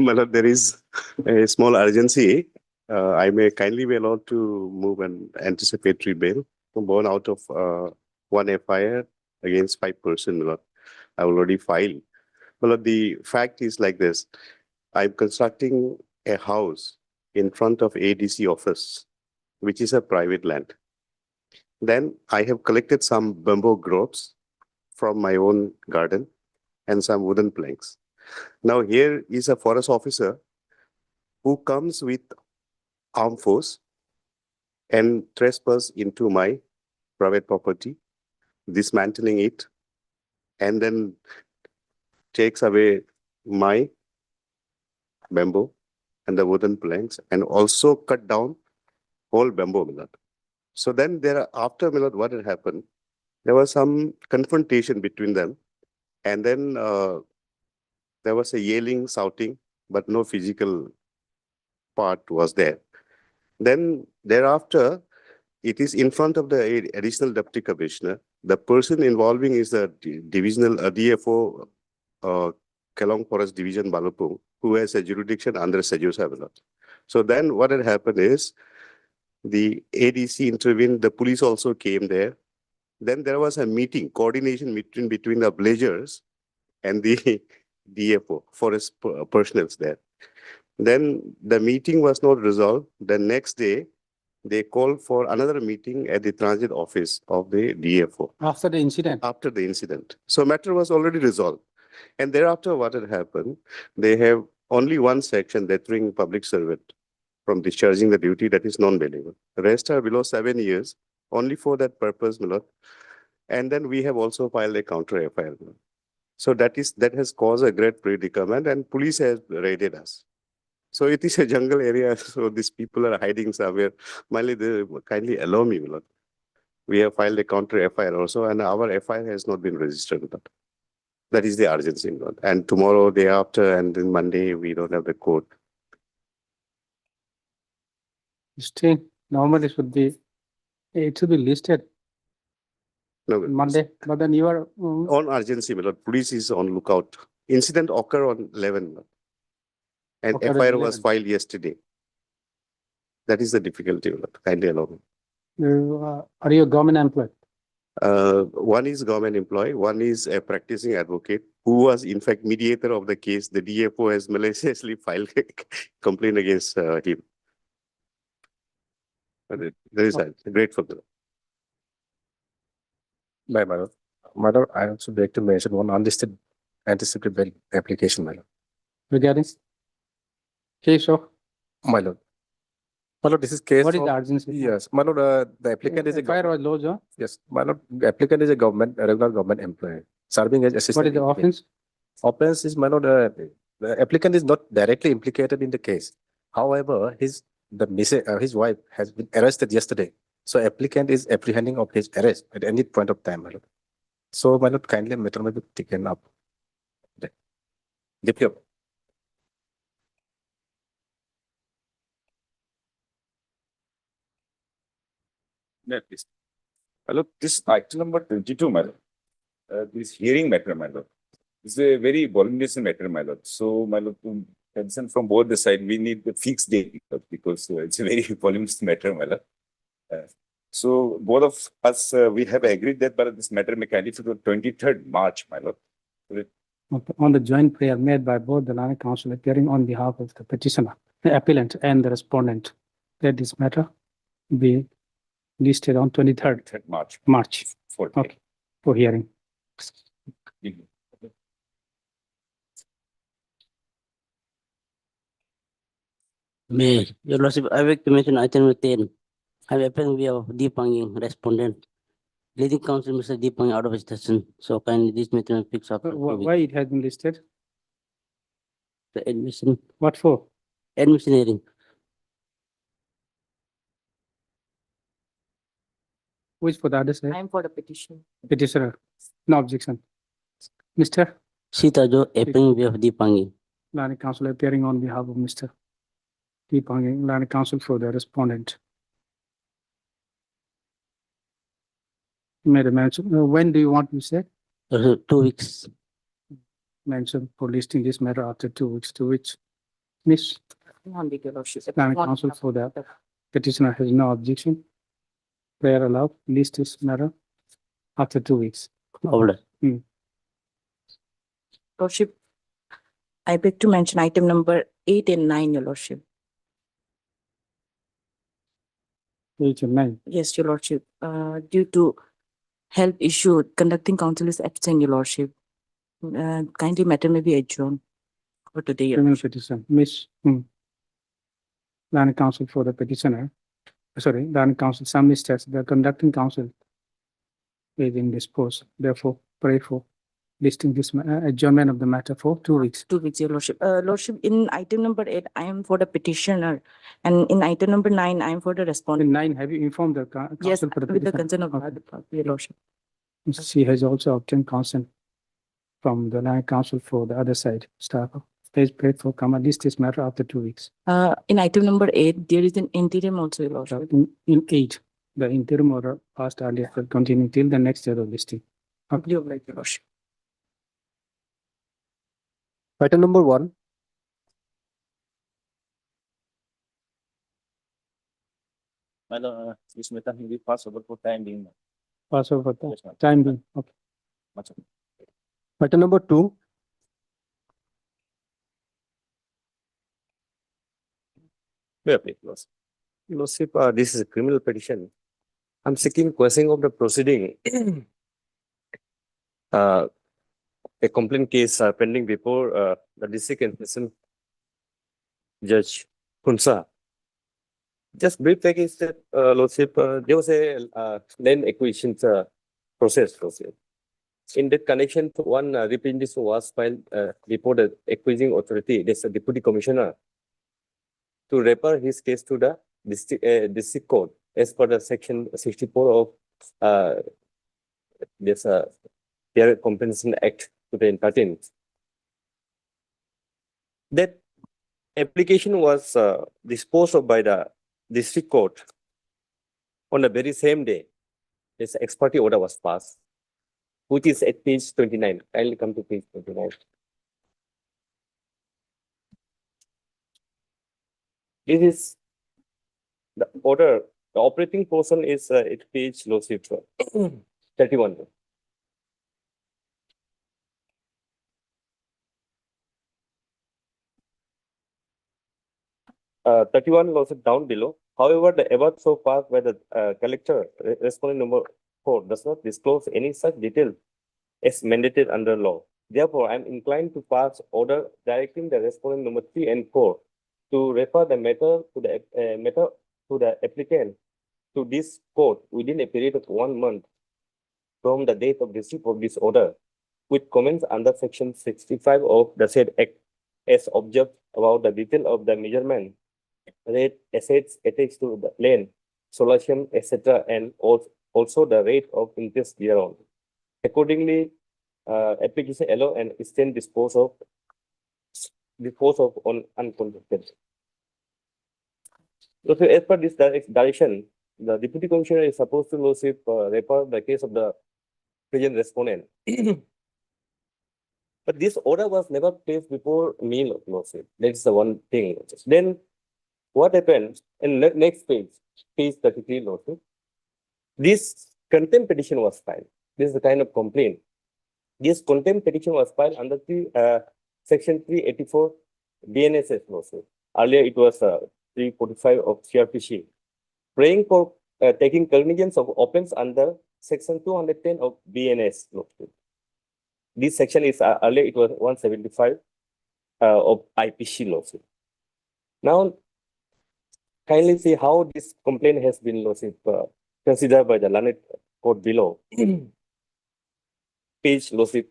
Malad, there is a small urgency. I may kindly be allowed to move an anticipatory bail born out of one FIR against 5%. Malad. I already filed. Malad, the fact is like this. I'm constructing a house in front of ADC office, which is a private land. Then I have collected some bamboo groves from my own garden and some wooden planks. Now here is a forest officer who comes with armed force and trespass into my private property, dismantling it, and then takes away my bamboo and the wooden planks, and also cut down whole bamboo, Milad. So then after Milad, what had happened? There was some confrontation between them, and then there was a yelling, shouting, but no physical part was there. Then thereafter, it is in front of the additional deputy commissioner. The person involving is the divisional DFO, Kelong Forest Division, Balapung, who has a jurisdiction under Sejo Savanat. So then what had happened is the ADC intervened, the police also came there. Then there was a meeting, coordination between the villagers and the DFO, forest personnel there. Then the meeting was not resolved. The next day, they called for another meeting at the transit office of the DFO. After the incident? After the incident. So matter was already resolved. And thereafter, what had happened, they have only one section deterring public servant from discharging the duty, that is non-bailable. The rest are below 7 years, only for that purpose, Milord. And then we have also filed a counter FIR. So that has caused a great predicament, and police has raided us. So it is a jungle area, so these people are hiding somewhere. Kindly allow me, Milord. We have filed a counter FIR also, and our FIR has not been registered. Milord. That is the urgency, Milord. And tomorrow, day after, and then Monday, we don't have the court. Still, normally it should be listed No, Monday, but then you are on urgency, Milord. Police is on lookout. Incident occurred on 11, Milord. And Occurred on FIR was 11. filed yesterday. That is the difficulty, Milord. Kindly allow me. are you a government employee? One is government employee, one is a practicing advocate who was in fact mediator of the case. The DFO has maliciously filed a complaint against him. There is a great for the My lord. My lord, I also beg to mention one unlisted anticipated bail application, my lord. Regarding case of My lord. My lord, this is case what is of- the urgency? Yes, my lord, the applicant is a Fire government. was lodged, huh? Yes, my lord, the applicant is a regular government employee serving as assistant. What is the engineer. offense? Offense is, my lord, the applicant is not directly implicated in the case. However, his wife has been arrested yesterday. So applicant is apprehending of his arrest at any point of time, my lord. So, my lord, kindly matter may be taken up. Deeply up. Yeah, please. Hello, this item number 22, my lord. This hearing matter, my lord. This is a very voluminous matter, my lord. So, my lord, to consent from both the side, we need the fixed date because it's a very voluminous matter, my lord. So, both of us, we have agreed that but this matter may carry to the 23rd March, my lord. On the joint prayer made by both the Land Council appearing on behalf of the petitioner, the appellant and the respondent, that this matter be listed on 23rd 3rd March. March For Okay. for hearing. May, Your Lordship, I wish to mention item 10. I have appealed via Deepanging respondent. Leading counsel Mr. Deepang out of his session. So kindly this matter will fix up. Why it has been listed? The admission What for? hearing. Who is for the other side? I am for the petition. Petitioner. No objection. Mr. Sita Jo appealing via Deepanging. Land Council appearing on behalf of Mr. Deepanging, Land Council for the respondent. Made a mention. When do you want to say? 2 weeks. Mention for listing this matter after 2 weeks, to which Miss, On the your lordship. Islamic Council for the petitioner has no objection. Prayer allowed, list this matter after 2 weeks. Order. Lordship, I beg to mention item number 8 and 9, your lordship. 8 and 9. Yes, your lordship. Due to health issue, conducting council is absent, your lordship. Kindly matter may be adjourned for today. Your Criminal lordship. petition, Miss. Islamic Council for the petitioner, Islamic Council, some states, the conducting council is indisposed, therefore pray for listing this adjournment of the matter for 2 weeks. 2 weeks, your lordship. Lordship, in item number 8, I am for the petitioner, and in item number 9, I am for the In respondent. 9, have you informed the Yes, council for the with the petitioner? consent of your lordship. She has also obtained consent from the Islamic Council for the other side staff. Please pray for come and list this matter after 2 weeks. In item number 8, there is an interim also, your lordship. In 8, the interim order passed earlier will continue till the next year of listing. Humbly obliged, your lordship. Item number 1, My lord, this matter will be passed over for time being. Pass over the Yes, ma'am. time being. Okay. Much obliged. item number 2, May I please, Lordship? Lordship, this is a criminal petition. I'm seeking quashing of the proceeding. A complaint case pending before the district and session judge Hunsa. Just brief take is that, Lordship, there was a land acquisition process, Lordship. In that connection, one representation was filed before the acquiring authority, that's the deputy commissioner, to refer his case to the district court as per the section 64 of this Fair Compensation Act 2013. That application was disposed of by the district court on the very same day. This ex parte order was passed, which is at page 29. I'll come to page 29. This is the order. The operating portion is at page Lordship 31. 31 Lordship down below. However, the above so far by the collector respondent number 4 does not disclose any such detail as mandated under law. Therefore, I am inclined to pass order directing the respondent number 3 and 4 to refer the matter to the applicant to this court within a period of 1 month from the date of receipt of this order, with comments under section 65 of the said act as observed about the detail of the measurement, rate, assets attached to the land, solution, etc., and also the rate of interest thereon. Accordingly, application allow and extend dispose of on uncontested. So as per this direction, the deputy commissioner is supposed to Lordship refer the case of the present respondent. But this order was never placed before me, Lordship. That's the one thing. Then what happened in the next page, page 33, Lordship? This contempt petition was filed. This is the kind of complaint. This contempt petition was filed under the section 384 BNSS, Lordship. Earlier it was 345 of CRPC. Praying for taking cognizance of offense under section 210 of BNS, Lordship. This section is earlier it was 175 of IPC, Lordship. Now, kindly see how this complaint has been, Lordship, considered by the learned court below. Page, Lordship,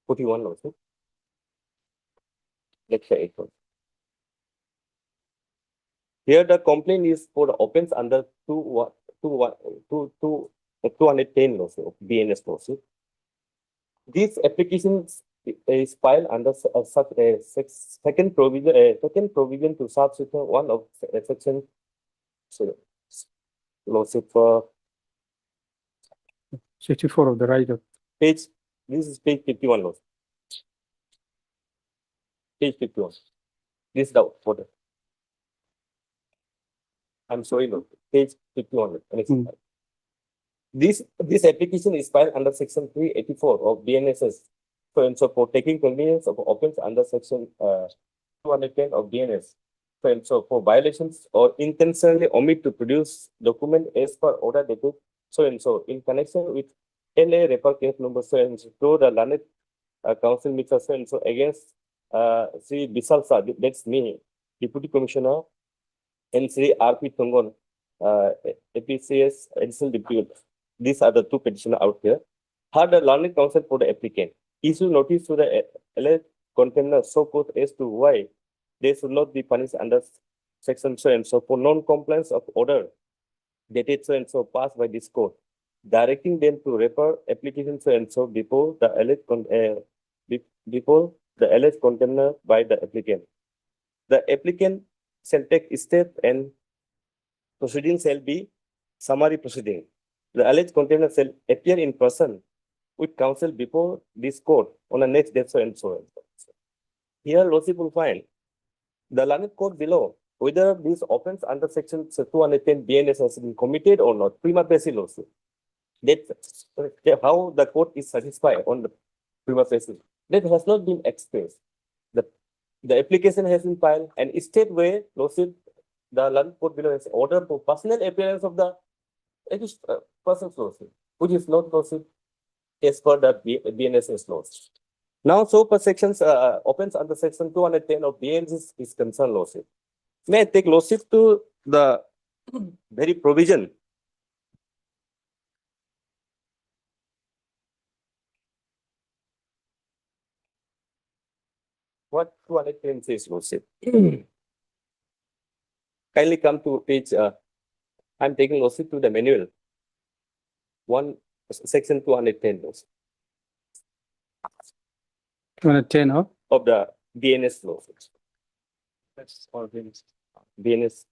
41, Lordship. Lecture 8. Here the complaint is for the offense under 210, Lordship, of BNS, Lordship. This application is filed under such a second provision to subsection 1 of section, Lordship, 64 of the right of page, this is page 51, Lordship. Page 51. This doubt order. I'm sorry, no, page 51. Hmm. This application is filed under section 384 of BNSS. So for taking convenience of offense under section 210 of BNS. So for violations or intentionally omit to produce document as per order dated so in connection with LA refer case number through the learned council Mr. So against Sri Bisal Sa, that's me, Deputy Commissioner, and Sri RP Tungon, APCS additional deputy. These are the two petitioners out here. Had the learned council for the applicant issue notice to the LA container so forth as to why they should not be punished under section so for non-compliance of order dated so passed by this court, directing them to refer application so before the alleged container by the applicant. The applicant shall take step and proceeding shall be summary proceeding. The alleged container shall appear in person with counsel before this court on the next day so and so. Here, Lordship will find the learned court below whether this offense under section 210 BNS has been committed or not, prima facie lawsuit. That's how the court is satisfied on the prima facie. That has not been expressed. The application has been filed and state where lawsuit, the learned court below has ordered for personal appearance of the person's lawsuit, which is not lawsuit as per the BNSS laws. Now, so per sections offense under section 210 of BNS is concerned lawsuit. May I take lawsuit to the very provision? What 210 says lawsuit? Kindly come to page. I'm taking lawsuit to the manual. Section 210 lawsuit 210 of the BNS lawsuit. That's all BNS. BNS.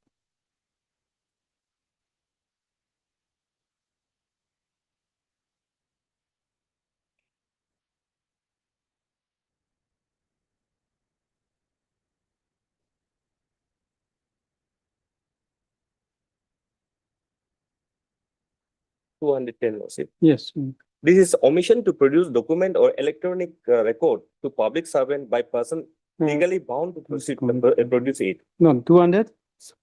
lawsuit. Yes. This is omission to produce document or electronic record to public servant by person legally bound to produce it. No, 200.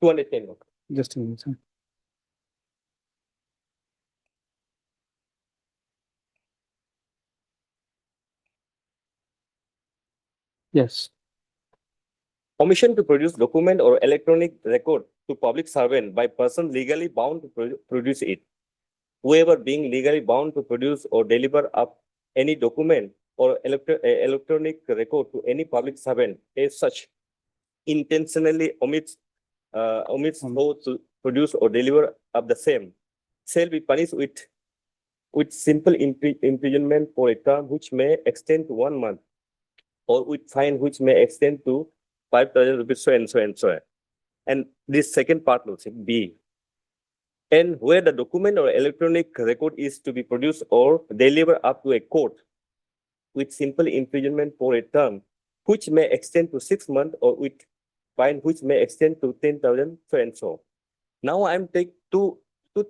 210. Just a minute. Sir. Yes. Omission to produce document or electronic record to public servant by person legally bound to produce it. Whoever being legally bound to produce or deliver up any document or electronic record to any public servant as such intentionally omits both to produce or deliver up the same shall be punished with simple imprisonment for a term which may extend to 1 month or with fine which may extend to 5,000 rupees so and so and so. And this second part looks like B. And where the document or electronic record is to be produced or delivered up to a court with simple imprisonment for a term which may extend to 6 months or with fine which may extend to 10,000 so and so. Now I'm take to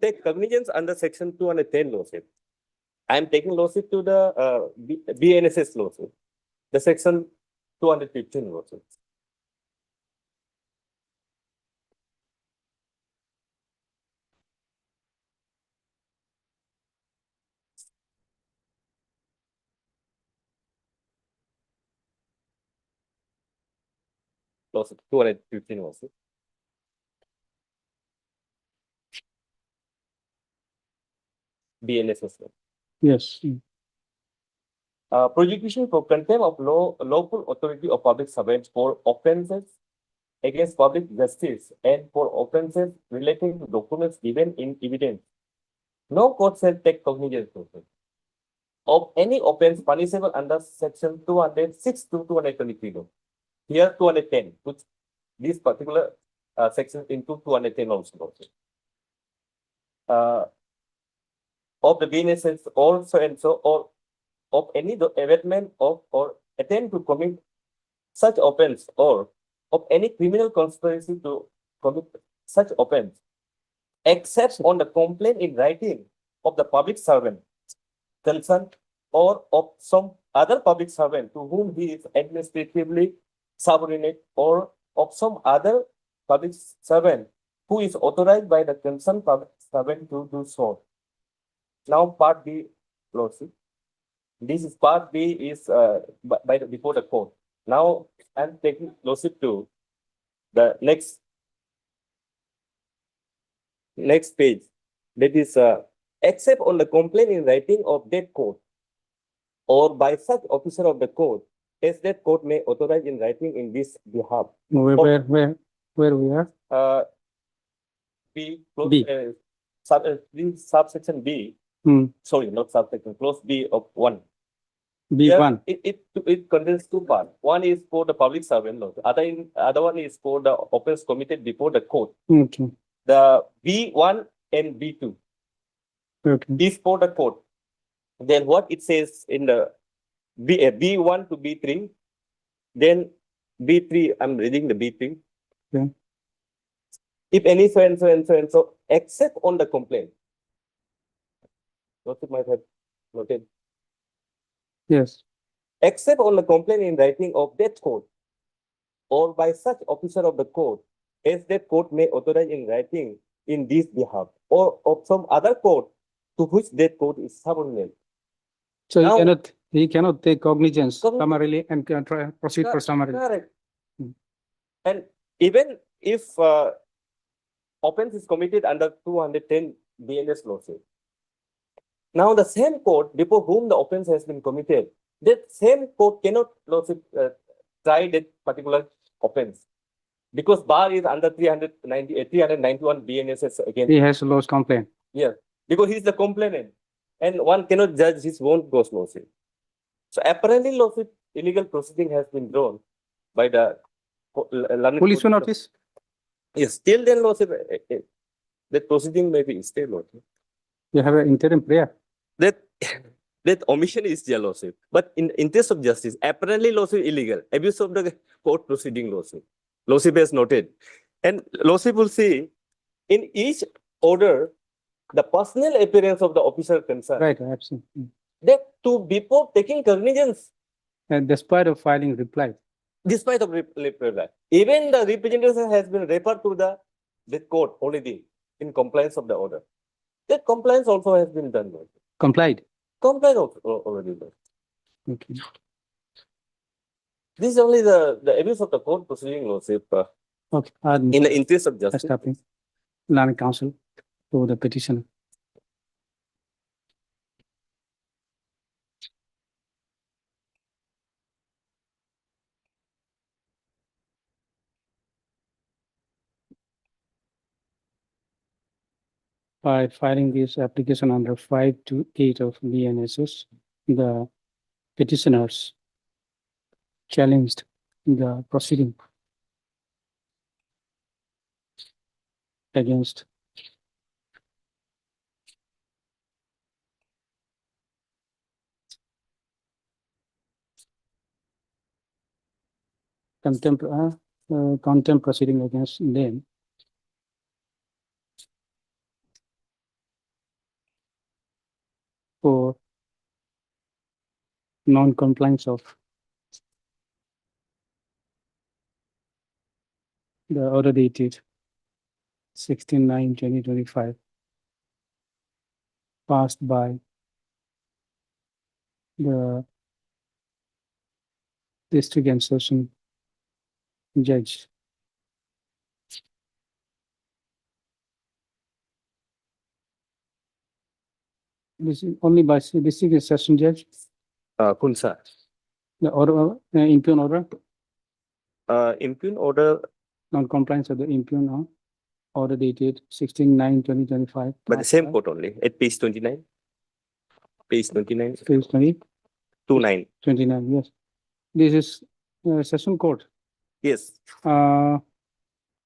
take cognizance under section 210 lawsuit. I'm taking lawsuit to the BNSS lawsuit, the section 215 lawsuit. Lawsuit 215 lawsuit. BNSS. Yes. Prosecution for contempt of lawful authority of public servants for offences against public justice and for offences relating to documents given in evidence. No court shall take cognizance of any offence punishable under section 206 to 223. Here 210, which this particular section into 210 also. Of the BNSS also and so or of any abatement of or attempt to commit such offense or of any criminal conspiracy to commit such offence, except on the complaint in writing of the public servant concerned or of some other public servant to whom he is administratively subordinate, or of some other public servant who is authorized by the concerned public servant to do so. Now, part B, Lordship. This is part B is before the court. Now, I'm taking Lordship to the next page. That is, except on the complaint in writing of that court or by such officer of the court, as that court may authorize in writing in this behalf. Where we are? B, close, B. Subsection B. Hmm. Sorry, not subsection, clause B of 1. B1. It contains two parts. One is for the public servant law. Other one is for the offense committed before the court. Okay. The B1 and B2 Okay. is for the court. Then what it says in the B1 to B3, then B3, I'm reading the B3. Yeah. If any so and so and so and so, except on the complaint. What it might have noted. Yes. Except on the complaint in writing of that court or by such officer of the court as that court may authorize in writing in this behalf, or of some other court to which that court is subordinate. So Now- he cannot take cognizance Cogn- summarily and can proceed for summary. Correct. Hmm. And even if offense is committed under 210 BNS law, say, now the same court before whom the offense has been committed, that same court cannot try that particular offense because bar is under 391 BNSS again. He has lodged complaint. Yes, because he is the complainant, and one cannot judge his own gross lawsuit. So apparently, lawsuit illegal proceeding has been drawn by the London Police Court of- notice. Yes, till then, lawsuit, that proceeding may be stay lawsuit. You have an interim prayer. That that omission is their lawsuit, but in interest of justice, apparently lawsuit illegal, abuse of the court proceeding lawsuit. Lawsuit has noted, and lawsuit will see in each order the personal appearance of the officer concerned. Right, absolutely. That to before taking cognizance, And despite of filing reply. despite of reply, even the representation has been referred to the court already in compliance of the order. That compliance also has been done. Complied. Compliance also already done. Okay. This is only the abuse of the court proceeding lawsuit Okay. in the interest of justice. Stopping. Land Council to the petitioner. By filing this application under 5 to 8 of BNSS, the petitioners challenged the proceeding against contempt proceeding against them for non-compliance of the order dated 16/9/2025 passed by the district and session judge. This is only by district and session judge, Kunsa. the order, impugn order, Impugn order non-compliance of the impugn order dated 16/9/2025. by the same court only at page 29. Page 29, Page 29. 29, yes. This is session court. Yes, Uh,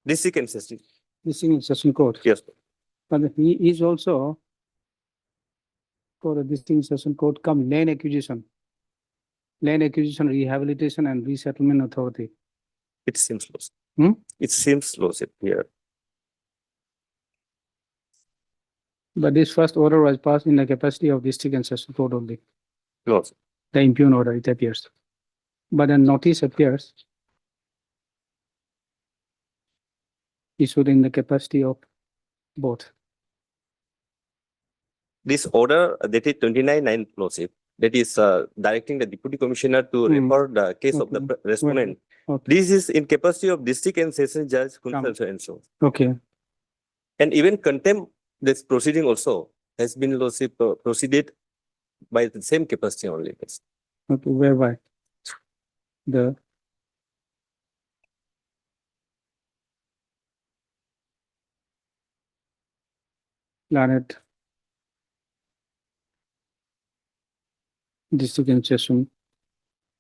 district and session. this is session court. Yes. But he is also for the distinct session court come land acquisition. Land acquisition, rehabilitation and resettlement authority. It seems lost. It seems lordship here. But this first order was passed in the capacity of district and session court only, Lordship. the impugn order, it appears. But a notice appears issued in the capacity of both. This order dated 29/9 lordship, that is directing the deputy commissioner to Hmm. refer the case of the Okay. respondent. Okay. This is in capacity of district and session judge Come. so and so. Okay, And even contempt this proceeding also has been lordship proceeded by the same capacity only. okay, whereby the learned district and session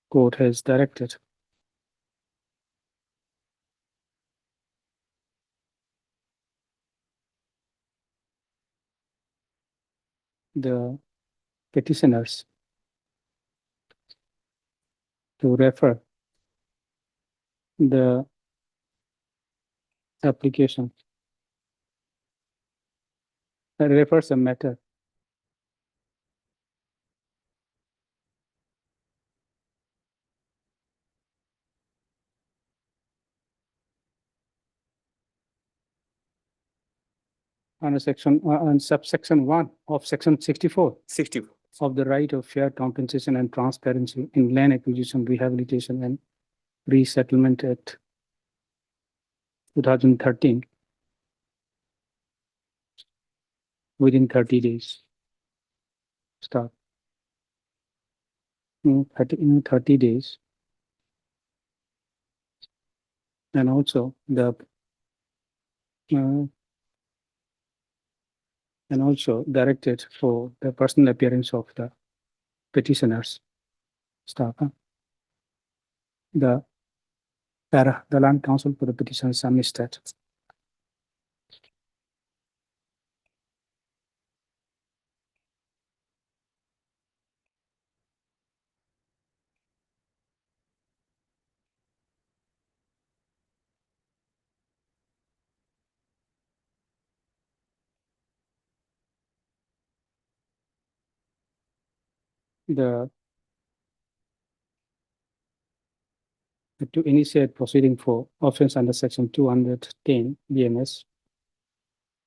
court has directed the petitioners to refer the application, refers a matter under section, on subsection 1 of section 64 60. of the right of fair compensation and transparency in land acquisition, rehabilitation and resettlement Act 2013 within 30 days. Start. In 30 days. And also the and also directed for the personal appearance of the petitioners. Staff. The land counsel for the petition submitted. The to initiate proceeding for offense under section 210 BMS,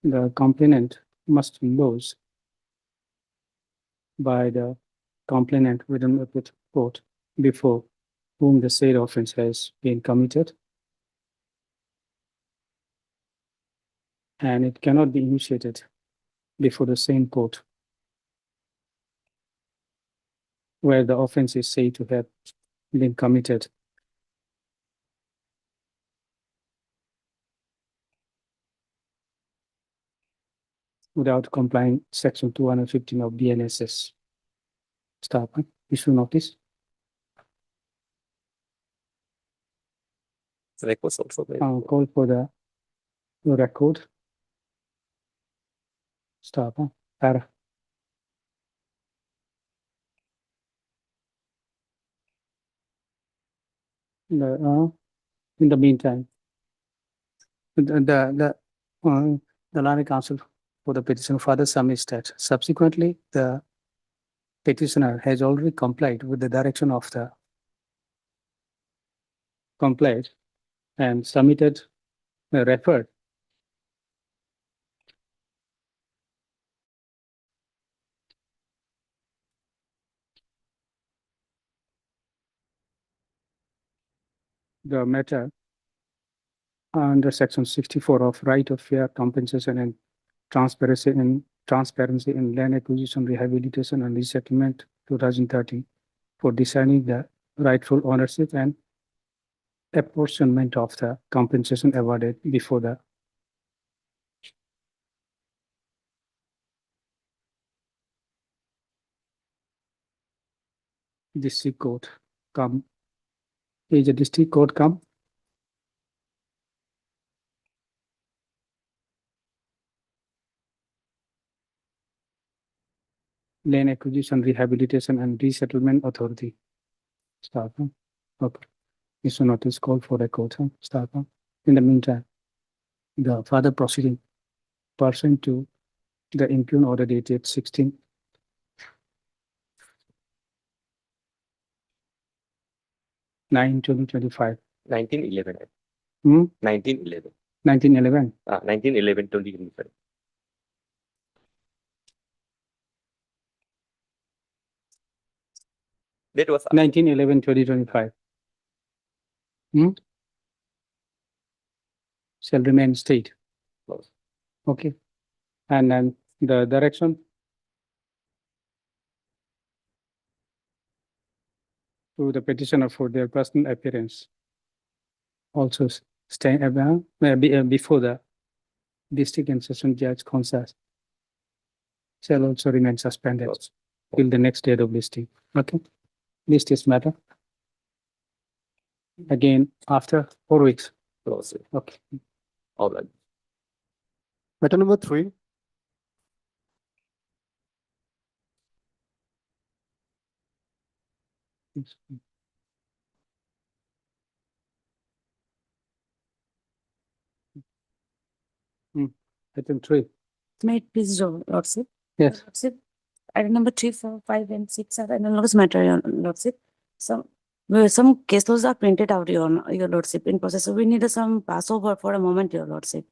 the complainant must lose by the complainant within the court before whom the said offense has been committed, and it cannot be initiated before the same court where the offense is said to have been committed. Without complying section 215 of BNSS. Stop. Issue notice. Records also made. Call for the record. Stop. Para. In the meantime, the land counsel for the petition further submits that subsequently the petitioner has already complied with the direction of the complaint and submitted, referred the matter under section 64 of right of fair compensation and transparency in land acquisition, rehabilitation and resettlement 2013 for deciding the rightful ownership and apportionment of the compensation awarded before the district court come. Is a district court come? Land acquisition, rehabilitation and resettlement authority. Start. Okay. Issue notice call for a court. Start. In the meantime, the further proceeding pursuant to the impugned order dated 16/9/2025, 1911. Hmm? 1911. 1911. 1911, 2025. That was 19/11/2025. Shall remain state. Close. Okay. And then the direction to the petitioner for their personal appearance. Also stay before the district and session judge consent shall also remain suspended Close. till the next date of listing. Okay. List is matter. Again, after 4 weeks. Close. Okay. All right. Matter number 3. Item 3. May it please, your Lordship? Yes. Lordship, item number 3, 4, 5, and 6 are analogous matter, your Lordship. Some case laws are printed out, your Lordship, in process. So we need some passover for a moment, your Lordship.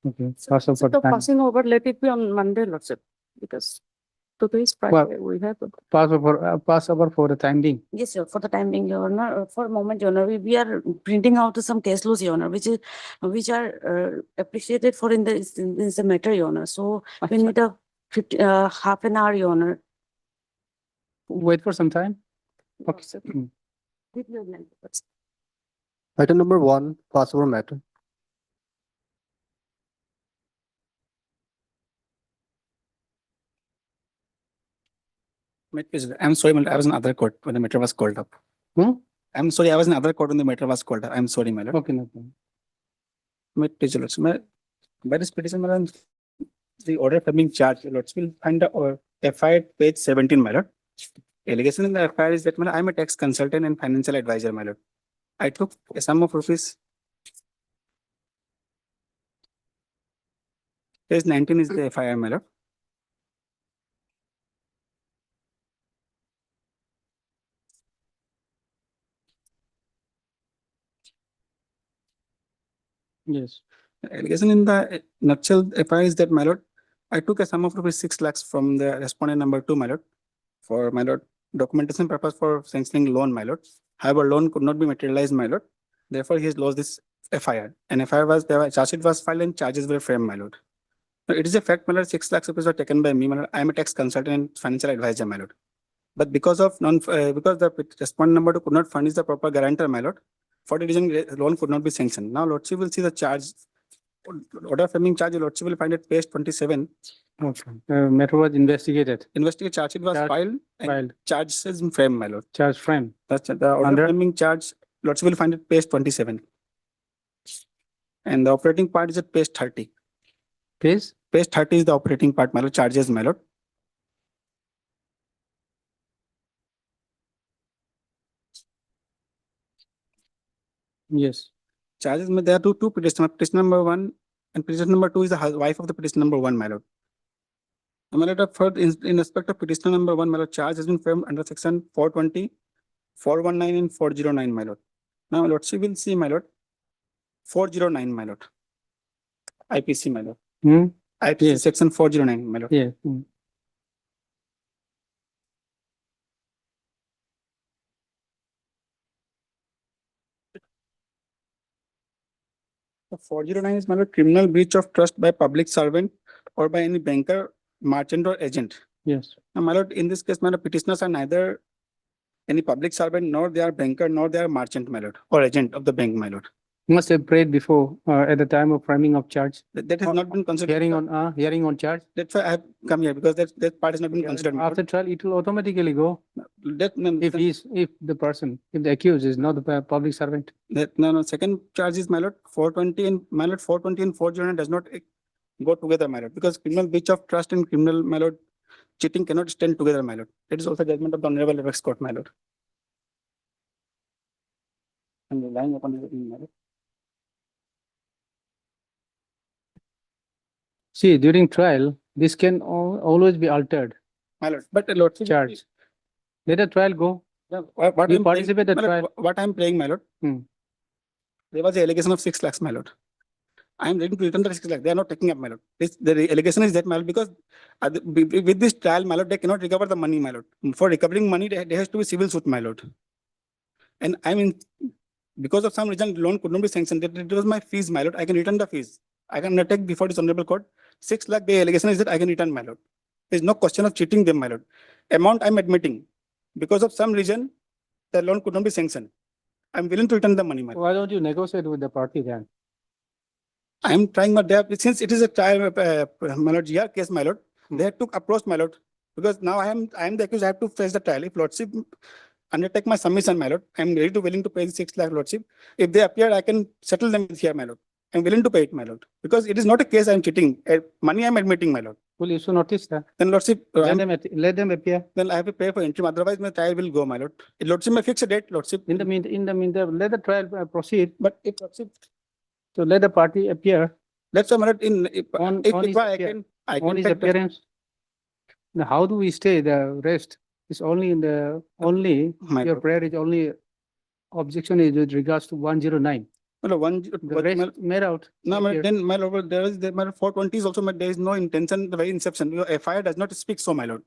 Okay. So Pass over instead of time. passing over, let it be on Monday, Lordship, because today is Friday, we have. Pass over for the time being. Yes, sir, for the time being, Your Honor, for a moment, Your Honor, we are printing out some case laws, Your Honor, which are appreciated for in the matter, Your Honor. So we need a half an hour, Your Honor. Wait for some time. Okay. Lordship. Mm. With your length, Lordship. Item number 1, passover matter. I'm sorry, my lord, I was in other court when the matter was called up. I'm sorry, I was in other court when the matter was called up. I'm sorry, my lord. Okay, no problem. By this petition, my lord, the order of being charged, your lords will find the FIR page 17, my lord. Allegation in the FIR is that, my lord, I'm a tax consultant and financial advisor, my lord. I took a sum of rupees. Page 19 is the FIR, my lord. Yes. Allegation in the nutshell FIR is that, my lord, I took a sum of rupees 6 lakhs from the respondent number 2, my lord, for, my lord, documentation purpose for sanctioning loan, my lord. However, loan could not be materialized, my lord. Therefore, he has lost this FIR. And FIR was, the charge sheet was filed and charges were framed, my lord. Now, it is a fact, my lord, 6 lakhs rupees were taken by me, my lord. I am a tax consultant and financial advisor, my lord. But because of because the respondent number 2 could not furnish the proper guarantor, my lord, for the reason loan could not be sanctioned. Now, lordship will see the charge, order of framing charge, lordship will find it page 27. Okay. Matter was investigated, Investigate charge sheet was Charge filed and filed, charges in frame, my lord. charge frame. That's the order Under- of framing charge, lordship will find it page 27. And the operating part is at page 30. Page? Page 30 is the operating part, my lord, charges, my lord. Yes. Charges, there are two petitioner, petitioner number 1 and petitioner number 2 is the wife of the petitioner number 1, my lord. My lord, in respect of petitioner number 1, my lord, charge has been framed under section 420, 419 and 409, my lord. Now, my lord, she will see, my lord, 409, my lord. IPC, my lord. IPC Yes. section 409, my lord. Yeah. 409 is, my lord, criminal breach of trust by public servant or by any banker, merchant or agent. Yes. Now, my lord, in this case, my lord, petitioners are neither any public servant, nor they are banker, nor they are merchant, my lord, or agent of the bank, my lord. Must have prayed before, at the time of framing of charge, That has not been considered. hearing on charge. That's why I have come here, because that part has not been considered. my After trial, it will automatically go lord. if the accused is not the public servant. No, second charge is, my lord, 420 and, my lord, 420 and 409 does not go together, my lord, because criminal breach of trust and criminal, my lord, cheating cannot stand together, my lord. It is also judgment of the Honorable Apex Court, my lord. I'm relying upon it, my lord. See, during trial, this can always be altered, My lord, but lordship. charge. Let the trial go. What You I'm playing- participate at my lord, trial. what I'm playing, my lord. Hmm. There was an allegation of 6 lakhs, my lord. I am ready to return the 6 lakhs. They are not taking up, my lord. The allegation is that, my lord, because with this trial, my lord, they cannot recover the money, my lord. For recovering money, there has to be civil suit, my lord. And I mean, because of some reason, loan could not be sanctioned. That was my fees, my lord. I can return the fees. I can undertake before this honorable court. 6 lakh, the allegation is that I can return, my lord. There's no question of cheating them, my lord. Amount I'm admitting, because of some reason, the loan could not be sanctioned. I'm willing to return the money, my lord. Why don't you negotiate with the party then? I am trying my depth, since it is a trial, my lord, GR case, my lord, they have to approach, my lord. Because now I am the accused, I have to face the trial. If lordship undertake my submission, my lord, I am ready to willing to pay the 6 lakh lordship. If they appear, I can settle them here, my lord. I'm willing to pay it, my lord. Because it is not a case I'm cheating. Money I'm admitting, my lord. Will issue notice that? Then lordship, Let them appear. then I have to pay for interim. Otherwise, my trial will go, my lord. Lordship may fix a date, lordship. In the meantime, let the trial proceed. But if lordship, So let the party appear that's why, my lord, if on his required, appear- I on can his take the. appearance. Now, how do we stay the rest? It's only in the, only, My your lord. prayer is only, objection is with regards to 109. My lord, one, The but my- rest made out. no, appear. then my lord, my lord, 420 is also, there is no intention, the very inception. Your FIR does not speak so, my lord.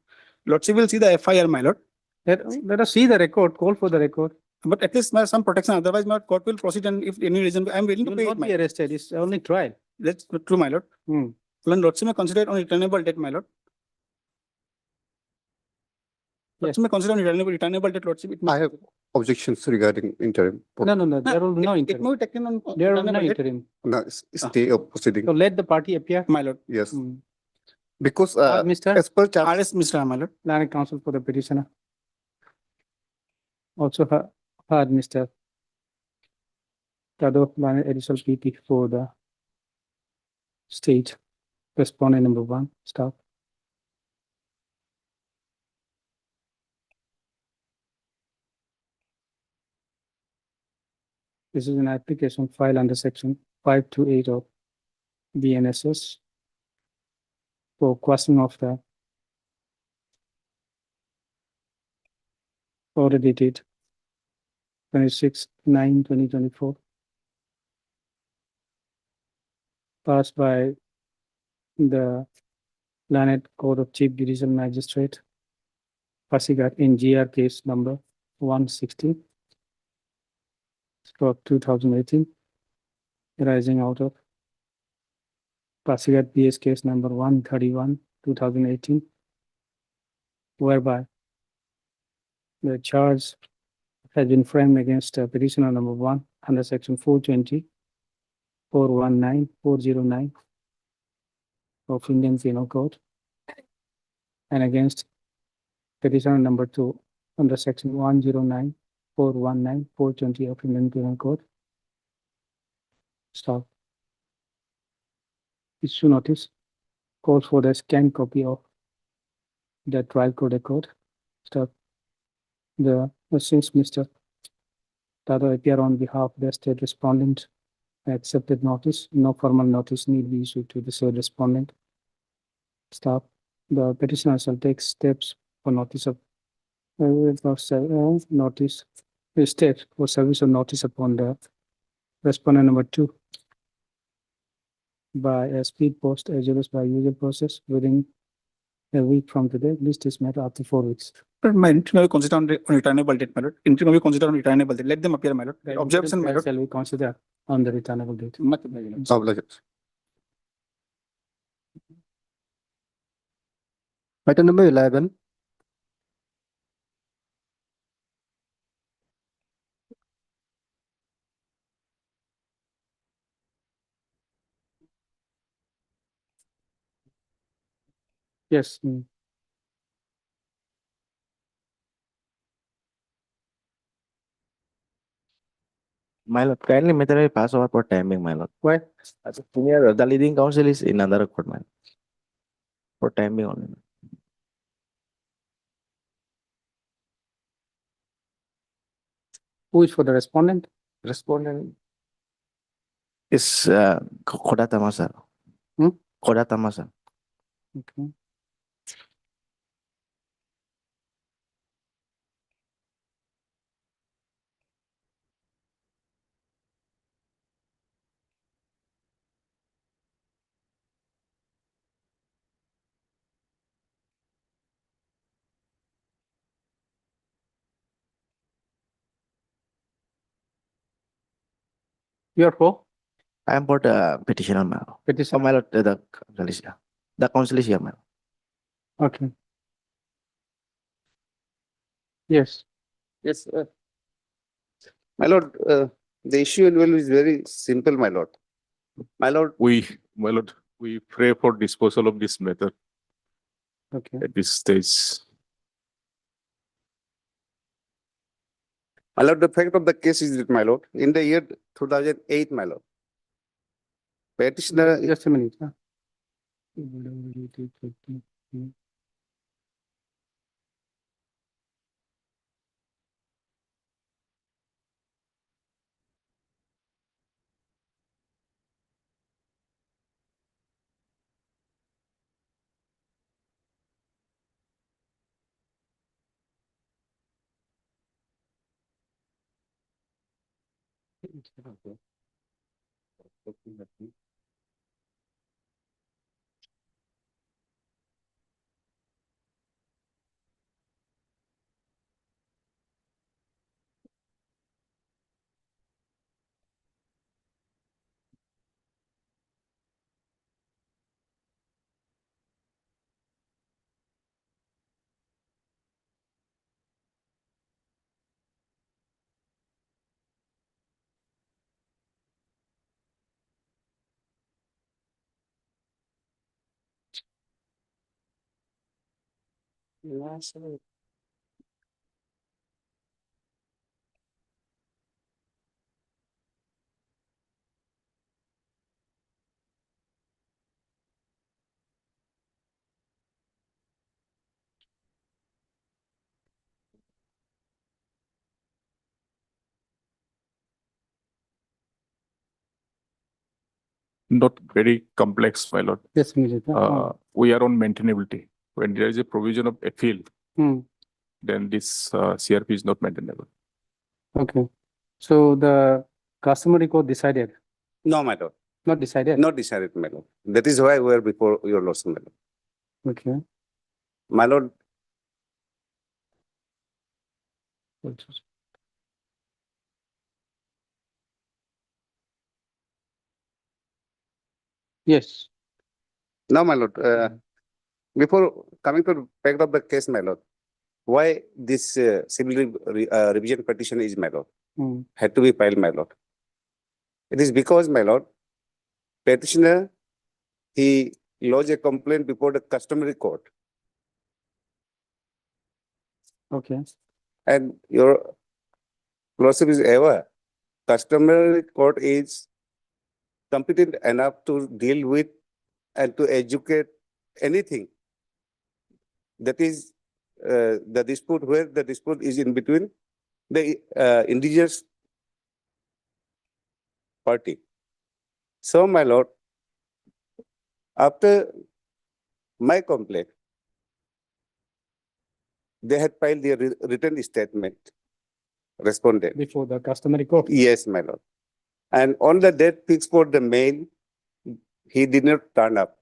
Lordship will see the FIR, my lord. Let us see the record, call for the record. But at least some protection, otherwise my court will proceed, and if any reason, I'm willing You to will pay it, not my be lord. arrested, it's only trial. That's true, my lord. Hmm. Then lordship may consider it on returnable debt, my lord. Yes. Lordship may consider on returnable debt, lordship. It may- I have objections regarding interim. No, there will be no It interim. may be taken on. There will be no returnable debt, interim. No, stay of proceeding. So let the party appear. My lord, Yes, Hmm. because Mr. as per charge, RS Mr. My lord. Land Council for the petitioner. Also heard Mr. Tado, Land additional PT for the state. Respondent number 1, stop. This is an application filed under section 528 of BNSS for questioning of the order dated 26/9/2024, passed by the Lanet Court of Chief Judicial Magistrate, Pasigat in GR case number 160/2018, arising out of Pasigat PS case number 131/2018, whereby the charge has been framed against petitioner number 1 under section 420, 419, 409 of Indian Penal Code, and against petitioner number 2 under section 109, 419, 420 of Indian Penal Code. Stop. Issue notice calls for the scanned copy of the trial code record. Stop. Since Mr. Tado appear on behalf of the state respondent, accepted notice, no formal notice need be issued to the said respondent. Stop. The petitioner shall take steps for notice of notice, steps for service of notice upon the respondent number 2 by a speed post as well as by usual process within a week from today. List is met after 4 weeks. My interim may be considered on returnable debt, my lord. Interim may be considered on returnable debt. Let them appear, my lord. The Objection, my interim lord. shall we consider on the returnable date. Much- Item number 11. Yes. My lord, kindly material pass over for timing, my lord. Why? As a senior, the leading counsel is in another court, my lord. For timing only. Who is for the respondent? Respondent is Kodata, sir. Hmm? Koda Tamasa. Okay. You are for I am for the petitioner, my lord. Oh, petition? my lord, the council is here. The council is here, my lord. Okay. Yes. Yes, my lord, the issue involved is very simple, my lord. My lord, My lord, we pray for disposal of this matter Okay. at this stage. my lord, the fact of the case is that, my lord, in the year 2008, my lord, petitioner, Just a minute. Huh? Not very complex, my lord. Just a minute. Huh? We are on maintainability. When there is a provision of appeal, Hmm. then this CRP is not maintainable. Okay. So the customer record decided, no, my lord, not decided. not decided, my lord. That is why we are before your lordship, my lord. Okay. My lord, Yes. now, my lord, before coming to the fact of the case, my lord, why this civil revision petition is, my lord, Hmm. had to be filed, my lord. It is because, my lord, petitioner, he lodged a complaint before the customary court, Okay. and your lordship is ever, customary court is competent enough to deal with and to educate anything that is the dispute, where the dispute is in between the indigenous party. So, my lord, after my complaint, they had filed their written statement, responded. Before the customary court. Yes, my lord. And on the date fixed for the mail, he did not turn up.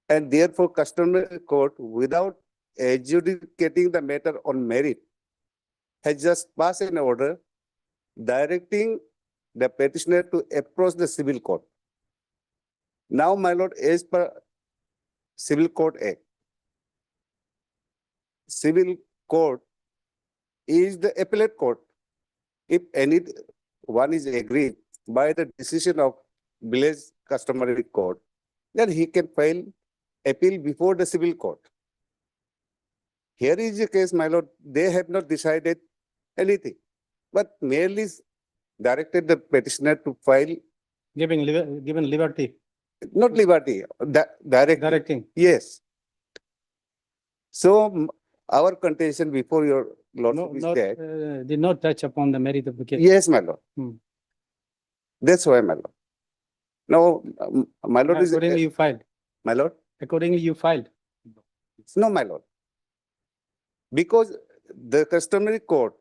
And therefore, customary court, without adjudicating the matter on merit, has just passed an order directing the petitioner to approach the civil court. Now, my lord, as per Civil Court Act, civil court is the appellate court. If any one is agreed by the decision of village customary court, then he can file appeal before the civil court. Here is the case, my lord, they have not decided anything, but merely directed the petitioner to file, Given liberty, not liberty, directing. Yes. So our contention before your No, lordship is not, that, did not touch upon the merit of the case. yes, my lord. Hmm. That's why, my lord. No, my lord is, Accordingly, you filed. my lord, Accordingly, you filed. no, my lord. Because the customary court,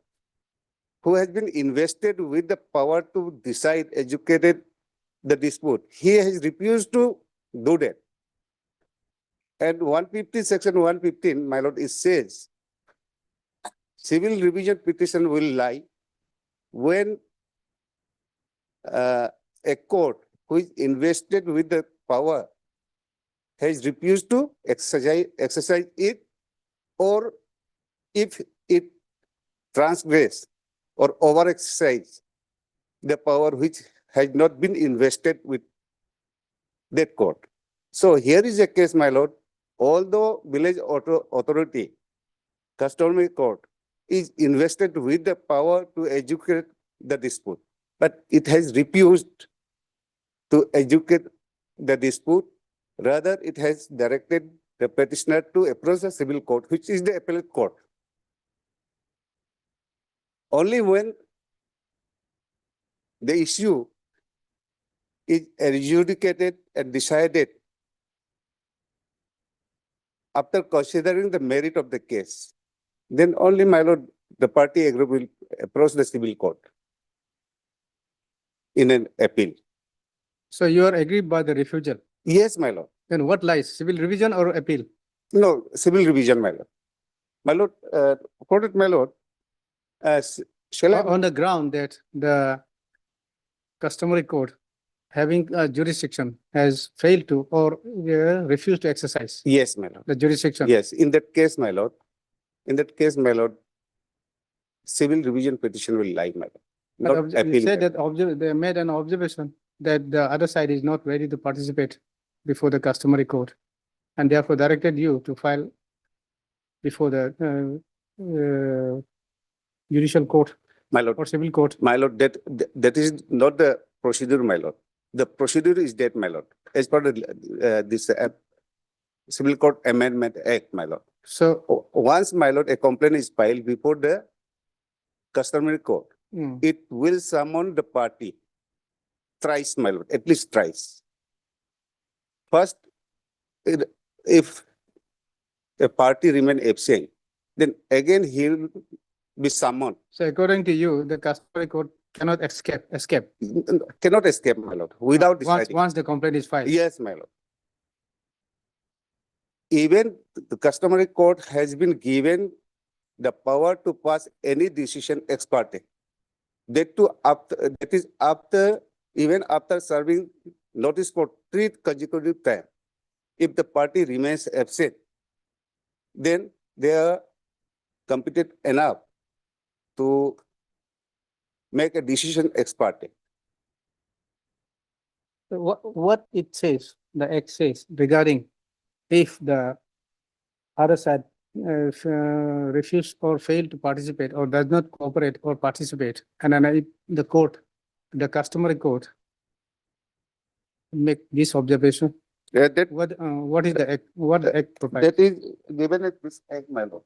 who has been invested with the power to decide, educated the dispute, he has refused to do that. And 150, section 115, my lord, it says, civil revision petition will lie when a court who is invested with the power has refused to exercise it, or if it transgress or over-exercise the power which has not been invested with that court. So here is a case, my lord, although village authority, customary court is invested with the power to educate the dispute, but it has refused to educate the dispute. Rather, it has directed the petitioner to approach the civil court, which is the appellate court. Only when the issue is adjudicated and decided after considering the merit of the case, then only, my lord, the party will approach the civil court in an appeal. So you are aggrieved by the refusal. Yes, my lord. Then what lies? Civil revision or appeal? No, civil revision, my lord. My lord, quoted, my lord, shall I? On the ground that the customary court having a jurisdiction has failed to or refused to exercise Yes, my lord. the jurisdiction. Yes, in that case, my lord, civil revision petition will lie, my lord. But Not you appeal. said that they made an observation that the other side is not ready to participate before the customary court, and therefore directed you to file before the judicial court My lord, or civil court. my lord, that is not the procedure, my lord. The procedure is that, my lord, as per the, this Civil Court Amendment Act, my lord. So, Once, my lord, a complaint is filed before the customary court, it will summon the party thrice, my lord, at least thrice. First, if a party remain absent, then again he will be summoned. so according to you, the customary court cannot escape. Cannot escape, my lord, without Once, deciding. once the complaint is filed. Yes, my lord. Even the customary court has been given the power to pass any decision ex parte. That too, that is even after serving notice for 3 consecutive times. If the party remains absent, then they are competent enough to make a decision ex parte. So what it says, the act says regarding if the other side refuse or fail to participate or does not cooperate or participate, and then the court, the customary court, make this observation. What is the act? What the act provides? That is given at this act, my lord.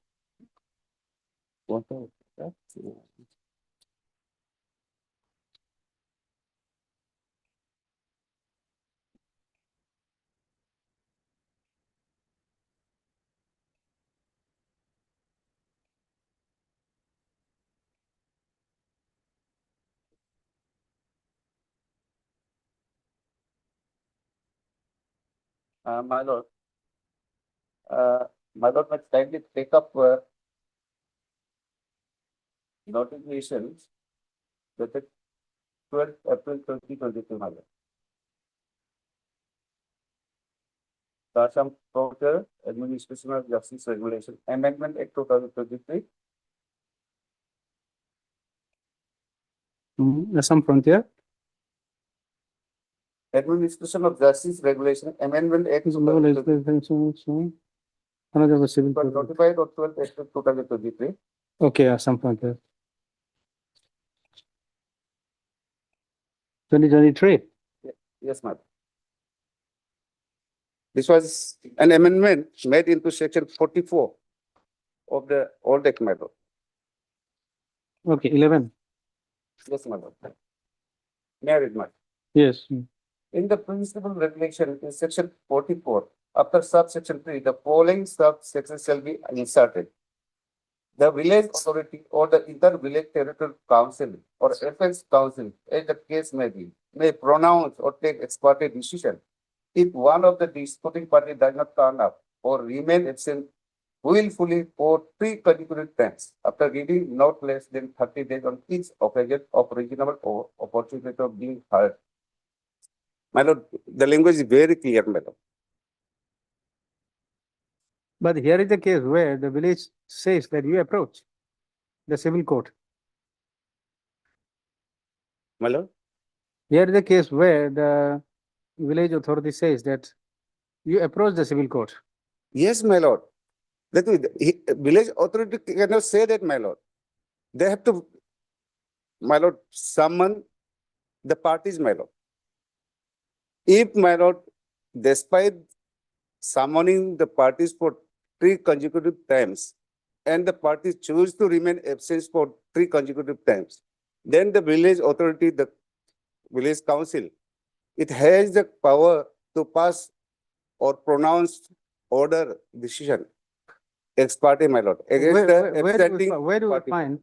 My lord, must kindly take up notifications that the 12th April 2022, my lord. Assam Frontier Administration of Justice Regulation Amendment Act 2023. Assam Frontier. Administration of Justice Regulation Amendment Act 2023. Another was civil. Was notified on 12th April 2023. Okay, Assam Frontier. 2023. Yes, madam. This was an amendment made into section 44 of the old act, madam. Okay, 11. Yes, madam. May I read, madam? Yes. In the principal regulation in section 44, after subsection 3, the following subsections shall be inserted. The village authority or the inter-village territorial council or FS council, as the case may be, may pronounce or take ex parte decision if one of the disputing party does not turn up or remain absent willfully for 3 consecutive times after giving not less than 30 days on each occasion of reasonable or opportunity of being heard. My lord, the language is very clear, madam. But here is the case where the village says that you approach the civil court. My lord, Here is the case where the village authority says that you approach the civil court. yes, my lord. That is, village authority cannot say that, my lord. They have to, my lord, summon the parties, my lord. If, my lord, despite summoning the parties for 3 consecutive times, and the parties choose to remain absent for 3 consecutive times, then the village authority, the village council, it has the power to pass or pronounce order decision ex parte, my lord, against the absenting Where do we party. find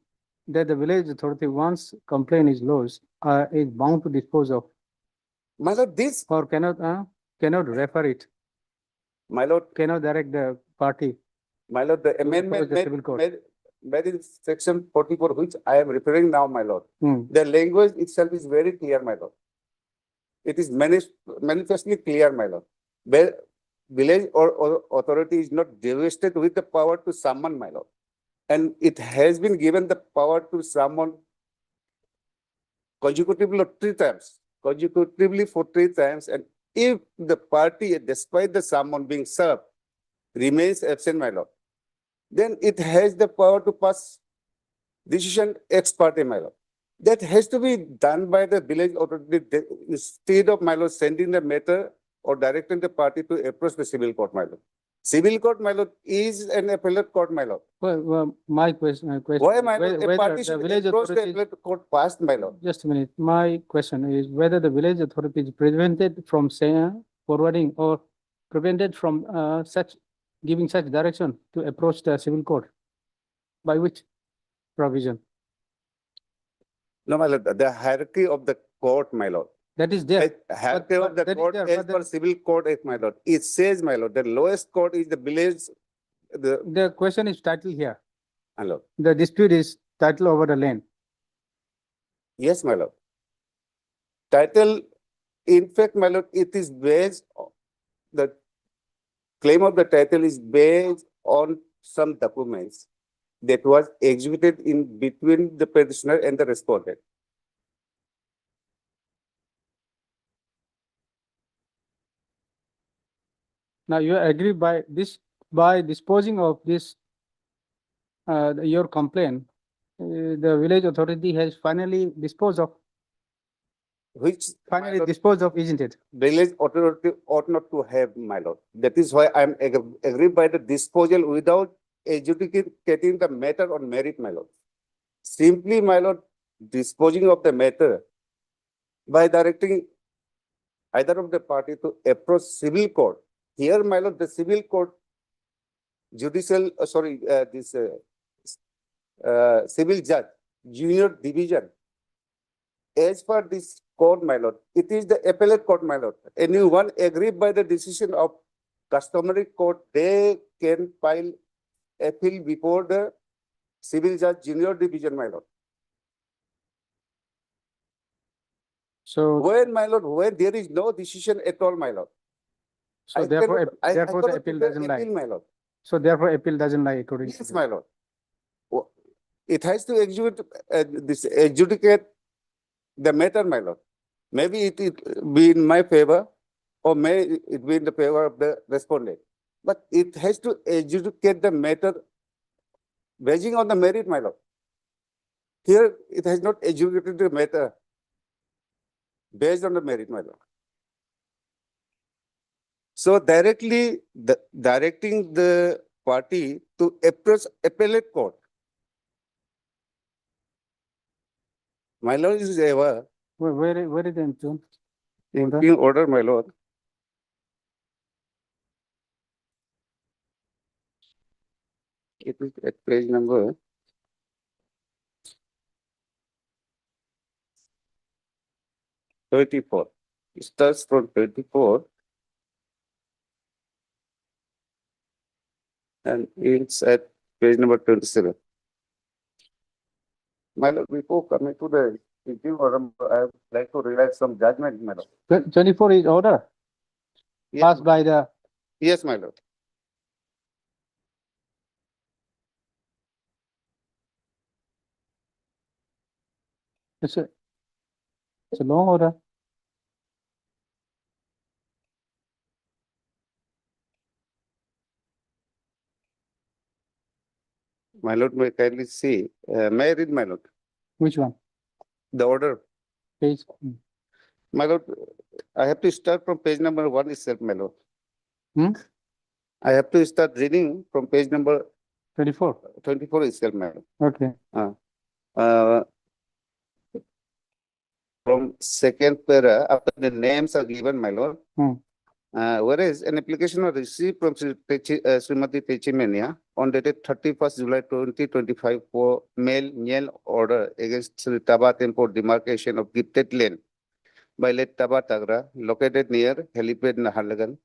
that the village authority, once complaint is lodged, is bound to dispose of My lord, this, or cannot refer it, my lord, cannot direct the party? my lord, the amendment the civil court. made in section 44, which I am referring now, my lord. Hmm. The language itself is very clear, my lord. It is manifestly clear, my lord. Village or authority is not divested with the power to summon, my lord. And it has been given the power to summon consecutively 3 times, consecutively for 3 times. And if the party, despite the summon being served, remains absent, my lord, then it has the power to pass decision ex parte, my lord. That has to be done by the village authority instead of, my lord, sending the matter or directing the party to approach the civil court, my lord. Civil court, my lord, is an appellate court, my lord. Well, my question, Why, my lord, a whether party the should village approach the authority, appellate court past, my lord? just a minute, my question is whether the village authority is prevented from saying, forwarding or prevented from giving such direction to approach the civil court? By which provision? No, my lord, the hierarchy of the court, my lord. That is there. Hierarchy of the that is court there, as but per civil court act, my lord. It says, my lord, the lowest court is the village, The question is titled here. my lord. The dispute is title over the land. Yes, my lord. Title, in fact, my lord, it is based, the claim of the title is based on some documents that was executed in between the petitioner and the respondent. Now you agree by disposing of this, your complaint, the village authority has finally disposed of, Which, isn't it? village authority ought not to have, my lord. That is why I am agree by the disposal without adjudicating the matter on merit, my lord. Simply, my lord, disposing of the matter by directing either of the party to approach civil court. Here, my lord, the civil court judicial, civil judge, junior division. As per this court, my lord, it is the appellate court, my lord. Anyone aggrieved by the decision of customary court, they can file appeal before the civil judge, junior division, my lord. So, When, my lord, when there is no decision at all, my lord. so therefore, I therefore the cannot appeal prepare doesn't lie. appeal, my lord. So therefore appeal doesn't lie according to Yes, you. my lord. It has to adjudicate the matter, my lord. Maybe it be in my favor, or may it be in the favor of the respondent. But it has to adjudicate the matter basing on the merit, my lord. Here, it has not adjudicated the matter based on the merit, my lord. So directly directing the party to approach appellate court. My lord is ever, Where is the influence? In order, my lord. It is at page number. Thirty-four. It starts from 34. And it's at page number 27. My lord, before coming to the review order, I would like to realize some judgment, my lord. 24 is order Yes, passed by the, yes, my lord. it's a, it's a long order. My lord, may I kindly see, may I read, my lord, Which one? the order? Page, My lord, I have to start from page number 1 itself, my lord. Hmm? I have to start reading from page number 24. 24 itself, my lord. Okay. Uh, from second para, after the names are given, my lord. Hmm. Whereas an application was received from Srimati Techimania on dated 31st July 2025 for mail Niel order against Sri Tabatem for demarcation of gifted land by late Tabatagra located near helipad Naharlagan.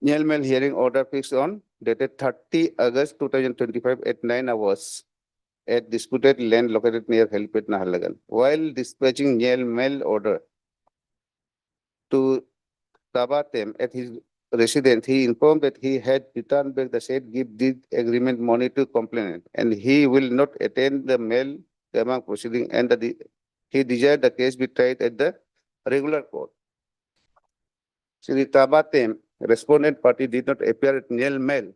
Niel mail hearing order fixed on dated 30 August 2025 at 9 hours at disputed land located near helipad Naharlagan. While dispatching Niel mail order to Tabatem at his residence, he informed that he had returned back the said gift deed agreement money to complainant, and he will not attend the mail among proceeding, and he desired the case be tried at the regular court. Sri Tabatem, respondent party, did not appear at Niel mail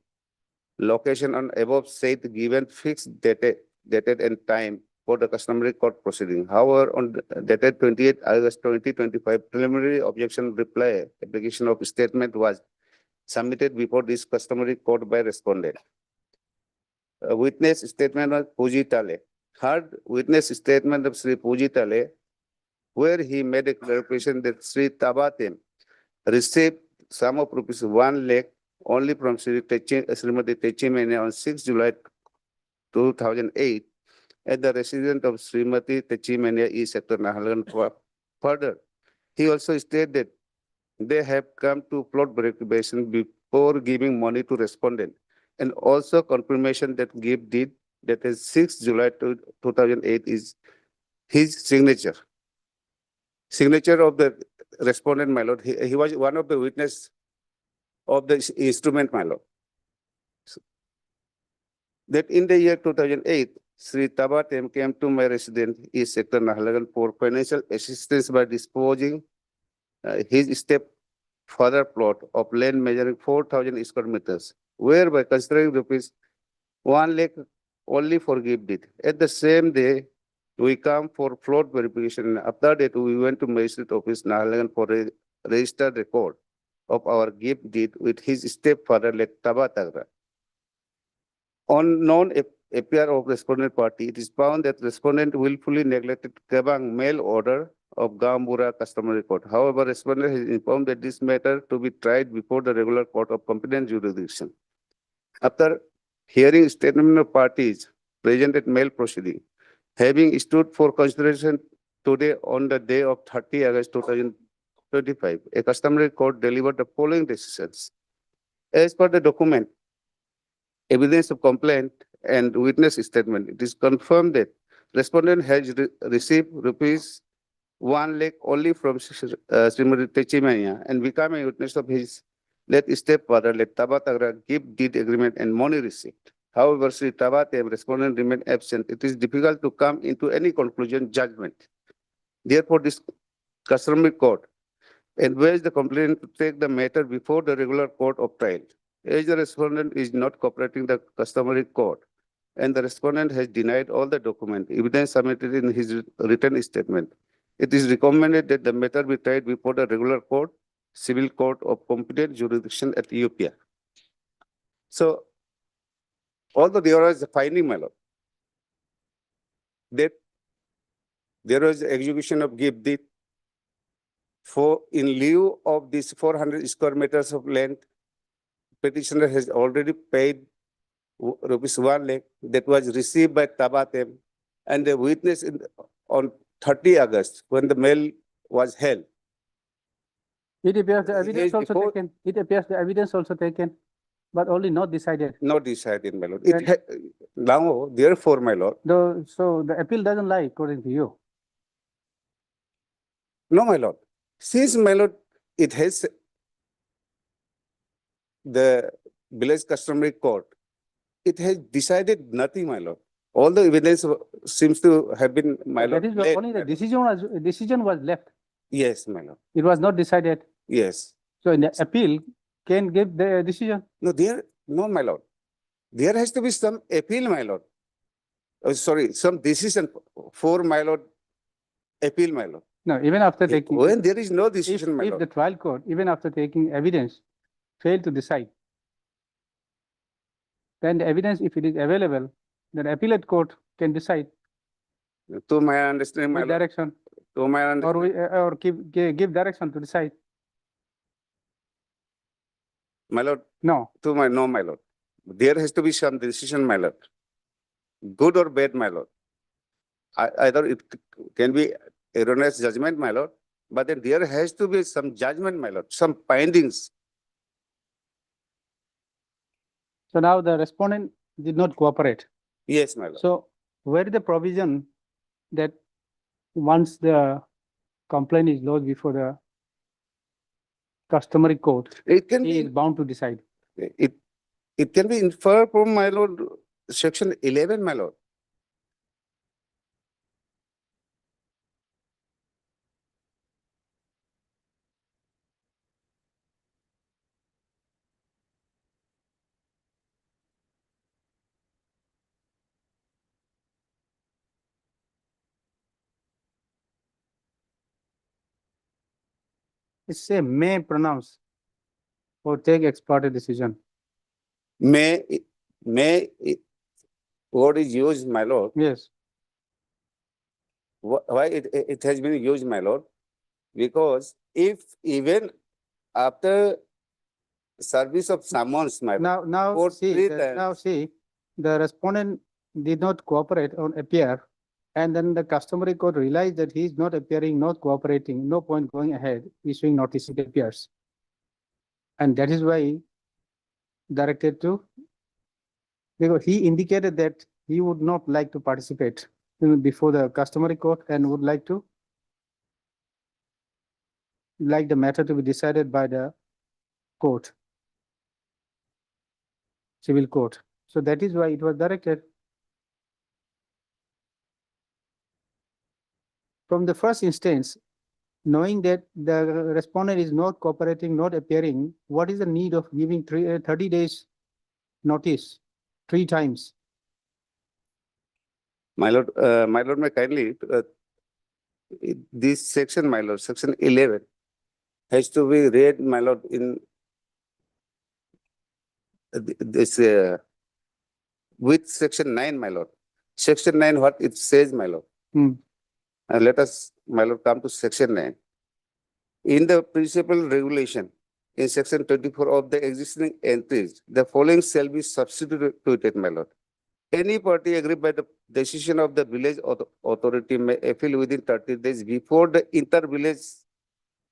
location on above said given fixed dated and time for the customary court proceeding. However, on dated 28 August 2025, preliminary objection reply application of statement was submitted before this customary court by respondent. A witness statement of Pujitale. Heard witness statement of Sri Pujitale, where he made a clarification that Sri Tabatem received sum of rupees 1 lakh only from Srimati Techimania on 6 July 2008 at the residence of Srimati Techimania East Sector Nahalgan. Further, he also stated that they have come to plot verification before giving money to respondent, and also confirmation that gift deed that is 6 July 2008 is his signature. Signature of the respondent, my lord. He was one of the witness of the instrument, my lord. That in the year 2008, Sri Tabatem came to my residence, East Sector Nahalgan, for financial assistance by disposing his stepfather plot of land measuring 4,000 square meters, whereby considering rupees 1 lakh only for gift deed. At the same day, we come for plot verification. After that, we went to Magistrate Office Nahalgan for a registered record of our gift deed with his stepfather, like Tabatagra. On non-appear of respondent party, it is found that respondent willfully neglected Kebang mail order of Gambura customary court. However, respondent has informed that this matter to be tried before the regular court of competent jurisdiction. After hearing statement of parties present at mail proceeding, having stood for consideration today on the day of 30 August 2025, a customary court delivered the following decisions. As per the document, evidence of complaint and witness statement, it is confirmed that respondent has received rupees 1 lakh only from Srimati Techimania and become a witness of his late stepfather, late Tabatagra, gift deed agreement and money receipt. However, Sri Tabatem respondent remained absent. It is difficult to come into any conclusion judgment. Therefore, this customary court advised the complainant to take the matter before the regular court of trial. As the respondent is not cooperating the customary court, and the respondent has denied all the document evidence submitted in his written statement, it is recommended that the matter be tried before the regular court, civil court of competent jurisdiction at Ethiopia. So, although there was a finding, my lord, that there was execution of gift deed in lieu of this 400 square meters of land, petitioner has already paid rupees 1 lakh that was received by Tabatem and the witness on 30 August when the mail was held. It appears the He evidence has also before- taken, it appears the evidence also taken, but only not decided. Not decided, my lord. Then- Now, therefore, my lord, Though, so the appeal doesn't lie according to you. no, my lord. Since, my lord, it has the village customary court, it has decided nothing, my lord. All the evidence seems to have been, my lord. That is late, only my the lord. decision was left. Yes, my lord. It was not decided. Yes. So in the appeal can give the decision. No, my lord. There has to be some appeal, my lord. Oh, sorry, some decision for my lord, appeal, my lord. No, even after taking, When there is no if, decision, my if lord. the trial court, even after taking evidence, failed to decide, then the evidence, if it is available, then appellate court can decide To my understanding, my with lord, direction to my or understanding, or give direction to decide. my lord, No, no, my lord. There has to be some decision, my lord. Good or bad, my lord. Either it can be erroneous judgment, my lord, but then there has to be some judgment, my lord, some findings. so now the respondent did not cooperate. Yes, my lord. So where is the provision that once the complaint is lodged before the customary court, It can he is be, bound to decide? it can be inferred from, my lord, section 11, my lord. It say may pronounce or take ex parte decision. May, word is used, my lord. Yes, Why it has been used, my lord? Because if even after service of summons, my lord, now for see, three now times. see, the respondent did not cooperate or appear. And then the customary court realized that he is not appearing, not cooperating, no point going ahead, issuing notice, it appears. And that is why directed to, because he indicated that he would not like to participate before the customary court and would like the matter to be decided by the court, civil court. So that is why it was directed. From the first instance, knowing that the respondent is not cooperating, not appearing, what is the need of giving 30 days notice 3 times? My lord, may kindly, this section, my lord, section 11 has to be read, my lord, in this, with section 9, my lord. Section 9, what it says, my lord. Hmm. And let us, my lord, come to section 9. In the principal regulation, in section 24 of the existing entries, the following shall be substituted, my lord. Any party aggrieved by the decision of the village authority may appeal within 30 days before the inter-village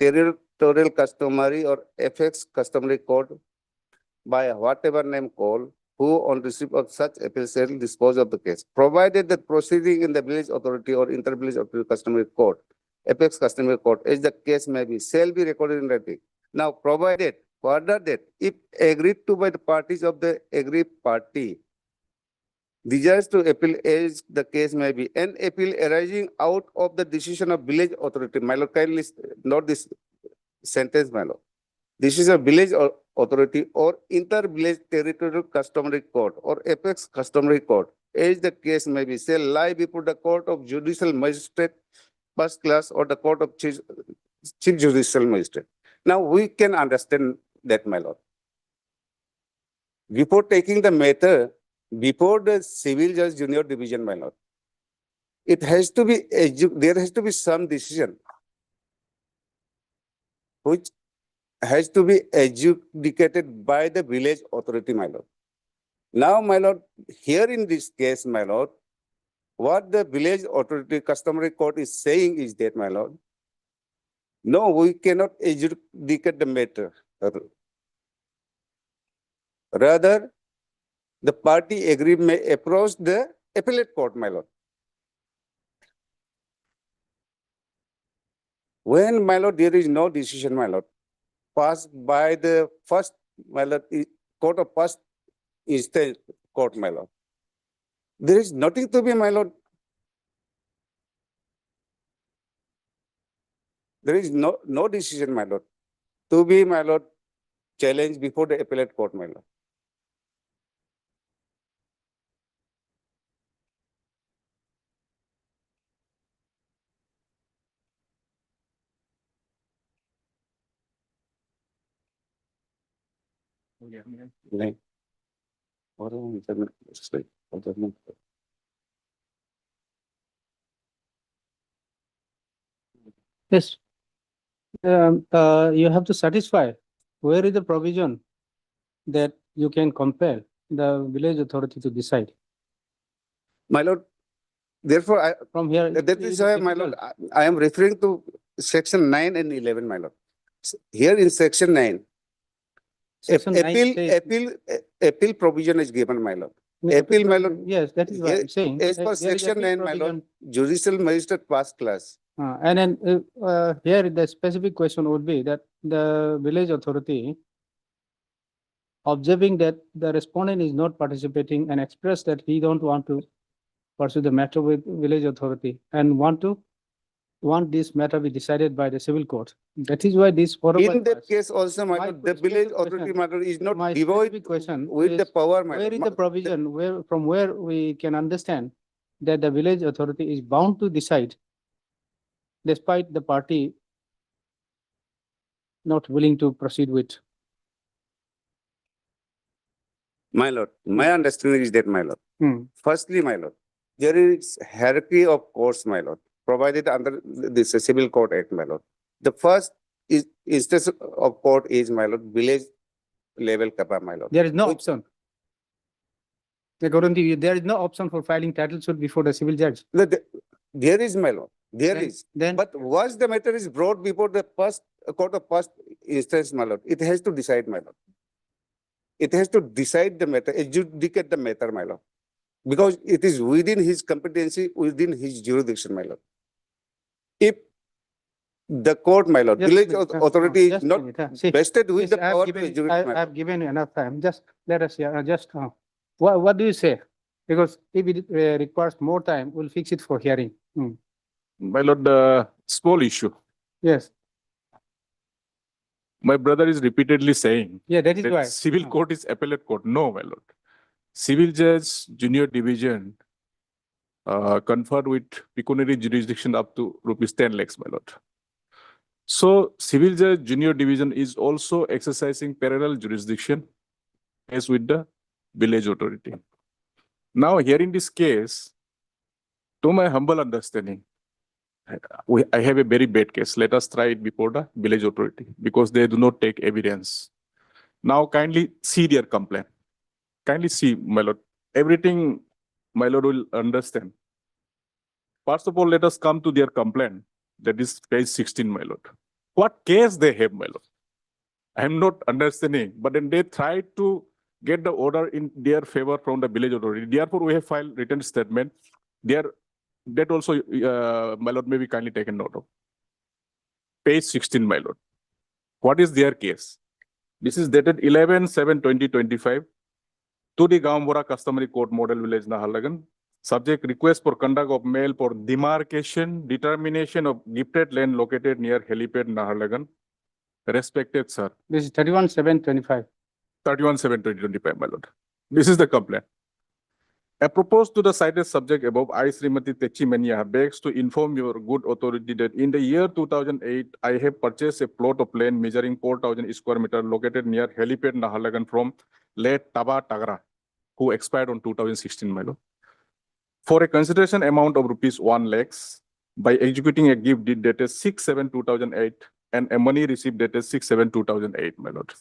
territorial customary or FX customary court by whatever name called, who on receipt of such appeal shall dispose of the case, provided that proceeding in the village authority or inter-village authority customary court, apex customary court, as the case may be, shall be recorded in writing. Now, provided further that if agreed to by the parties of the aggrieved party, desires to appeal as the case may be, an appeal arising out of the decision of village authority. My lord, kindly note this sentence, my lord. This is a village authority or inter-village territorial customary court or apex customary court, as the case may be, shall lie before the court of judicial magistrate first class or the court of chief judicial magistrate. Now we can understand that, my lord. Before taking the matter before the civil judge junior division, my lord, it has to be, there has to be some decision. which has to be adjudicated by the village authority, my lord. Now, my lord, here in this case, my lord, what the village authority customary court is saying is that, my lord, no, we cannot adjudicate the matter. Rather, the party aggrieved may approach the appellate court, my lord. When, my lord, there is no decision, my lord, passed by the first, my lord, court of first instance court, my lord, there is nothing to be, my lord. There is no decision, my lord, to be, my lord, challenged before the appellate court, my lord. नहीं और Yes. You have to satisfy where is the provision that you can compel the village authority to decide. My lord, therefore, From here. that is why, my lord, I am referring to section 9 and 11, my lord. Here in section 9, Section 9 says- appeal provision is given, my lord. Appeal, my lord. Yes, that is what I'm saying. As per There is section appeal 9, my lord, provision. judicial magistrate first class. And then here the specific question would be that the village authority observing that the respondent is not participating and express that he don't want to pursue the matter with village authority and want this matter be decided by the civil court. That is why this. In that case also, my My lord, the village specific authority, question- my lord, is not my devoid specific question with the is, power, my where lord. is the provision from where we can understand that the village authority is bound to decide despite the party not willing to proceed with. My lord, my understanding is that, my lord. Hmm. Firstly, my lord, there is hierarchy of courts, my lord, provided under this Civil Court Act, my lord. The first instance of court is, my lord, village level kappa, my lord. There is no Which- option. According to you, there is no option for filing title suit before the civil judge. There is, my lord, there Then- is. Then, But once the matter is brought before the first court of first instance, my lord, it has to decide, my lord. It has to decide the matter, adjudicate the matter, my lord. Because it is within his competency, within his jurisdiction, my lord. If the court, my lord, Just a village minute, authority is just a not minute, see, vested with yes, the I have power to given- adjudicate, I my lord. have given you enough time. Just let us hear, what do you say? Because if it requires more time, we'll fix it for hearing. My lord, the small issue. Yes, My brother is repeatedly saying yeah, that is that why. civil court is appellate court. No, my lord. Civil judge, junior division, conferred with pecuniary jurisdiction up to rupees 10 lakhs, my lord. So civil judge, junior division is also exercising parallel jurisdiction as with the village authority. Now, here in this case, to my humble understanding, I have a very bad case. Let us try it before the village authority because they do not take evidence. Now, kindly see their complaint. Kindly see, my lord. Everything, my lord, will understand. First of all, let us come to their complaint. That is page 16, my lord. What case they have, my lord? I am not understanding, but then they try to get the order in their favor from the village authority. Therefore, we have filed written statement. That also, my lord, may be kindly taken note of. Page 16, my lord. What is their case? This is dated 11/7/2025 to the Gambora Customary Court Model Village, Naharlagan. Subject request for conduct of mail for demarcation, determination of gifted land located near helipad, Naharlagan. Respected sir, This is 31/7/25. 31/7/2025, my lord. This is the complaint. Apropos to the cited subject above, I, Srimati Techi Mania, begs to inform your good authority that in the year 2008, I have purchased a plot of land measuring 4,000 square meters located near helipad, Naharlagan from late Taba Tagra, who expired on 2016, my lord, for a consideration amount of rupees 1 lakhs by executing a gift deed dated 6/7/2008 and a money received dated 6/7/2008, my lord.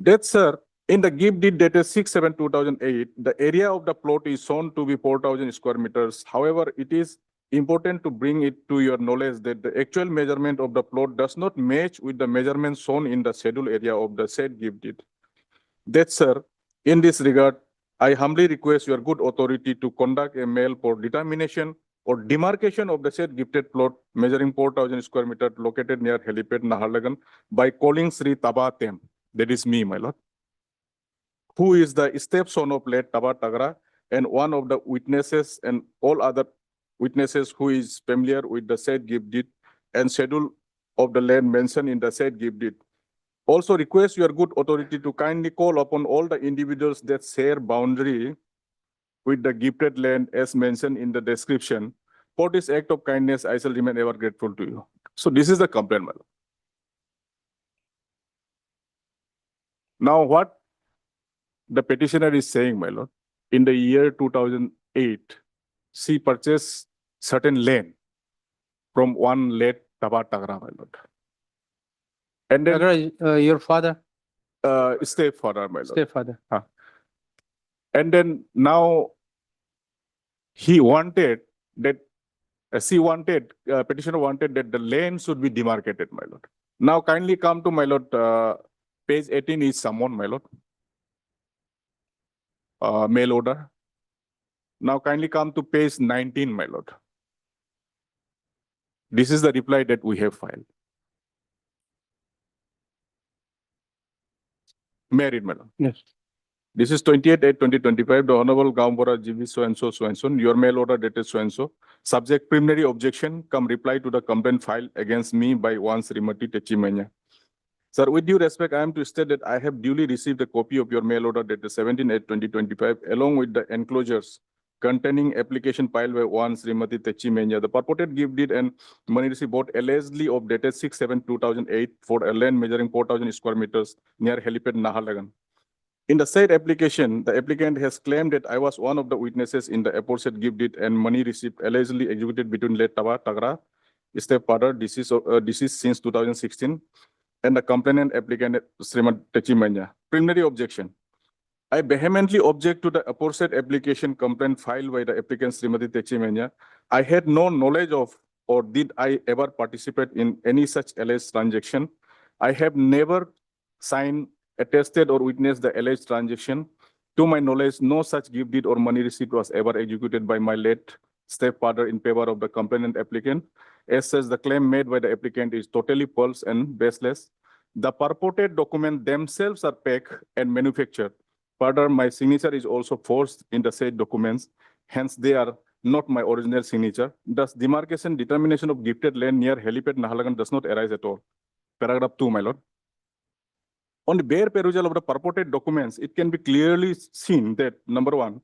That, sir, in the gift deed dated 6/7/2008, the area of the plot is shown to be 4,000 square meters. However, it is important to bring it to your knowledge that the actual measurement of the plot does not match with the measurements shown in the schedule area of the said gift deed. That, sir, in this regard, I humbly request your good authority to conduct a mail for determination or demarcation of the said gifted plot measuring 4,000 square meters located near helipad Naharlagan by calling Sri Taba Tem, that is me, my lord, who is the stepson of late Taba Tagra and one of the witnesses and all other witnesses who is familiar with the said gift deed and schedule of the land mentioned in the said gift deed. Also request your good authority to kindly call upon all the individuals that share boundary with the gifted land as mentioned in the description. For this act of kindness, I shall remain ever grateful to you. So this is the complaint, my lord. Now what the petitioner is saying, my lord, in the year 2008, she purchased certain land from one late Taba Tagra, my lord. And then Your father, stepfather, my lord. stepfather. And then now he wanted that, petitioner wanted that the land should be demarcated, my lord. Now kindly come to my lord, page 18 is summoned, my lord. Mail order. Now kindly come to page 19, my lord. This is the reply that we have filed. Married, my lord. Yes. This is 28/8/2025. The Honorable Gambora GB so and so. Your mail order dated so and so. Subject preliminary objection. Come reply to the complaint filed against me by one Srimati Techimanya. Sir, with due respect, I am to state that I have duly received a copy of your mail order dated 17/8/2025 along with the enclosures containing application filed by one Srimati Techimanya. The purported gift deed and money received both allegedly of dated 6/7/2008 for a land measuring 4,000 square meters near helipad Naharlagan. In the said application, the applicant has claimed that I was one of the witnesses in the aforesaid gift deed and money received allegedly executed between late Taba Tagra, stepfather, deceased since 2016, and the complainant applicant Srimati Techimanya. Preliminary objection. I vehemently object to the aforesaid application complaint filed by the applicant Srimati Techimanya. I had no knowledge of or did I ever participate in any such alleged transaction. I have never signed, attested or witnessed the alleged transaction. To my knowledge, no such gift deed or money receipt was ever executed by my late stepfather in favor of the complainant applicant. As such, the claim made by the applicant is totally false and baseless. The purported documents themselves are fake and manufactured. Further, my signature is also forged in the said documents. Hence, they are not my original signature. Thus, demarcation determination of gifted land near helipad Naharlagan does not arise at all. Paragraph 2, my lord. On the bare perusal of the purported documents, it can be clearly seen that, number one,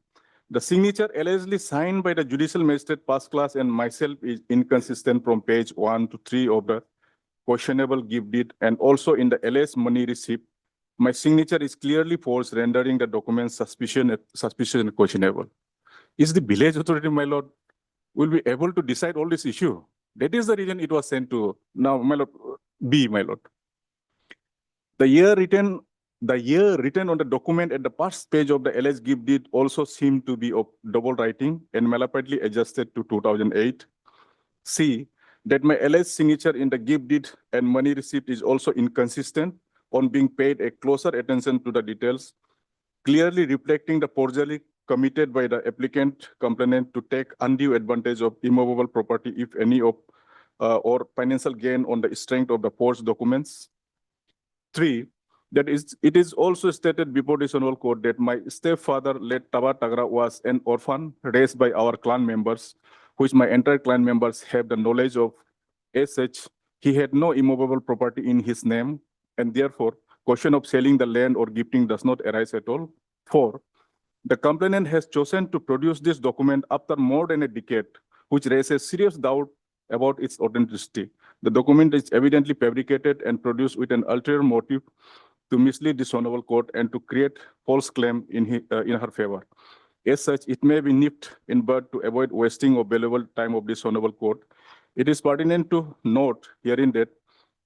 the signature allegedly signed by the judicial magistrate first class and myself is inconsistent from page 1 to 3 of the questionable gift deed, and also in the alleged money receipt. My signature is clearly false, rendering the documents suspicious and questionable. Is the village authority, my lord, will be able to decide all this issue? That is the reason it was sent to, now, my lord, B, my lord. The year written on the document at the first page of the alleged gift deed also seemed to be of double writing and malapidly adjusted to 2008. C, that my alleged signature in the gift deed and money receipt is also inconsistent on being paid a closer attention to the details, clearly reflecting the forgery committed by the applicant complainant to take undue advantage of immovable property, if any, of or financial gain on the strength of the forged documents. 3, that is, it is also stated before this honorable court that my stepfather, late Taba Tagra, was an orphan raised by our clan members, which my entire clan members have the knowledge of. As such, he had no immovable property in his name, and therefore, question of selling the land or gifting does not arise at all. 4, the complainant has chosen to produce this document after more than a decade, which raises serious doubt about its authenticity. The document is evidently fabricated and produced with an ulterior motive to mislead this honorable court and to create false claim in her favor. As such, it may be nipped in bud to avoid wasting of valuable time of this honorable court. It is pertinent to note herein that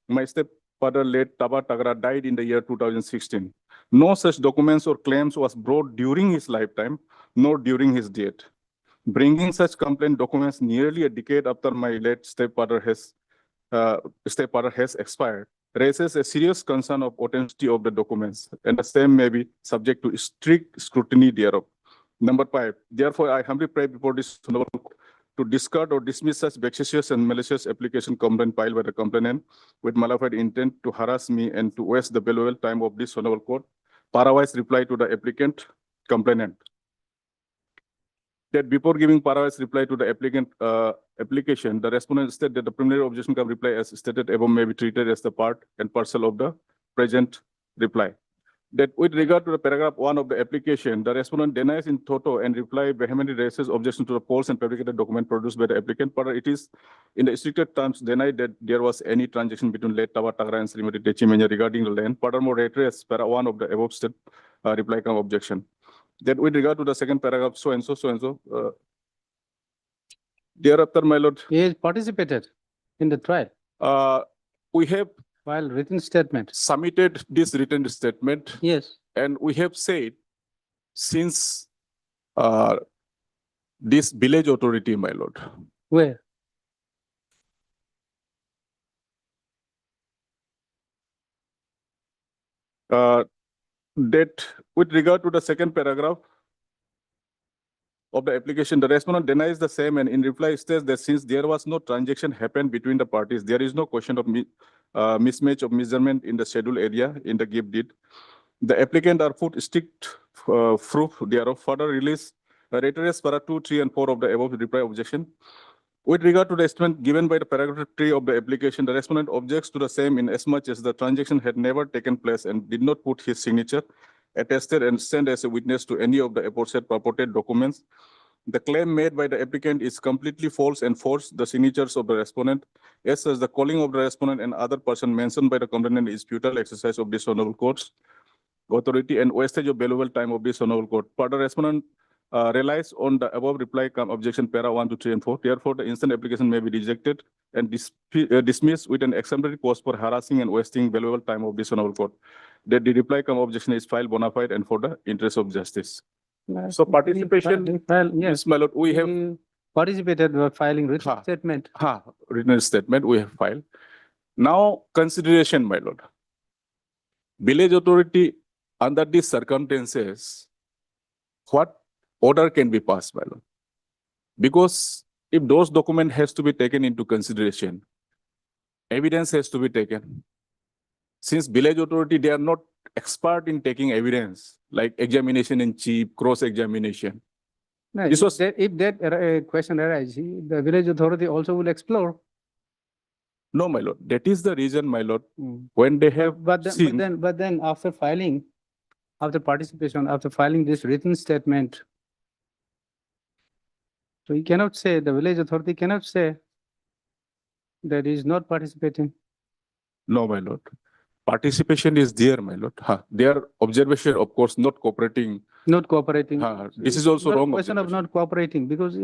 my stepfather late Taba Tagara died in the year 2016. No such documents or claims was brought during his lifetime, nor during his death. Bringing such complaint documents nearly a decade after my late stepfather has expired raises a serious concern of authenticity of the documents, and the same may be subject to strict scrutiny thereof. Number 5, therefore, I humbly pray before this honorable to discard or dismiss such vexatious and malicious application complaint filed by the complainant with malified intent to harass me and to waste the valuable time of this honorable court. Parawise reply to the applicant complainant. That before giving Parawise reply to the applicant application, the respondent stated that the preliminary objection cum reply as stated above may be treated as the part and parcel of the present reply. That with regard to the paragraph 1 of the application, the respondent denies in toto and reply vehemently raises objection to the false and fabricated document produced by the applicant. But it is in the restricted terms denied that there was any transaction between late Taba Tagara and Srimati Techi Menya regarding the land. Furthermore, reiterates para 1 of the above state reply cum objection. That with regard to the second paragraph, so and so, thereafter, my lord, He has participated in the trial we have while written statement. submitted this written statement. Yes. And we have said, since this village authority, my lord, Where? that with regard to the second paragraph of the application, the respondent denies the same and in reply states that since there was no transaction happened between the parties, there is no question of mismatch of measurement in the schedule area in the gift deed. The applicant are put strict proof thereof. Further release reiterates para 2, 3, and 4 of the above reply objection. With regard to the statement given by the paragraph 3 of the application, the respondent objects to the same in as much as the transaction had never taken place and did not put his signature, attested and sent as a witness to any of the aforesaid purported documents. The claim made by the applicant is completely false and forced the signatures of the respondent. As such, the calling of the respondent and other person mentioned by the complainant is futile exercise of this honorable court's authority and wastage of valuable time of this honorable court. Further, respondent relies on the above reply cum objection para 1, 2, 3, and 4. Therefore, the instant application may be rejected and dismissed with an exemplary cause for harassing and wasting valuable time of this honorable court. That the reply cum objection is filed bona fide and for the interest of justice. So participation, Yes, yes, my lord, we have participated by filing written statement. written statement we have filed. Now, consideration, my lord. Village authority, under these circumstances, what order can be passed, my lord? Because if those documents has to be taken into consideration, evidence has to be taken. Since village authority, they are not expert in taking evidence, like examination in chief, cross-examination. No, This was- if that question arises, the village authority also will explore. No, my lord, that is the reason, my lord, when they have But seen. then after filing, after participation, after filing this written statement, so you cannot say, the village authority cannot say that he is not participating. No, my lord. Participation is there, my lord. Their observation, of course, not cooperating. Not cooperating. This is also Not wrong question of observation. not cooperating, because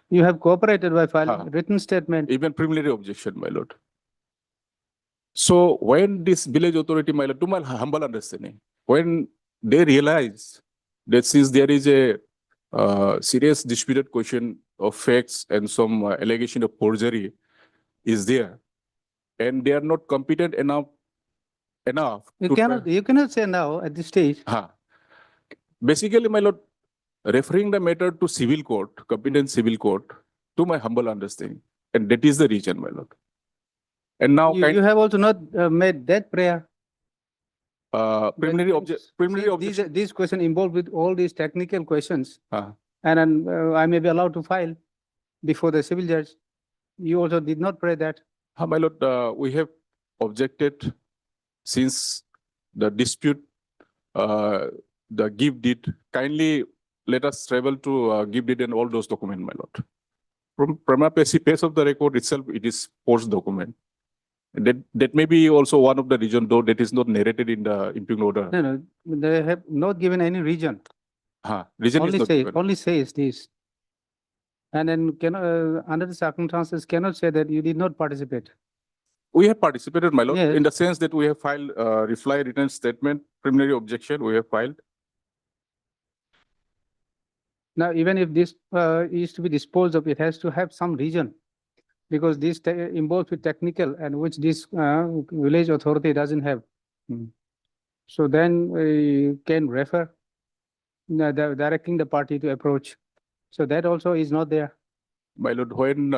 you have cooperated by filing written statement. Even preliminary objection, my lord. So when this village authority, my lord, to my humble understanding, when they realize that since there is a serious disputed question of facts and some allegation of forgery is there, and they are not competent enough You to cannot say now at this stage. basically, my lord, referring the matter to civil court, competent civil court, to my humble understanding, and that is the reason, my lord. And now, You have also not made that prayer. preliminary See, objection. These questions involved with all these technical questions. Ah. And then I may be allowed to file before the civil judge. You also did not pray that. My lord, we have objected since the dispute, the gift deed. Kindly let us travel to gift deed and all those documents, my lord. From prima facie face of the record itself, it is forged document. That may be also one of the reason, though that is not narrated in the impugned order. No, they have not given any reason. Reason is not given. Only says this. And then under the circumstances, cannot say that you did not participate. We have participated, my lord, Yes. in the sense that we have filed reply written statement, preliminary objection, we have filed. Now, even if this is to be disposed of, it has to have some reason. Because this involves with technical and which this village authority doesn't have. So then we can refer directing the party to approach. So that also is not there. My lord, when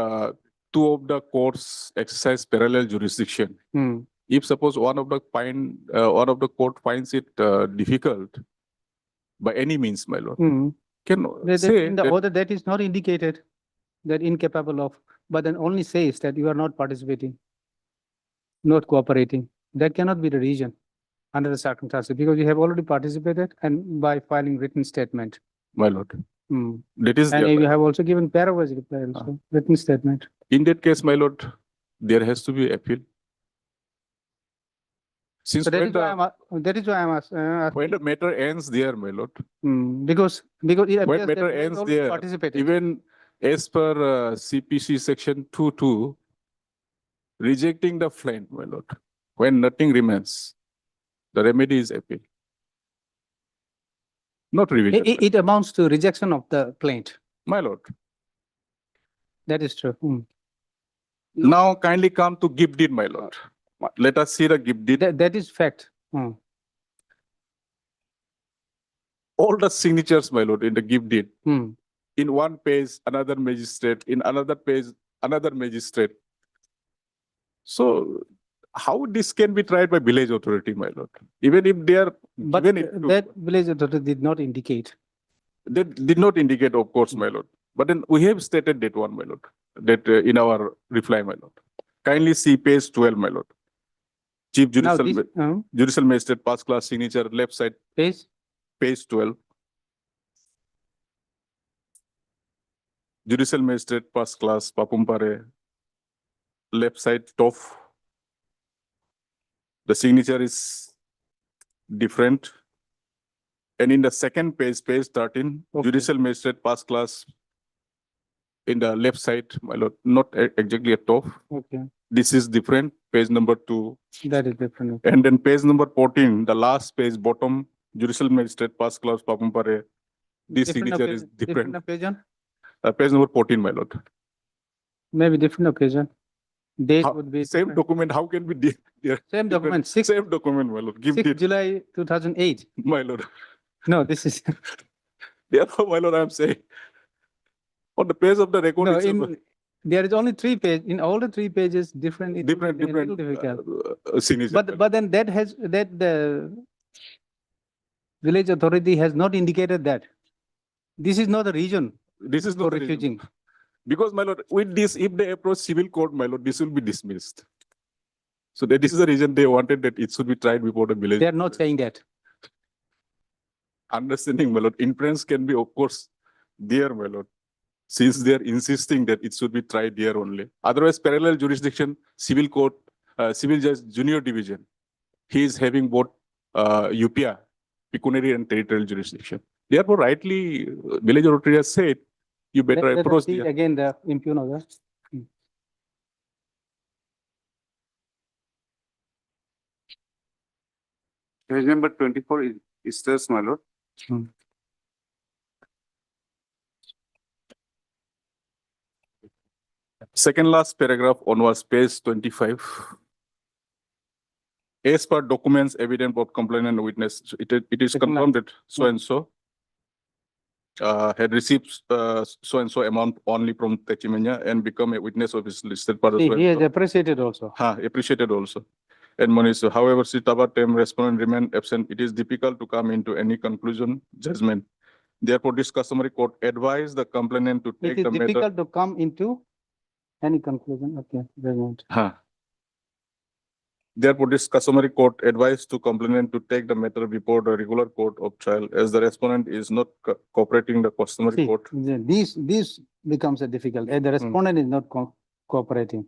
two of the courts exercise parallel jurisdiction, if suppose one of the court finds it difficult by any means, my lord, can say In the that order that is not indicated that incapable of, but then only says that you are not participating, not cooperating. That cannot be the reason under the circumstances because you have already participated and by filing written statement. my lord, that is And there, you my have also given pair-wise reply also, written statement. in that case, my lord, there has to be appeal. Since So that when is why I'm when the matter ends there, my lord, because it when appears that matter you have ends already there, participated. even as per CPC section 2.2, rejecting the claim, my lord, when nothing remains, the remedy is appeal. Not revision, It amounts to rejection of the plaint. my lord. That is true. Now kindly come to gift deed, my lord. Let us see the gift deed. That is fact. All the signatures, my lord, in the gift deed. Hmm. In one page, another magistrate, in another page, another magistrate. So how this can be tried by village authority, my lord? Even if they are But given it to, that village authority did not indicate. they did not indicate, of course, my lord. But then we have stated that one, my lord, that in our reply, my lord. Kindly see page 12, my lord. Chief Now Judicial, this Judicial Magistrate, first class signature, left side, page, page 12. Judicial Magistrate, first class, Papumpare, left side, top. The signature is different. And in the second page, page 13, Okay. Judicial Magistrate, first class, in the left side, my lord, not exactly at top. okay, This is different, page number 2. that is different. And then page number 14, the last page, bottom, Judicial Magistrate, first class, Papumpare. This Different signature is different. occasion, Page number 14, my lord. maybe different occasion. Date How- would be Same different. document, how can be Same document, Same document, my lord, give 6 it, July 2008. my lord. No, this is, Therefore, my lord, I am saying, on the page of the record, no, itself, there is only 3 pages. In all the 3 pages, different. It would different, be a little different difficult. signature. But then that the village authority has not indicated that. This is not a reason This is for not the reason. refusing. Because, my lord, with this, if they approach civil court, my lord, this will be dismissed. So that is the reason they wanted that it should be tried before the village. They are not saying that. Understanding, my lord, inference can be, of course, there, my lord. Since they are insisting that it should be tried here only. Otherwise, parallel jurisdiction, civil court, civil judge, junior division. He is having both UPIA, pecuniary and territorial jurisdiction. Therefore, rightly, village authority has said, you better Let us approach see the again the impugn. Page number 24 is this, my lord. second last paragraph onwards, page 25. As per documents, evidence of complainant and witness, it is Second confirmed that so and so had received so and so amount only from Techimania and become a witness of his listed part. See, he has appreciated also. Appreciated also. And Manish, however, Sitaba term respondent remain absent, it is difficult to come into any conclusion judgment. Therefore, this customary court advise the complainant to It take is the matter. difficult to come into any conclusion. Okay, very good. Therefore, this customary court advised to complainant to take the matter before the regular court of trial as the respondent is not cooperating the customary See, court. this becomes a difficult, the respondent is not cooperating.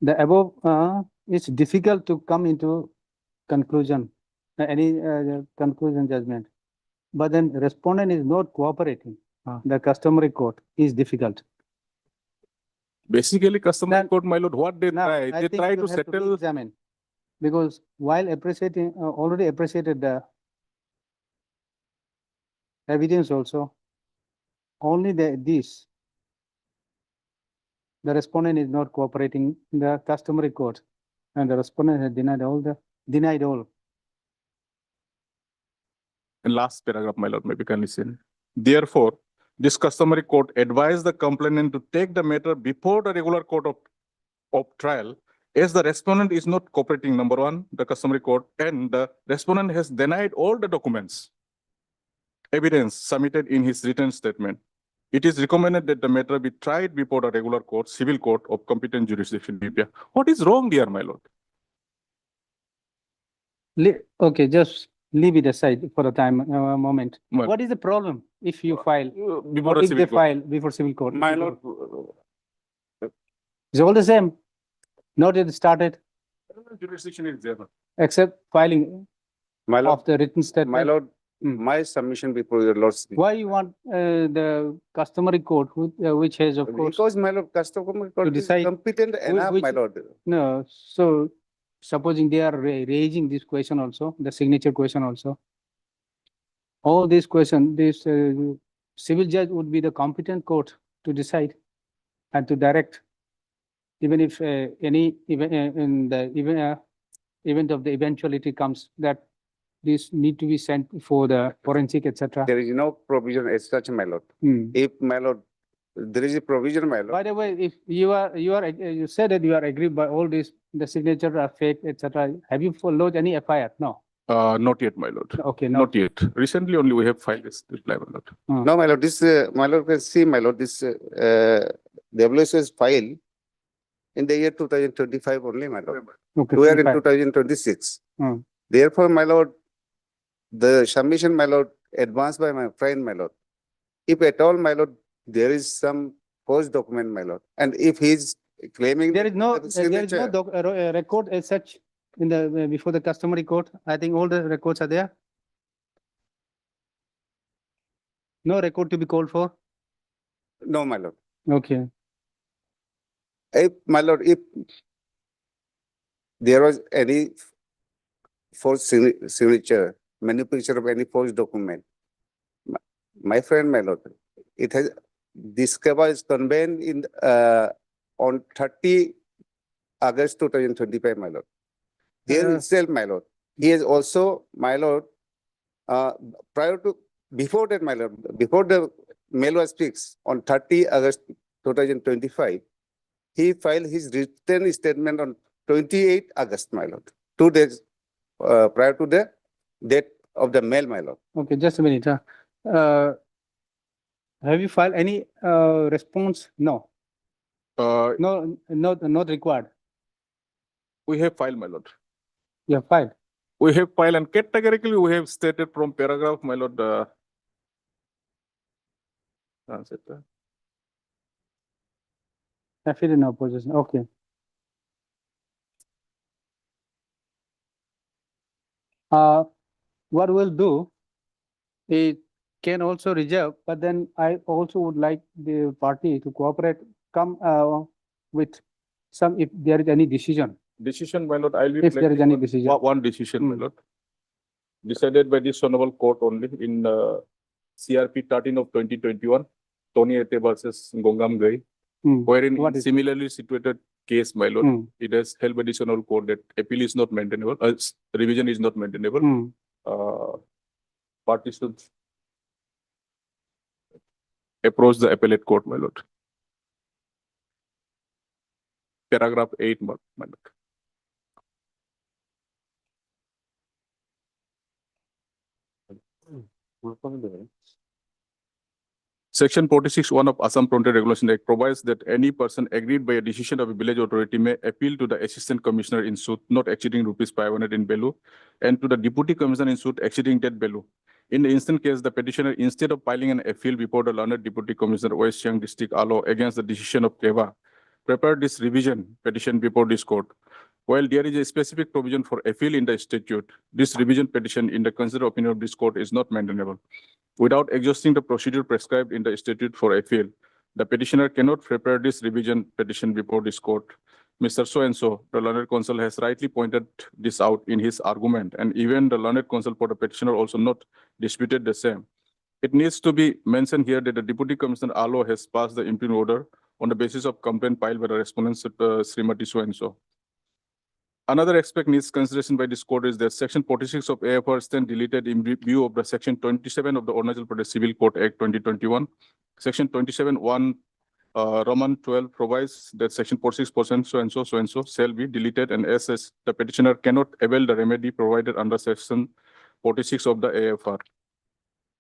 The above, it's difficult to come into conclusion, any conclusion judgment. But then respondent is not cooperating. the customary court is difficult. Basically, customary Then- court, my lord, what they Now, try, I they think try you to have settle. re-examine, because while appreciating, already appreciated the evidence also, only this, the respondent is not cooperating in the customary court, and the respondent has denied all. And last paragraph, my lord, maybe can listen. Therefore, this customary court advised the complainant to take the matter before the regular court of trial, as the respondent is not cooperating, number one, the customary court, and the respondent has denied all the documents, evidence submitted in his written statement. It is recommended that the matter be tried before the regular court, civil court of competent jurisdiction. India. What is wrong, dear my lord? Okay, just leave it aside for a moment. Well, What is the problem if you file, before or the if they civil court. file before civil court? My lord, It's all the same, not yet started, Jurisdiction is there. except filing my lord, of the written my statement. lord, Mm. my submission before your lordship. Why you want the customary court, which has of course, Because my lord, customary court is decide competent enough, my which- lord. no, so supposing they are raising this question also, the signature question also. All this question, this civil judge would be the competent court to decide and to direct. Even if any event in the event of the eventuality comes that this need to be sent for the forensic, etc. There is no provision as such, my lord. Hmm. If, my lord, there is a provision, my lord. By the way, if you said that you are agreed by all this, the signatures are fake, etc. Have you followed any FIR? No. Not yet, my lord. Okay, no. Not yet. Recently only we have filed this reply, my lord. No, my lord, this, my lord can see, my lord, this, the WSS file in the year 2025 only, my lord. Okay, We are in 25. 2026. Hmm. Therefore, my lord, the submission, my lord, advanced by my friend, my lord. If at all, my lord, there is some post document, my lord, and if he's claiming. There is no, the there is no signature- record as such in the, before the customary court. I think all the records are there. No record to be called for. No, my lord. Okay. If, my lord, if there was any forged signature, manipulation of any forged document, my friend, my lord, it has, this cover is conveyed in, on 30 August 2025, my lord. There itself, my lord, he is also, my lord, prior to, before that, my lord, before the mail was fixed on 30 August 2025, he filed his written statement on 28 August, my lord, 2 days prior to the date of the mail, my lord. Okay, just a minute. Have you filed any response? No, no, not required. We have filed, my lord. You have filed. We have filed and categorically we have stated from paragraph, my lord. Affidavit in opposition. Okay. What we'll do, it can also reserve, but then I also would like the party to cooperate, come with some, if there is any decision. Decision, my lord, I'll be. If there is any pledging decision. One decision, my Mm. lord. Decided by this honorable court only in CRP 13 of 2021, Tony Ete versus Gongam Gai, Hmm. wherein What in is- similarly situated case, my lord, Hmm. it has held by this honorable court that appeal is not maintainable, revision is not maintainable. Hmm. Parties should approach the appellate court, my lord. Paragraph 8, my lord. Section 46(1) of Assam Frontier Regulation Act provides that any person aggrieved by a decision of a village authority may appeal to the Assistant Commissioner in suit not exceeding ₹500 in value and to the Deputy Commissioner in suit exceeding that value. In the instant case, the petitioner, instead of filing an appeal before the learned Deputy Commissioner West Siang District Alo against the decision of KEVA, prepared this revision petition before this court. While there is a specific provision for appeal in the statute, this revision petition in the considered opinion of this court is not maintainable. Without exhausting the procedure prescribed in the statute for appeal, the petitioner cannot prepare this revision petition before this court. Mr. So-and-so, the learned counsel has rightly pointed this out in his argument, and even the learned counsel for the petitioner also not disputed the same. It needs to be mentioned here that the Deputy Commissioner Alo has passed the interim order on the basis of complaint filed by the respondent, Srimati So-and-so. Another aspect needs consideration by this court is that Section 46 of AFR stand deleted in view of the Section 27 of the Arunachal Pradesh Civil Code Act 2021. Section 27(1) Roman 12 provides that Section 46% so-and-so shall be deleted, and as such, the petitioner cannot avail the remedy provided under Section 46 of the AFR.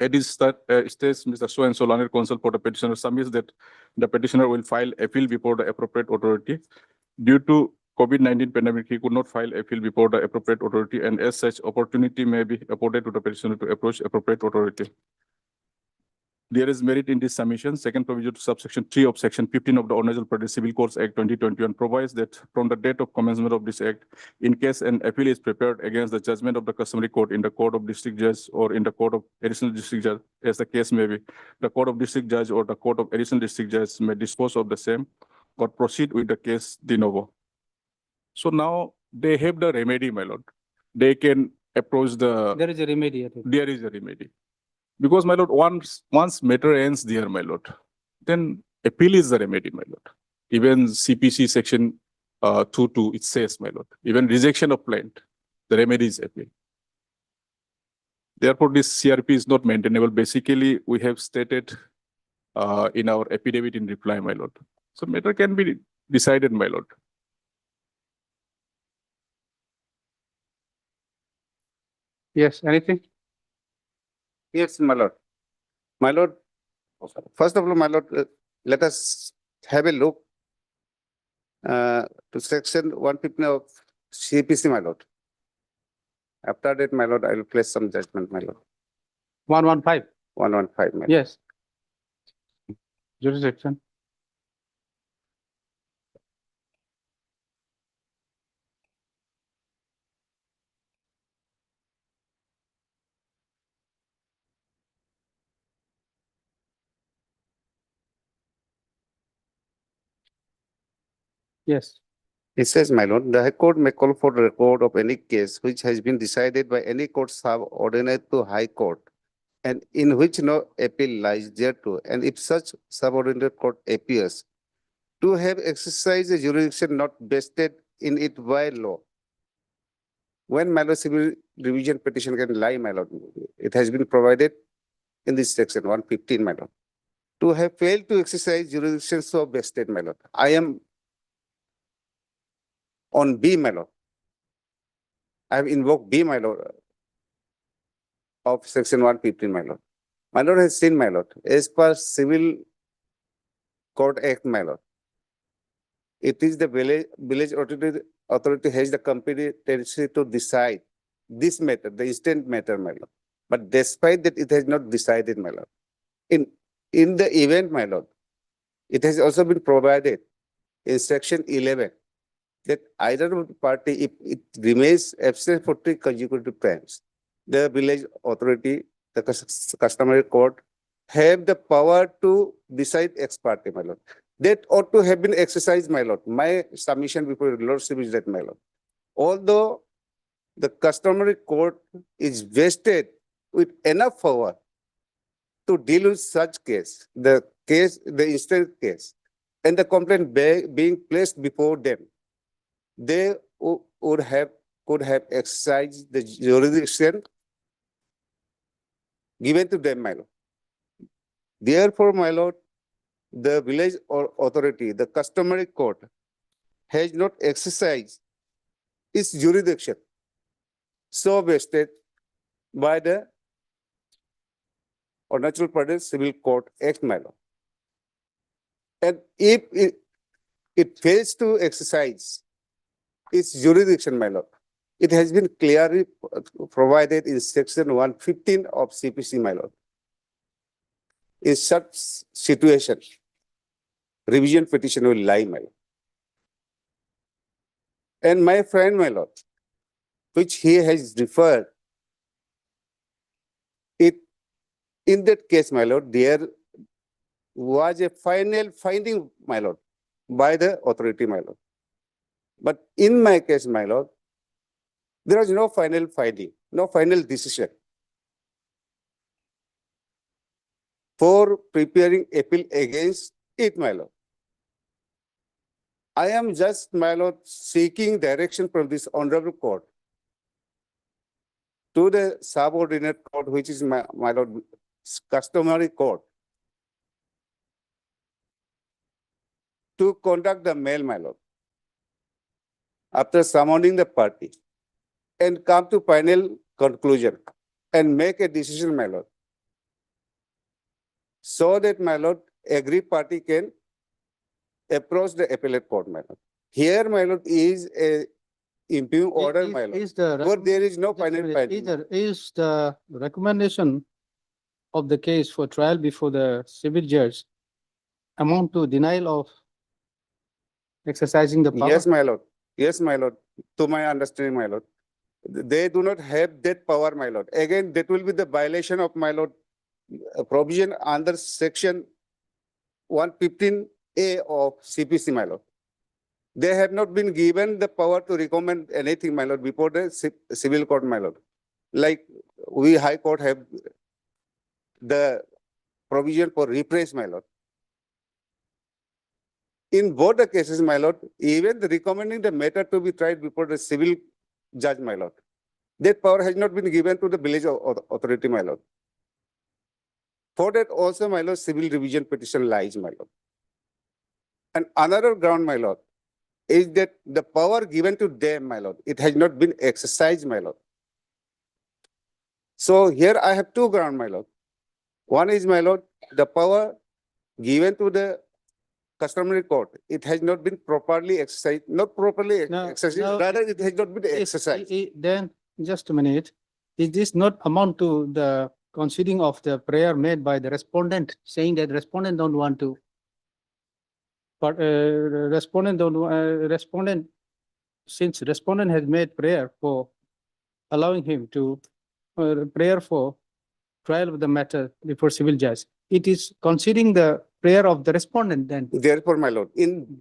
At this stage, Mr. So-and-so learned counsel for the petitioner submits that the petitioner will file appeal before the appropriate authority. Due to COVID-19 pandemic, he could not file appeal before the appropriate authority, and as such, opportunity may be afforded to the petitioner to approach appropriate authority. There is merit in this submission. Second provision to subsection 3 of Section 15 of the Arunachal Pradesh Civil Codes Act 2021 provides that from the date of commencement of this act, in case an appeal is prepared against the judgment of the customary court in the court of district judge or in the court of additional district judge, as the case may be, the court of district judge or the court of additional district judge may dispose of the same or proceed with the case de novo. So now they have the remedy, my lord. They can approach the. There is a remedy. I think. There is a remedy. Because, my lord, once matter ends there, my lord, then appeal is the remedy, my lord. Even CPC section 2.2, it says, my lord, even rejection of plaint, the remedy is appeal. Therefore, this CRP is not maintainable. Basically, we have stated in our affidavit in reply, my lord. So matter can be decided, my lord. Yes, anything? Yes, my lord. My lord, first of all, my lord, let us have a look to section 115 of CPC, my lord. After that, my lord, I will place some judgment, my lord. 115. 115, my lord. Yes. Jurisdiction. Yes. It says, my lord, the High Court may call for the record of any case which has been decided by any court subordinate to High Court and in which no appeal lies thereto, and if such subordinate court appears to have exercised a jurisdiction not vested in it by law. When, my lord, civil revision petition can lie, my lord, it has been provided in this section 115, my lord. To have failed to exercise jurisdiction so vested, my lord. I am on B, my lord. I have invoked B, my lord, of section 115, my lord. My lord has seen, my lord, as per Civil Court Act, my lord. It is the village authority has the competency to decide this matter, the instant matter, my lord. But despite that, it has not decided, my lord. In the event, my lord, it has also been provided in section 11 that either of the party, if it remains absent for 3 consecutive times, the village authority, the customary court, have the power to decide ex parte, my lord. That ought to have been exercised, my lord. My submission before the lordship is that, my lord. Although the customary court is vested with enough power to deal with such case, the instant case, and the complaint being placed before them, they could have exercised the jurisdiction given to them, my lord. Therefore, my lord, the village or authority, the customary court, has not exercised its jurisdiction so vested by the Arunachal Pradesh Civil Court Act, my lord. And if it fails to exercise its jurisdiction, my lord, it has been clearly provided in section 115 of CPC, my lord. In such situation, revision petition will lie, my lord. And my friend, my lord, which he has referred, it, in that case, my lord, there was a final finding, my lord, by the authority, my lord. But in my case, my lord, there was no final finding, no final decision. For preparing appeal against it, my lord. I am just, my lord, seeking direction from this honorable court to the subordinate court, which is my lord, customary court, to conduct the mail, my lord, after summoning the party and come to final conclusion and make a decision, my lord, so that, my lord, every party can approach the appellate court, my lord. Here, my lord, is a impugn order, my lord. Is the. But there is no Just a final minute. finding. Is the recommendation of the case for trial before the civil judge amount to denial of exercising the power? Yes, my lord. Yes, my lord. To my understanding, my lord. They do not have that power, my lord. Again, that will be the violation of, my lord, provision under section 115A of CPC, my lord. They have not been given the power to recommend anything, my lord, before the civil court, my lord. Like we high court have the provision for repress, my lord. In both the cases, my lord, even the recommending the matter to be tried before the civil judge, my lord, that power has not been given to the village authority, my lord. For that also, my lord, civil revision petition lies, my lord. And another ground, my lord, is that the power given to them, my lord, it has not been exercised, my lord. So here I have two grounds, my lord. One is, my lord, the power given to the customary court, it has not been properly exercised, not properly No, exercised, no, rather it has not been exercised. Then, just a minute, is this not amount to the considering of the prayer made by the respondent, saying that respondent don't want to? But respondent, since respondent has made prayer for allowing him to, prayer for trial of the matter before civil judge, it is considering the prayer of the respondent then. Therefore, my lord, in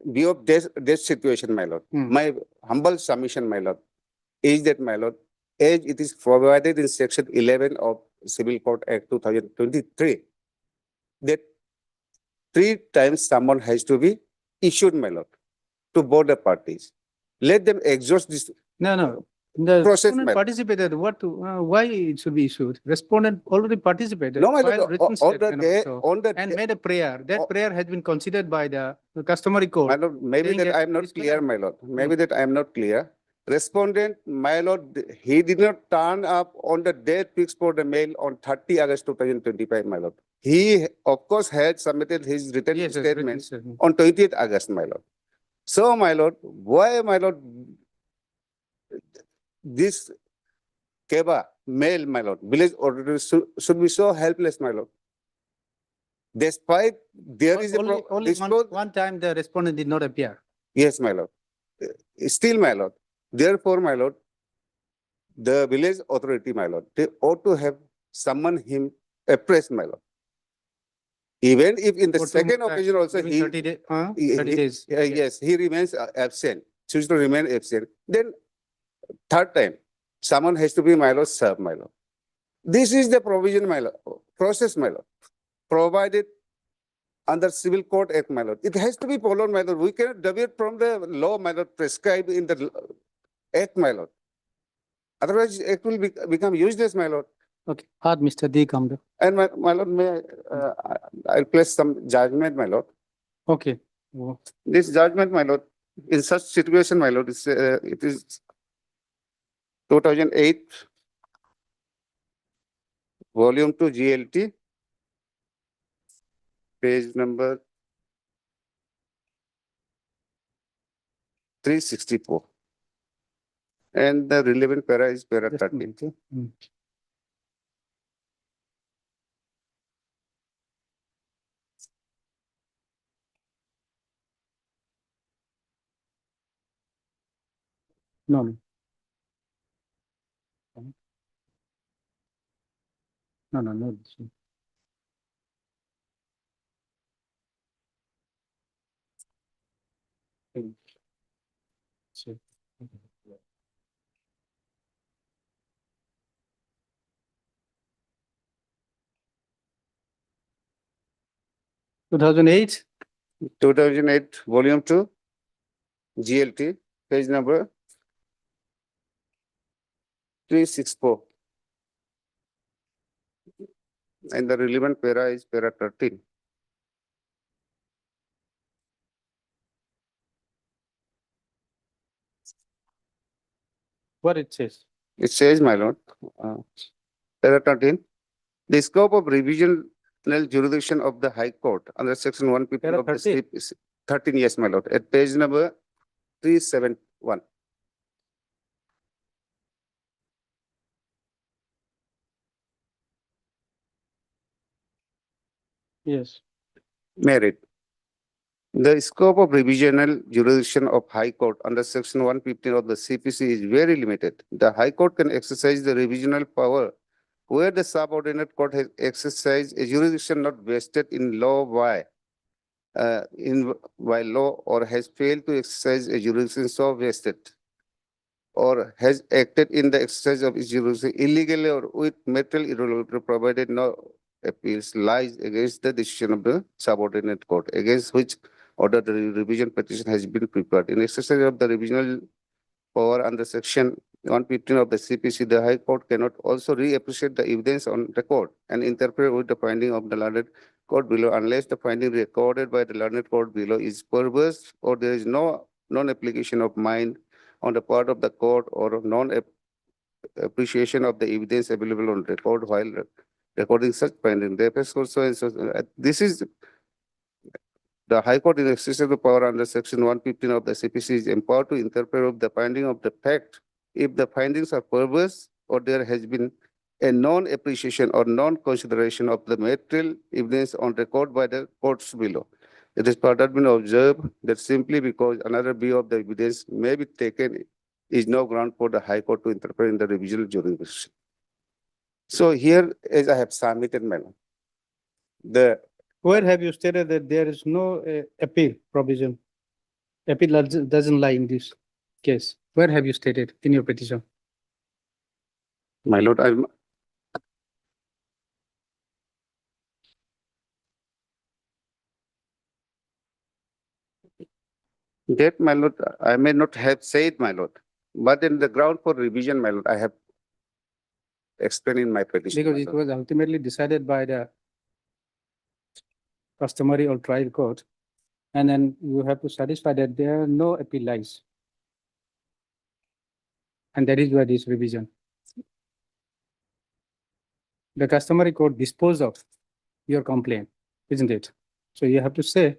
view of this situation, my lord, my humble submission, my lord, is that, my lord, as it is provided in section 11 of Civil Code Act 2023, that 3 times someone has to be issued, my lord, to both the parties. Let them exhaust this. No. The Process, respondent ma'am. participated, why it should be issued? Respondent already participated. No, my filed lord, written on the statement day, also, on the and day- made a prayer. That Oh. prayer has been considered by the customary My court. lord, maybe saying that that I am not this clear, cannot- my lord. Maybe that I am not clear. Respondent, my lord, he did not turn up on the date fixed for the mail on 30 August 2025, my lord. He, of course, had submitted his written Yes, yes, written statement statement. on 20th August, my lord. So, my lord, why, my lord, this Keba mail, my lord, village auditor should be so helpless, my lord. Despite there is a Only dispute- one time the respondent did not appear. Yes, my lord. Still, my lord. Therefore, my lord, the village authority, my lord, they ought to have summoned him appraised, my lord. Even if in the For 2 second more times, occasion also giving he, 30 days, he- 30 he- days. yes, he remains absent, choose to remain absent. Then third time, someone has to be, my lord, served, my lord. This is the provision, my lord, process, my lord, provided under Civil Court Act, my lord. It has to be followed, my lord. We cannot deviate from the law, my lord, prescribed in the Act, my lord. Otherwise, Act will become useless, my lord. Okay, Mr. D. Kamde. And my lord, may I'll place some judgment, my lord. Okay. This judgment, my lord, in such situation, my lord, it is 2008, volume 2 GLT, page number 364. And the relevant para is para Just a 30. minute, yeah. No, no. No, no, no. this one. So, 2008, 2008, volume 2, GLT, page number 364. And the relevant para is para 13. what it says? It says, my lord, para 13, the scope of revisional jurisdiction of the High Court under section 150 Para of the 13. STP 13, yes, my lord, at page number 371. Yes. Merit. The scope of revisional jurisdiction of High Court under section 115 of the CPC is very limited. The High Court can exercise the revisional power where the subordinate court has exercised a jurisdiction not vested in law by law, or has failed to exercise a jurisdiction so vested, or has acted in the exercise of its jurisdiction illegally or with material irregularity, provided no appeals lies against the decision of the subordinate court against which order the revision petition has been prepared. In exercise of the revisional power under section 115 of the CPC, the High Court cannot also re-appreciate the evidence on record and interpret with the finding of the learned court below unless the finding recorded by the learned court below is perverse or there is no non-application of mind on the part of the court or non-appreciation of the evidence available on record while recording such finding. This is the High Court in exercise of the power under section 115 of the CPC is empowered to interpret the finding of the fact if the findings are perverse or there has been a non-appreciation or non-consideration of the material evidence on record by the courts below. It is further been observed that simply because another view of the evidence may be taken is no ground for the High Court to interpret in the revisional jurisdiction. So here, as I have submitted, madam, Where have you stated that there is no appeal provision? Appeal doesn't lie in this case. Where have you stated in your petition? my lord, that, my lord, I may not have said, my lord, but in the ground for revision, my lord, I have explained in my petition. Because my it lord. was ultimately decided by the customary or trial court. And then you have to satisfy that there are no appeal lies. And that is where this revision. The customary court disposed of your complaint, isn't it? So you have to say,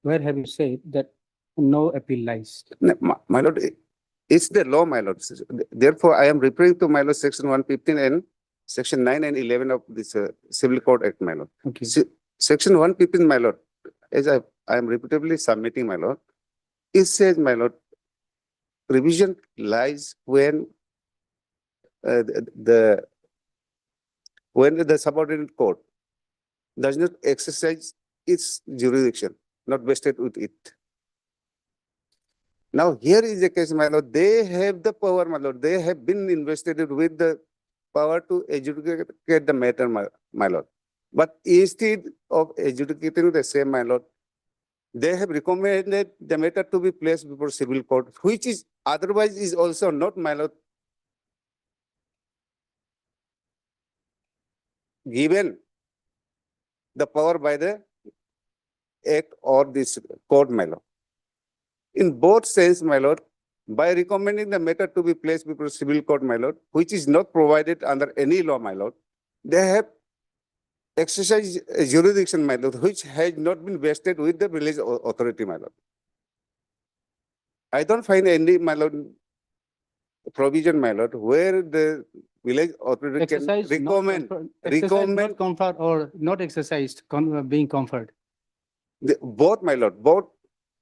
where have you said that no appeal lies? No, my lord, it's the law, my lord. Therefore, I am referring to, my lord, section 115 and section 9 and 11 of this Civil Code Act, my lord. Okay. Section 115, my lord, as I am repeatedly submitting, my lord, it says, my lord, revision lies when when the subordinate court does not exercise its jurisdiction, not vested with it. Now, here is the case, my lord, they have the power, my lord, they have been invested with the power to adjudicate the matter, my lord. But instead of adjudicating the same, my lord, they have recommended the matter to be placed before civil court, which is otherwise is also not, my lord, given the power by the act or this court, my lord. In both sense, my lord, by recommending the matter to be placed before civil court, my lord, which is not provided under any law, my lord, they have exercised a jurisdiction, my lord, which has not been vested with the village authority, my lord. I don't find any, my lord, provision, my lord, where the village authority can Exercise not recommend, confer- exercise not recommend conferred or not exercised, being conferred. both, my lord, both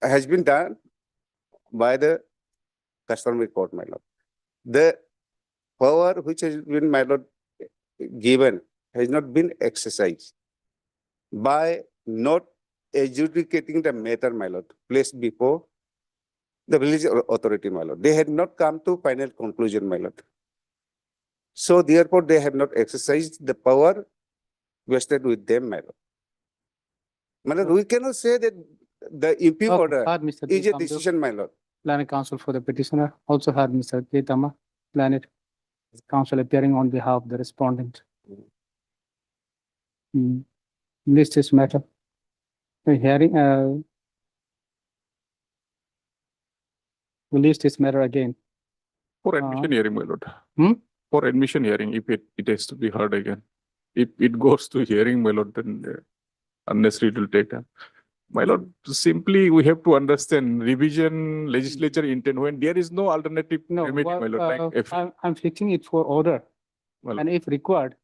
has been done by the customary court, my lord. The power which has been, my lord, given has not been exercised by not adjudicating the matter, my lord, placed before the village authority, my lord. They had not come to final conclusion, my lord. So therefore, they have not exercised the power vested with them, my lord. My lord, we cannot say that the MP Okay, order heard Mr. is a Deepangu, decision, my lord. Planet Council for the petitioner. Also heard Mr. Ketama, Planet Council appearing on behalf of the respondent. List this matter. The hearing, we'll list this matter again. For admission hearing, my lord. Hmm? For admission hearing, if it has to be heard again. If it goes to hearing, my lord, then unnecessary it will take time. My lord, simply we have to understand revision legislature intent when there is no alternative No, remedy, well, my lord. Like if, I'm fixing it for order. well, And if required,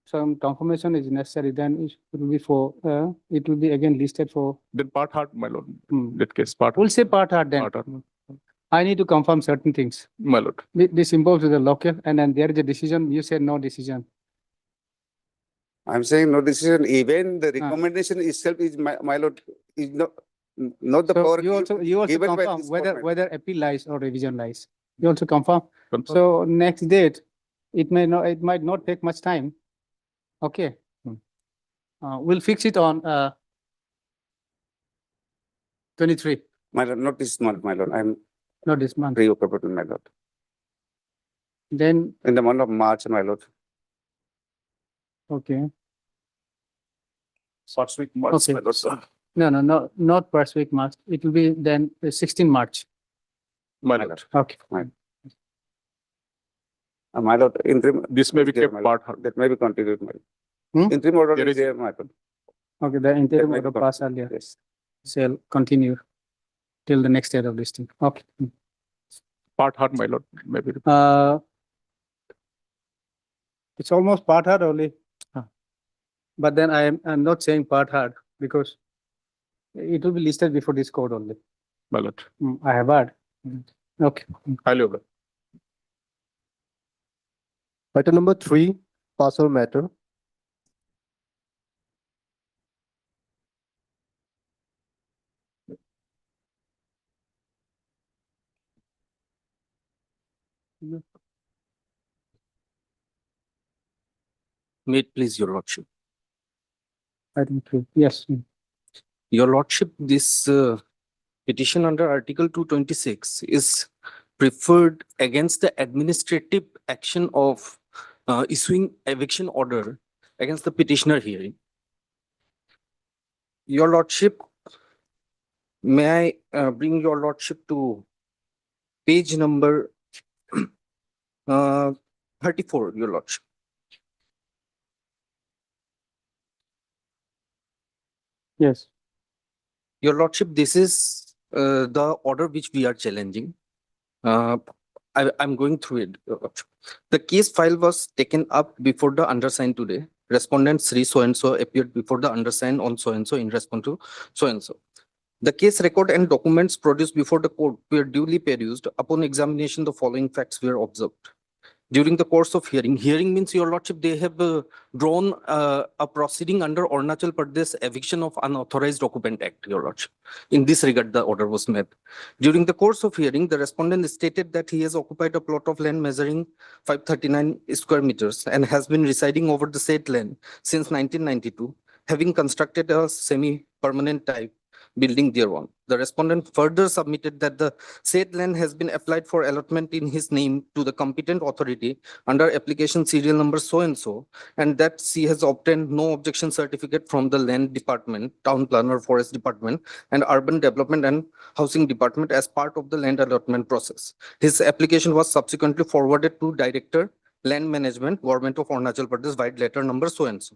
some confirmation is necessary, then it will be for, it will be again listed for, then part hard, my lord. Hmm. That case, part. we'll say part hard then. Part hard, I need to confirm certain things. my lord. This involves the local, and then there is a decision, you said no decision. I'm saying no decision, even the Ah. recommendation itself is, my lord, is not the So power. you also given by confirm this court, my lord. whether appeal lies or revision lies. You also confirm. Confirm. So next date, it might not take much time. Okay. We'll fix it on 23, My lord, not this month, my lord. I'm not this month. preoccupied, my lord. Then, In the month of March, my lord. okay. First week, March, Okay. my lord, sir. No, not first week March. It will be then 16 March. My My lord. Okay. My lord, interim. This may be is there, kept my lord. part hard. That may be continued, my lord. Hmm? Interim order There is is- there, my lord. Okay, the interim may be order passed earlier. Yes. Shall continue till the next date of listing. Okay. Part hard, my lord, maybe. It's almost part hard only. Huh. But then I'm not saying part hard because it will be listed before this code only. My lord. I have heard. Okay. Highly over. Item number 3, parcel matter. May it please your lordship. I think true. Yes. Your lordship, this petition under Article 226 is preferred against the administrative action of issuing eviction order against the petitioner hearing. Your lordship, may I bring your lordship to page number 34, your lordship. Yes. Your lordship, this is the order which we are challenging. I'm going through it. Your lordship. The case file was taken up before the undersigned today. Respondent Sri so-and-so appeared before the undersigned on so-and-so in response to so-and-so. The case record and documents produced before the court were duly perused. Upon examination, the following facts were observed. During the course of hearing means your lordship, they have drawn a proceeding under Arunachal Pradesh Eviction of Unauthorized Occupant Act, your lordship. In this regard, the order was made. During the course of hearing, the respondent stated that he has occupied a plot of land measuring 539 square meters and has been residing over the said land since 1992, having constructed a semi-permanent type building thereon. The respondent further submitted that the said land has been applied for allotment in his name to the competent authority under application serial number so-and-so, and that she has obtained no objection certificate from the land department, town planner, forest department, and urban development and housing department as part of the land allotment process. His application was subsequently forwarded to Director, Land Management, Government of Arunachal Pradesh, vide letter number so-and-so.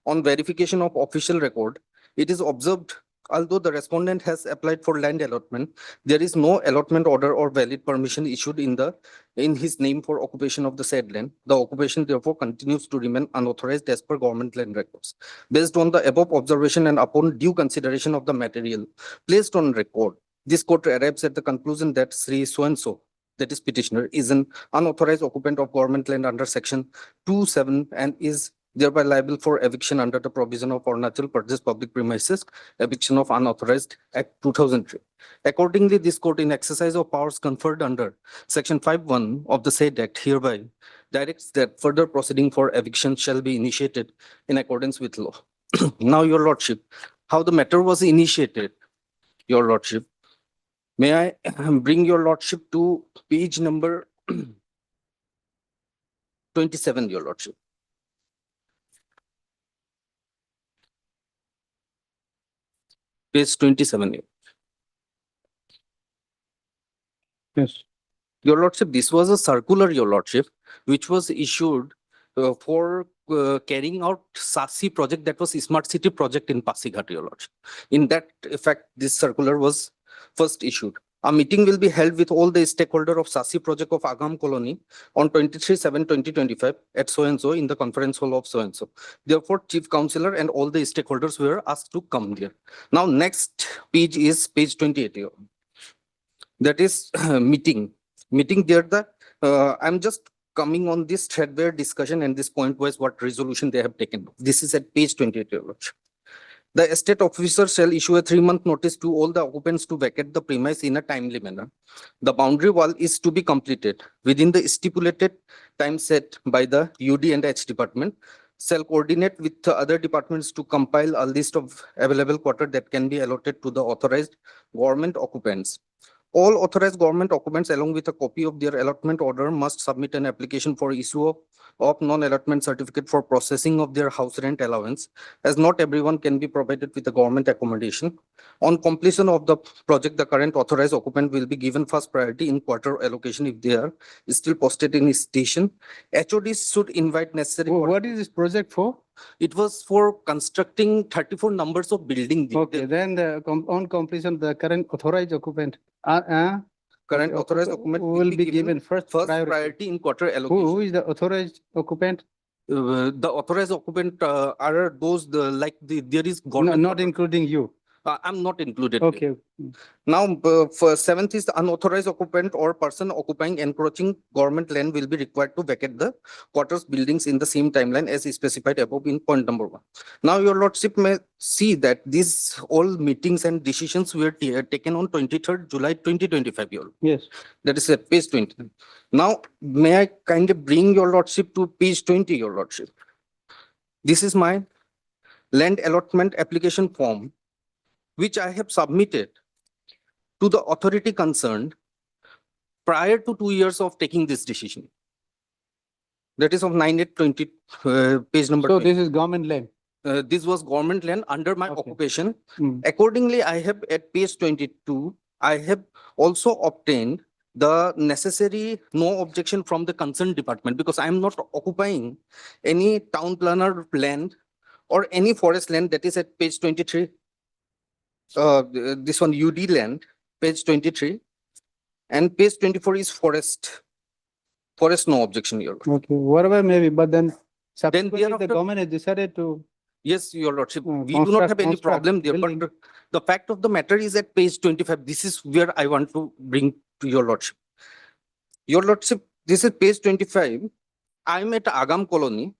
On verification of official record, it is observed, although the respondent has applied for land allotment, there is no allotment order or valid permission issued in his name for occupation of the said land. The occupation therefore continues to remain unauthorized as per government land records. Based on the above observation and upon due consideration of the material placed on record, this court arrives at the conclusion that Sri so-and-so that is petitioner, is an unauthorized occupant of government land under section 2(7) and is thereby liable for eviction under the provision of Arunachal Pradesh Public Premises Eviction of Unauthorized Act 2003. Accordingly, this court, in exercise of powers conferred under section 5(1) of the said act, hereby directs that further proceeding for eviction shall be initiated in accordance with law. Now, your lordship, how the matter was initiated, your lordship, may I bring your lordship to page number 27, your lordship. Page 27. Yes. Your lordship, this was a circular, your lordship, which was issued for carrying out SASI project, that was Smart City project in Pasighat, your lordship. In that effect, this circular was first issued. A meeting will be held with all the stakeholder of SASI project of Agam Colony on 23/7/2025 at so-and-so in the conference hall of so-and-so. Therefore, chief councillor and all the stakeholders were asked to come there. Now, next page is page 28. That is meeting there. I'm just coming on this threadbare discussion and this point was what resolution they have taken. This is at page 28. Your lordship. The estate officer shall issue a 3-month notice to all the occupants to vacate the premise in a timely manner. The boundary wall is to be completed within the stipulated time set by the UD and H department. Shall coordinate with the other departments to compile a list of available quarter that can be allotted to the authorized government occupants. All authorized government occupants, along with a copy of their allotment order, must submit an application for issue of non-allotment certificate for processing of their house rent allowance, as not everyone can be provided with a government accommodation. On completion of the project, the current authorized occupant will be given first priority in quarter allocation if they are still posted in his station. HODs should invite necessary. What is this project for? It was for constructing 34 numbers of building. Okay, then on completion, the current authorized occupant. Current authorized occupant will be given first priority in quarter allocation. Who is the authorized occupant? The authorized occupant are those there is government. Not including you. I'm not included. here. Okay. Now, for 7th is the unauthorized occupant or person occupying encroaching government land will be required to vacate the quarters buildings in the same timeline as specified above in point number 1. Now, your lordship may see that these all meetings and decisions were taken on 23rd July 2025. Yes. That is at page 20. Now, may I kind of bring your lordship to page 20, your lordship. This is my land allotment application form, which I have submitted to the authority concerned prior to 2 years of taking this decision. That is of 9/8/20, page number. So 20. this is government land. This was government land under my Okay. occupation. Hmm. Accordingly, I have at page 22, I have also obtained the necessary no objection from the concerned department because I am not occupying any town planner land or any forest land. That is at page 23. This one UD land, page 23, and page 24 is forest. Forest, no objection, your lordship. Okay, whatever maybe, but then subsequently the thereafter- government has decided to. Yes, your lordship, we do not construct- have any construct problem there, building. but the fact of the matter is at page 25. This is where I want to bring to your lordship. Your lordship, this is page 25. I'm at Agam Colony.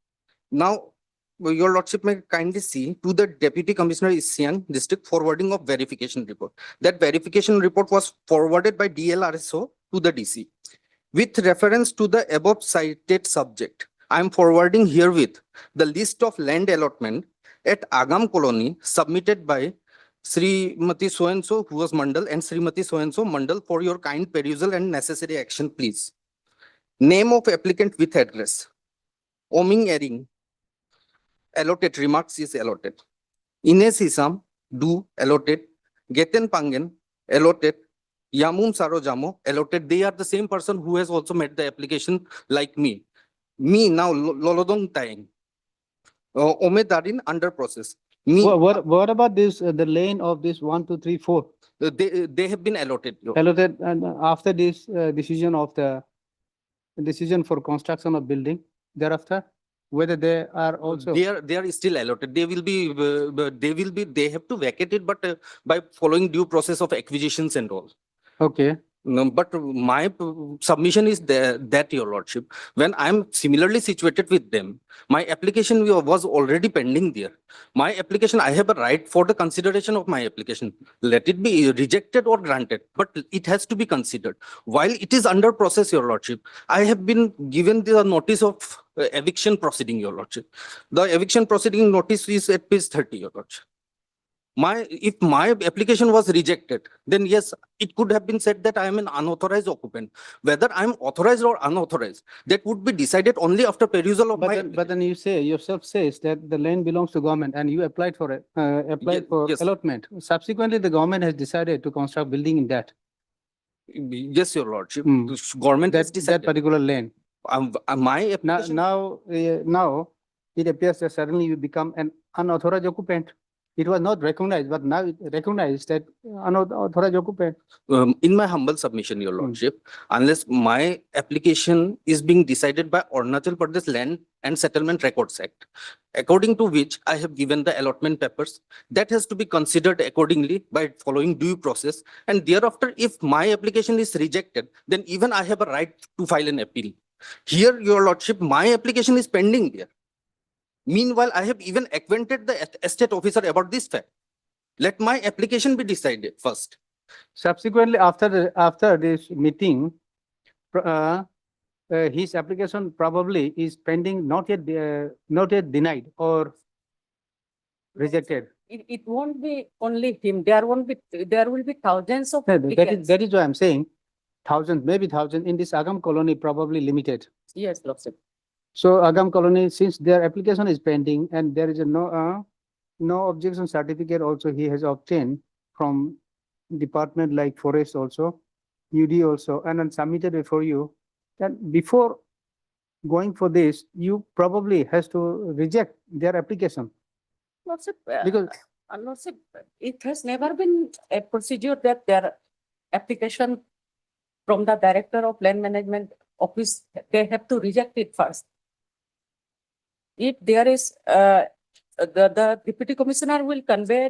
Now, your lordship may kindly see to the Deputy Commissioner Isian District forwarding of verification report. That verification report was forwarded by DLRSO to the DC. With reference to the above cited subject, I am forwarding herewith the list of land allotment at Agam Colony submitted by Srimati so-and-so, who was Mandal, and Srimati so-and-so Mandal for your kind perusal and necessary action, please. Name of applicant with address. Oming Ering. Allotted, remarks is allotted. Ines Isam, do, allotted. Geten Pangen, allotted. Yamun Sarojamo, allotted. They are the same person who has also made the application like me. Me now, Lolodong Taing. Omedarin under process. Me, What about this, the lane of this 1, 2, 3, 4? they have been allotted. Allotted, and after this decision of the decision for construction of building, thereafter, whether they are also. They are still allotted. They will be, they have to vacate it, but by following due process of acquisitions and all. Okay, No, but my submission is that, your lordship, when I'm similarly situated with them, my application was already pending there. My application, I have a right for the consideration of my application. Let it be rejected or granted, but it has to be considered. While it is under process, your lordship, I have been given the notice of eviction proceeding, your lordship. The eviction proceeding notice is at page 30, your lordship. If my application was rejected, then yes, it could have been said that I am an unauthorized occupant. Whether I'm authorized or unauthorized, that would be decided only after perusal of my. But then you say, yourself says that the land belongs to government and you applied for it, applied for yes. allotment. Subsequently, the government has decided to construct building in that, Yes, your lordship, Hmm. the government has that decided. particular land. My Now, application. now it appears that suddenly you become an unauthorized occupant. It was not recognized, but now it recognized that unauthorized occupant. In my humble submission, your lordship, unless my application is being decided by Arunachal Pradesh Land and Settlement Records Act, according to which I have given the allotment papers, that has to be considered accordingly by following due process. And thereafter, if my application is rejected, then even I have a right to file an appeal. Here, your lordship, my application is pending there. Meanwhile, I have even acquainted the estate officer about this fact. Let my application be decided first. Subsequently, after this meeting, his application probably is pending, not yet denied or rejected. It won't be only him. There will be thousands of No, applicants. that is why I'm saying thousands, maybe thousand in this Agam colony, probably limited. Yes, lordship. So Agam colony, since their application is pending and there is a no objection certificate also he has obtained from department like forest also, UD also, and then submitted before you. Then before going for this, you probably has to reject their application Lordship, because lordship, it has never been a procedure that their application from the director of land management office, they have to reject it first. If there is, the deputy commissioner will convey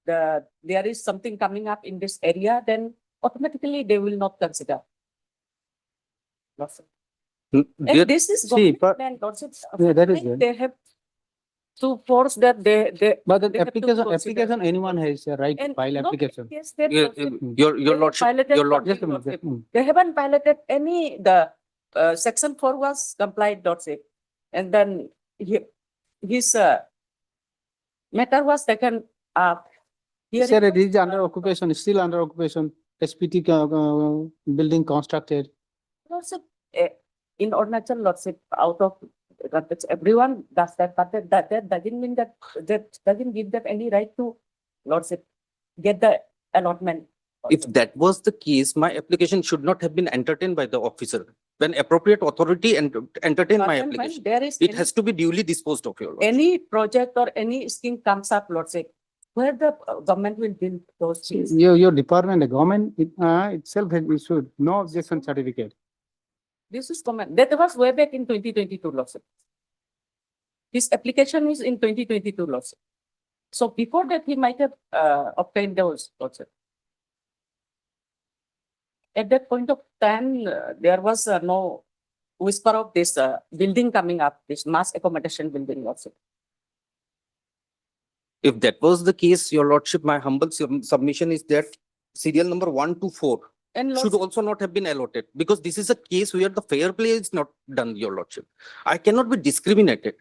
that there is something coming up in this area, then automatically they will not consider. Lordship. There- And this is See, government but- land, lordship. Yeah, that is Like it. they have to force that they. But the they have to consider. application, anyone has a right to And file not application. yes, that Yeah, lordship. Your They have lordship, violated your lordship. Just a minute. lordship. They haven't violated any, the section 4 was complied, lordship. And then his matter was taken up. He said it is under occupation, it's still under occupation, SPT building constructed. Lordship, in Arunachal, lordship, out of that's everyone does that, but that doesn't mean that doesn't give them any right to, lordship, get the allotment. If that was the case, my application should not have been entertained by the officer. When appropriate authority entertain But my then when application, there is it has to be duly disposed of, your lordship. any project or any scheme comes up, lordship, where the government will build those things. Your department, the government itself has issued no objection certificate. This is comment, that was way back in 2022, lordship. His application is in 2022, lordship. So before that, he might have obtained those, lordship. At that point of time, there was no whisper of this building coming up, this mass accommodation building, lordship. If that was the case, your lordship, my humble submission is that serial number 1 to 4 And should lordship, also not have been allotted, because this is a case where the fair play is not done, your lordship. I cannot be discriminated.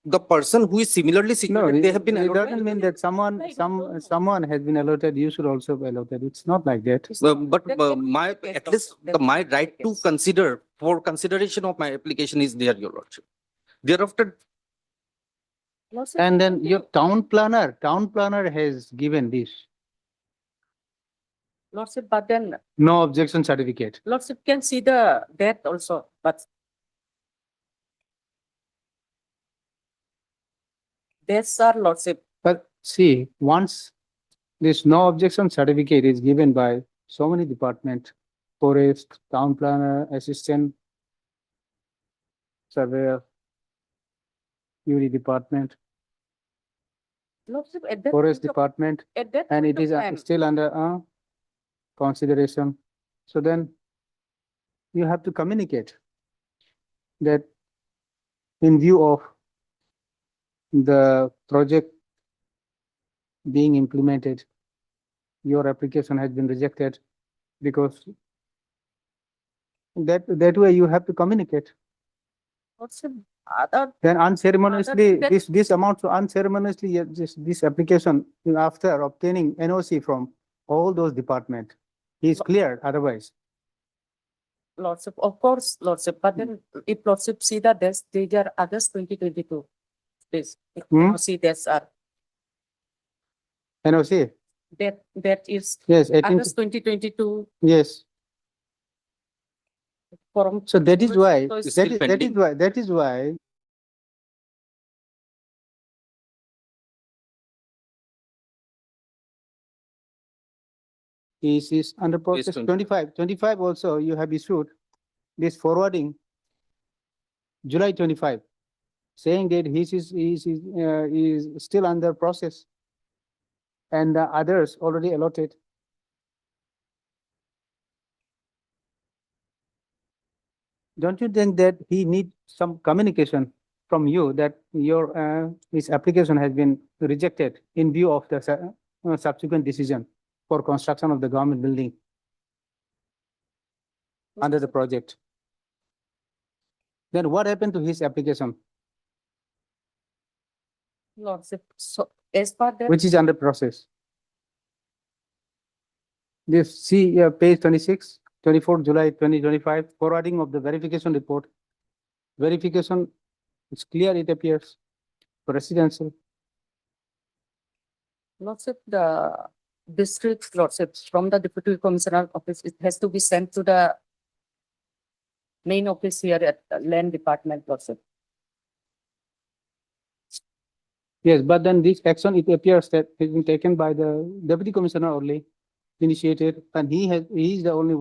The person who is similarly No, situated, they have been it allotted. doesn't mean that someone has been allotted, you should also be allotted. It's not like that. But That can be my, the case at least also. my That can be right the to case. consider, for consideration of my application is there, your lordship. Thereafter, lordship, And then your town planner has given this, lordship, but then no objection certificate. lordship can see the that also, but that's our lordship. But see, once this no objection certificate is given by so many department, forest, town planner, assistant surveyor, UD department, Lordship, at that forest point of- department, at that and point it is of time, still under consideration. So then you have to communicate that in view of the project being implemented, your application has been rejected because that way you have to communicate. Lordship, other, Then unceremoniously, that- this amount to unceremoniously, yeah, this application, after obtaining NOC from all those department, is cleared otherwise. Lordship, of course, Lordship, but then if Lordship see that they are August 2022. This, Hmm? see this are, NOC, that is yes, 18, August 2022 yes. from. So that is why, So it's that is why is under process 25 also you have issued this forwarding July 25, saying that his is still under process and the others already allotted. Don't you think that he need some communication from you that your his application has been rejected in view of the subsequent decision for construction of the government building under the project? Then what happened to his application, Lordship, so as per that. which is under process? This see page 26, 24 July 2025, forwarding of the verification report. Verification, it's clear, it appears, residential. Lordship, the district Lordship from the Deputy Commissioner office, it has to be sent to the main office here at the Land Department, Lordship. Yes, but then this action, it appears that has been taken by the Deputy Commissioner only, initiated, and he is the only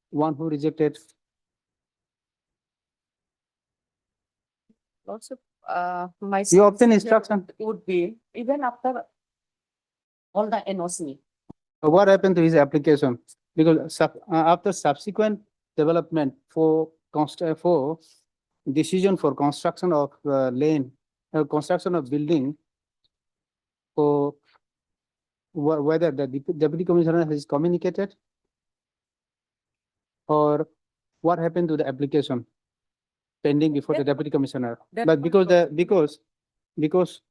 one who rejected. Lordship, my. You obtain suggestion instruction. Would be, even after all the NOC, What happened to his application? Because after subsequent development for decision for construction of lane, construction of building, for whether the Deputy Commissioner has communicated or what happened to the application pending before the Deputy Commissioner? that But one because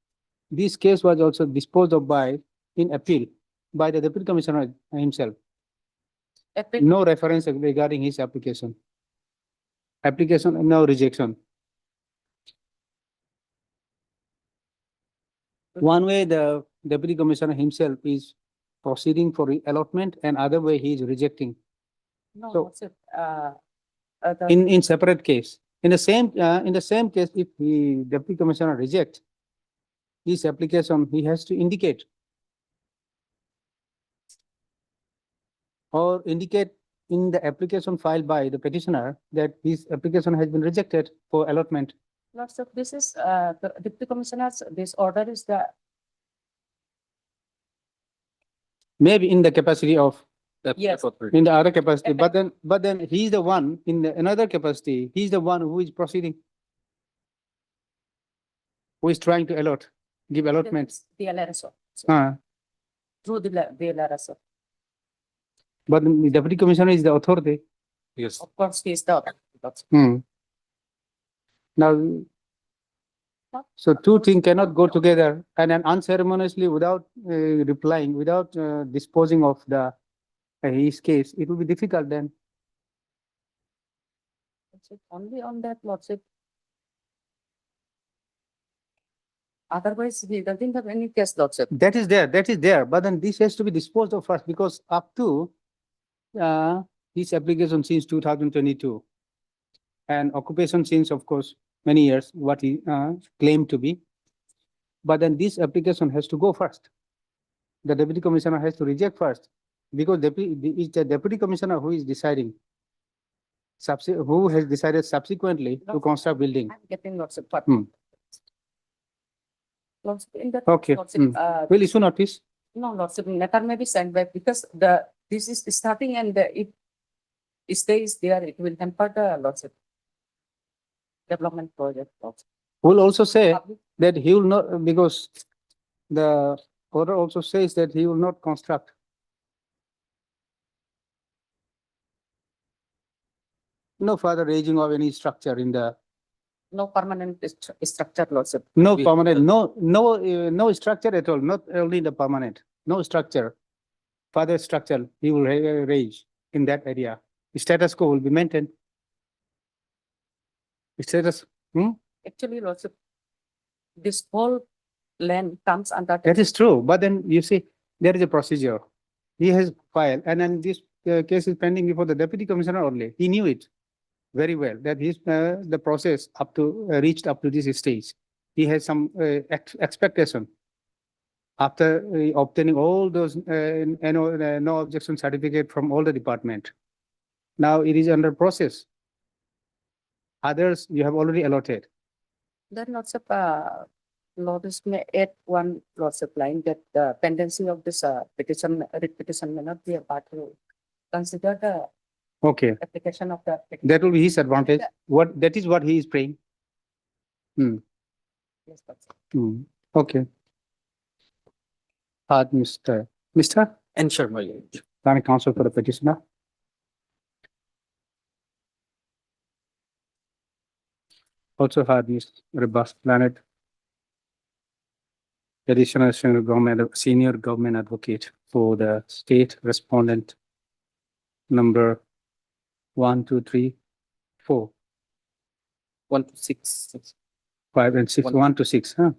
this case was also disposed of in appeal by the Deputy Commissioner himself. No reference regarding his application. No rejection. One way the Deputy Commissioner himself is proceeding for allotment, and other way he is rejecting No, so- Lordship, in separate case. In the same case, if the Deputy Commissioner reject his application, he has to indicate or indicate in the application filed by the petitioner that his application has been rejected for allotment. Lordship, this is, the Deputy Commissioners, this order is the, Maybe in the capacity of, yes, in the other capacity, but then he's the one in another capacity, he's the one who is proceeding. Who is trying to give allotment. the LRSO, So, through the LRSO. but the Deputy Commissioner is the authority. Yes. Of course, he is the author. Now, so two things cannot go together, and then unceremoniously without replying, without disposing of his case, it will be difficult then. Lordship, only on that, Lordship. Otherwise, he doesn't have any case, Lordship. That is there, but then this has to be disposed of first, because up to this application since 2022 and occupation since, of course, many years, what he claimed to be. But then this application has to go first. The Deputy Commissioner has to reject first, because it's the Deputy Commissioner who is deciding, who has decided subsequently to construct building. I'm getting Lordship, but. Hmm. Lordship, in that. Okay, Lordship, Will issue notice? no, Lordship, letter may be sent back because this is starting and it stays there, it will hamper the lots of development project also. Will also say Public- that he will not, because the order also says that he will not construct. No further raising of any structure in the, No permanent structure lots of. no We- permanent, no structure at all, not only the permanent, no structure. Further structure, he will raise in that area. Status quo will be maintained. Status, Actually, lots of this whole land comes under. that is true, but then you see, there is a procedure. He has filed, and then this case is pending before the deputy commissioner only. He knew it very well, that his, the process up to, reached up to this stage. He has some expectation. After obtaining all those, no objection certificate from all the department. Now it is under process. Others you have already allotted. Then lots of, notice may add one lots of line that the pendency of this, petition, writ petition may not be a part to consider the Okay, application of the. that will be his advantage. What, that is what he is praying. Yes, that's it. Okay. Mr. Ensure, my lord. Planning Council for the petitioner. Also had Ms. Rebus Planet. Additional senior government advocate for the state respondent number 1, 2, 3, 4, 1 to 6. 5, and 6, 1 to 6, huh?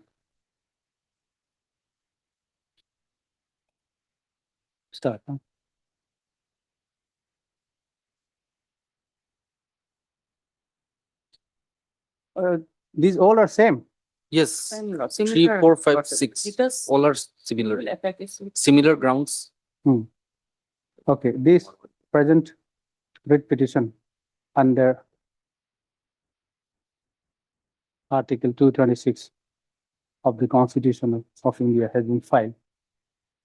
Start, huh? These all are same. Yes, Same lot, 3, similar 4, 5, lots of- 6. Because All are it similar, will affect its. similar grounds. Okay, this present writ petition under Article 226 of the Constitution of India has been filed,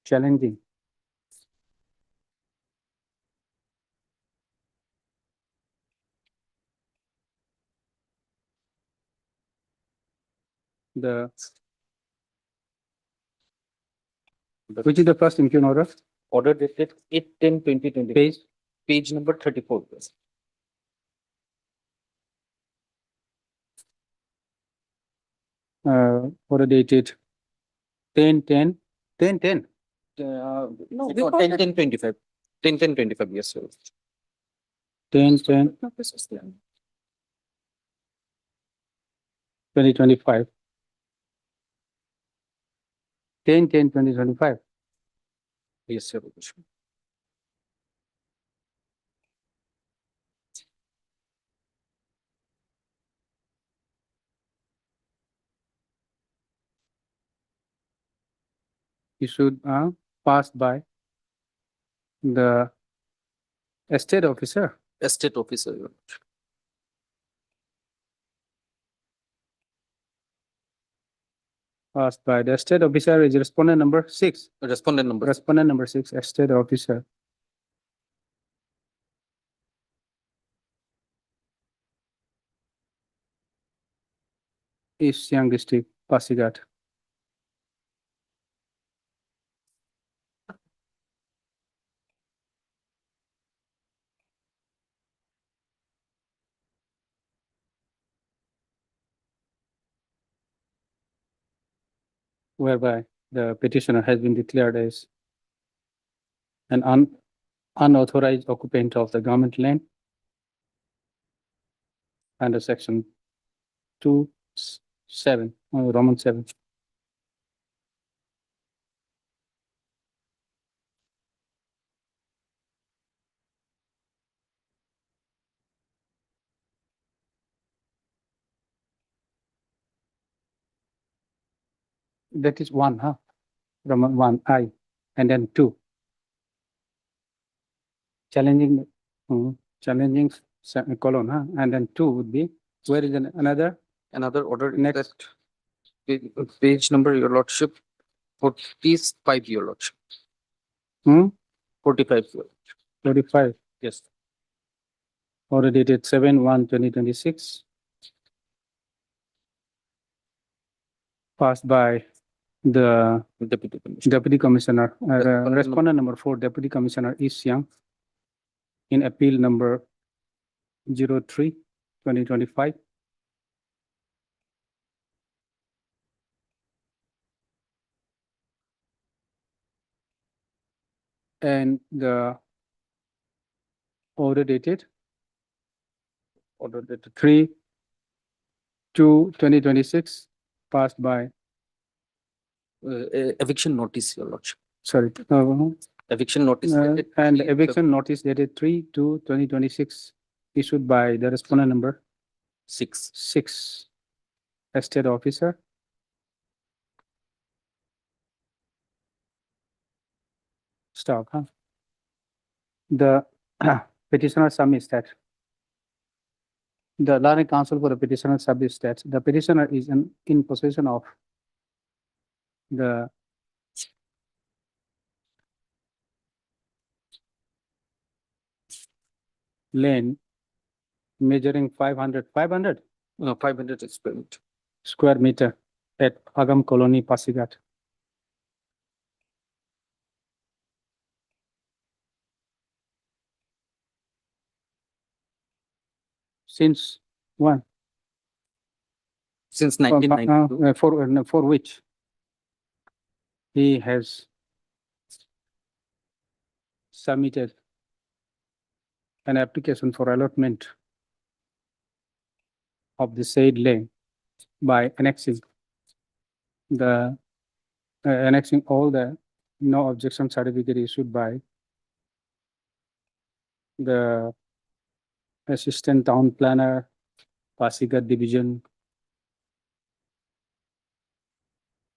challenging the, which is the first impugn order, Order dated 8/10/2020. page, Page number 34. order dated 10/10, 10/10, No, No, before 10/10/25. 10/10/25, yes, sir. 10/10, No, this is the- 2025. 10/10/2025. Yes, sir. Issued, passed by the estate officer, Estate officer, Your Lordship. passed by the estate officer is respondent number 6. Respondent number. Respondent number 6, estate officer. East Siang District, Pasigat. Whereby the petitioner has been declared as an unauthorized occupant of the government land under section 2(7), Roman 7. That is 1, huh? Roman 1, I, and then 2. Challenging, challenging colon, huh? And then 2 would be, where is another? Another order is Next. that page number, Your Lordship, 45, Your Lordship. 45, Your Lordship. 35. Yes. order dated 7/1/2026. Passed by the Deputy Commissioner. Deputy Commissioner, Respondent respondent number 4, Deputy Commissioner East Siang, in appeal number 03/2025. And the order dated 3/2/2026, passed by, Eviction notice, Your Lordship. sorry, Eviction notice. dated and 3 eviction notice dated 3/2/2026, issued by the respondent number 6. 6, estate officer. Stop, huh? The petitioner submits that the learned counsel for the petitioner submits that the petitioner is in possession of the lane measuring 500 500 experiment. square meter at Agam Colony, Pasigat. Since when? Since 1992. For which he has submitted an application for allotment of the said lane by annexing all the no objection certificate issued by the Assistant Town Planner, Pasigat Division,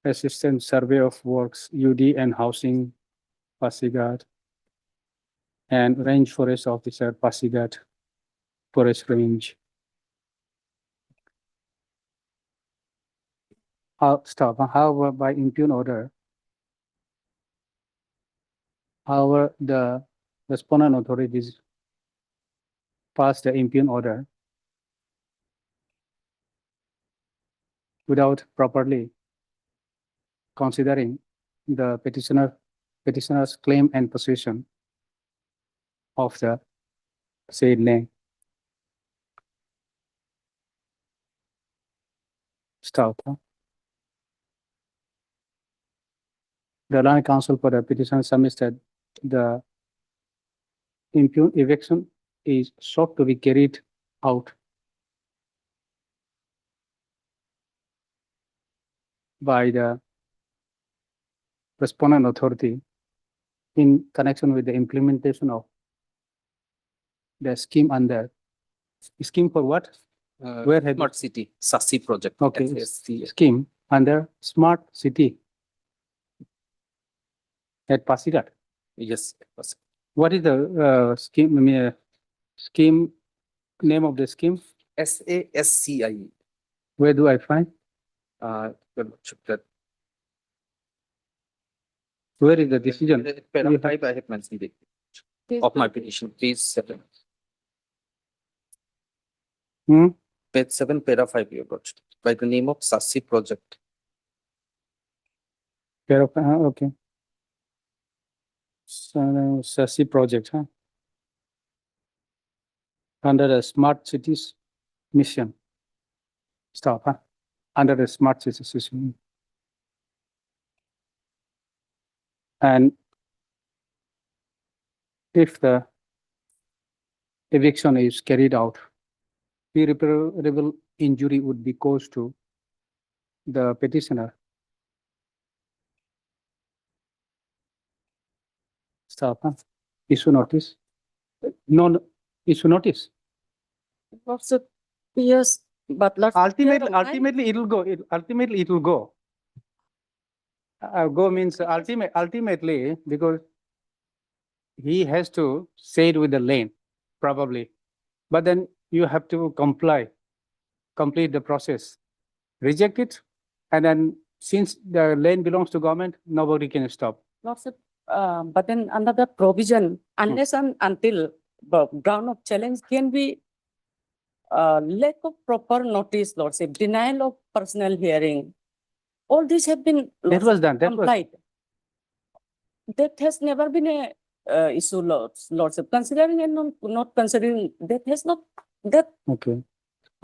Assistant Survey of Works, UD and Housing, Pasigat, and Range Forest Officer, Pasigat Forest Range. However, by impugn order, however, the respondent authorities passed the impugn order without properly considering the petitioner's claim and possession of the said lane. Stop. The land council for the petition submits that the impugn eviction is sought to be carried out by the respondent authority in connection with the implementation of the scheme under scheme for what? Where have Smart City, SASI project. Okay, SSC. scheme under Smart City at Pasigat. Yes. was- What is the scheme name of the scheme? SASCIE. Where do I find? Your Lordship, that. Where is the decision? Para You 5, I have mentioned it. Of my petition, page 7. Hmm? Page 7, para 5, Your Lordship, by the name of SASI project. Okay. So, Sasi project, huh? Under the Smart Cities mission. Stop, huh? Under the Smart Cities mission. And if the eviction is carried out, irreparable injury would be caused to the petitioner. Stop, huh? Issue notice. No, issue notice. What's the PS Butler? Ultimately, it will go. Go means ultimately, because he has to say it with the lane, probably. But then you have to complete the process. Reject it, and then since the lane belongs to government, nobody can stop. But then under the provision, unless and until ground of challenge can be lack of proper notice, Lordship, denial of personal hearing. All these have been That was done, that was, complied. That has never been a issue, Lordship. Considering and not considering, that has not, that, okay.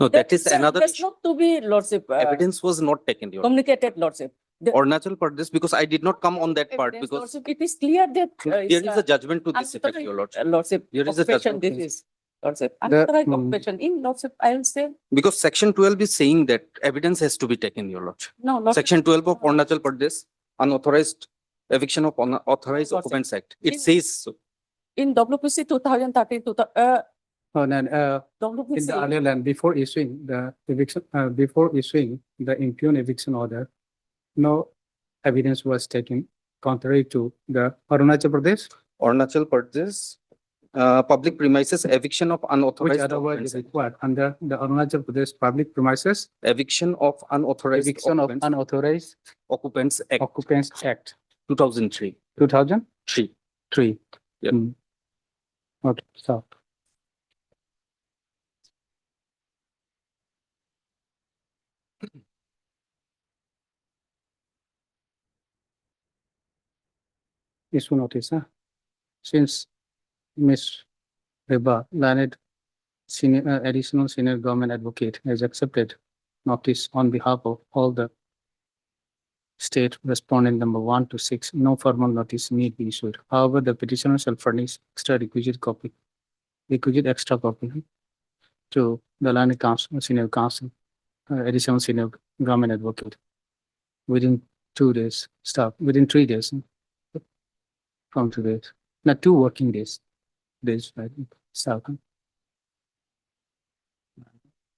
No, that is another that's issue. not to be, Lordship, Evidence was not taken, Your communicated, Lordship. Arunachal Pradesh, because I did not come on that part Evidence, because Lordship, it is clear that there is a judgment to this effect, Your Lordship. Lordship, There is a occupation, judgment. this is, Lordship, The- unauthorized occupation. In Lordship, I will say, Because section 12 is saying that evidence has to be taken, Your Lordship. no, Lordship. Section 12 of Arunachal Pradesh, unauthorized eviction of unauthorized Lordship. occupants act. It In- says so. In WPC 2013, Oh, then, in the WPC, earlier land, before issuing the eviction, before issuing the impugn eviction order, no evidence was taken contrary to the Arunachal Pradesh, Arunachal Pradesh, public premises eviction of which unauthorized otherwise occupants is act. required under the Arunachal Pradesh public premises, Eviction of unauthorized eviction of occupants, unauthorized occupants act occupants act, 2003. 2003. Yeah. Okay, so. Issue notice, since Ms. Reba, learned senior, additional senior government advocate has accepted notice on behalf of all the state respondent number 1 to 6, no formal notice need be issued. However, the petitioner shall furnish extra requisite extra copy to the learned council, senior council, additional senior government advocate within 2 days, within 3 days from today, not 2 working days, right, start.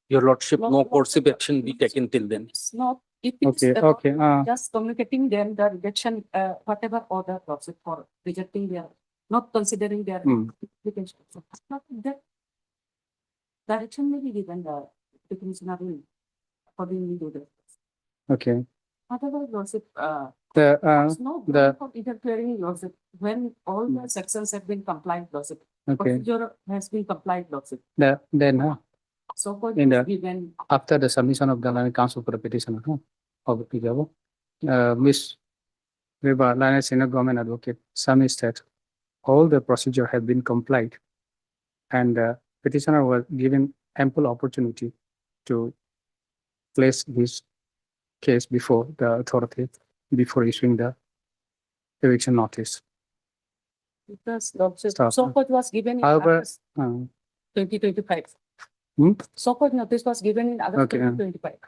Your Lordship, no Lord- coercive action be taken till then. it's not, if it's Okay, about okay, just communicating them the rejection, whatever order, Lordship, for rejecting their, not considering their Hmm. application. So it's not that direction may be given the commissioner will accordingly do that. okay. Otherwise, Lordship, The, there's no the- ground for interfering, Lordship, when all the sections have been complied, Lordship. okay, Procedure has been complied, Lordship. then, So for In the- given, after the submission of the learned council for the petition, of the PGO, Ms. Reba, learned senior government advocate, submits that all the procedure have been complied and the petitioner was given ample opportunity to place his case before the authority before issuing the eviction notice. because Lordship, Stop. so what was given in However, August uh, 2025. Hmm? So what notice was given in August Okay, 2025.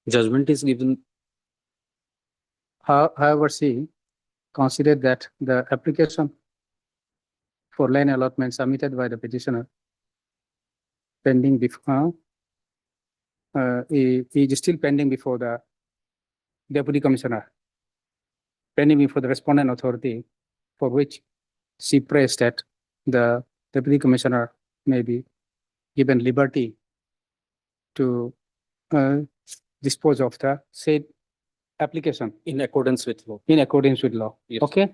Judgment is given. however, she considered that the application for land allotment submitted by the petitioner pending before, is still pending before the deputy commissioner, pending before the respondent authority, for which she pressed that the deputy commissioner may be given liberty to dispose of the said application In accordance with law. in accordance with law. Yes. Okay?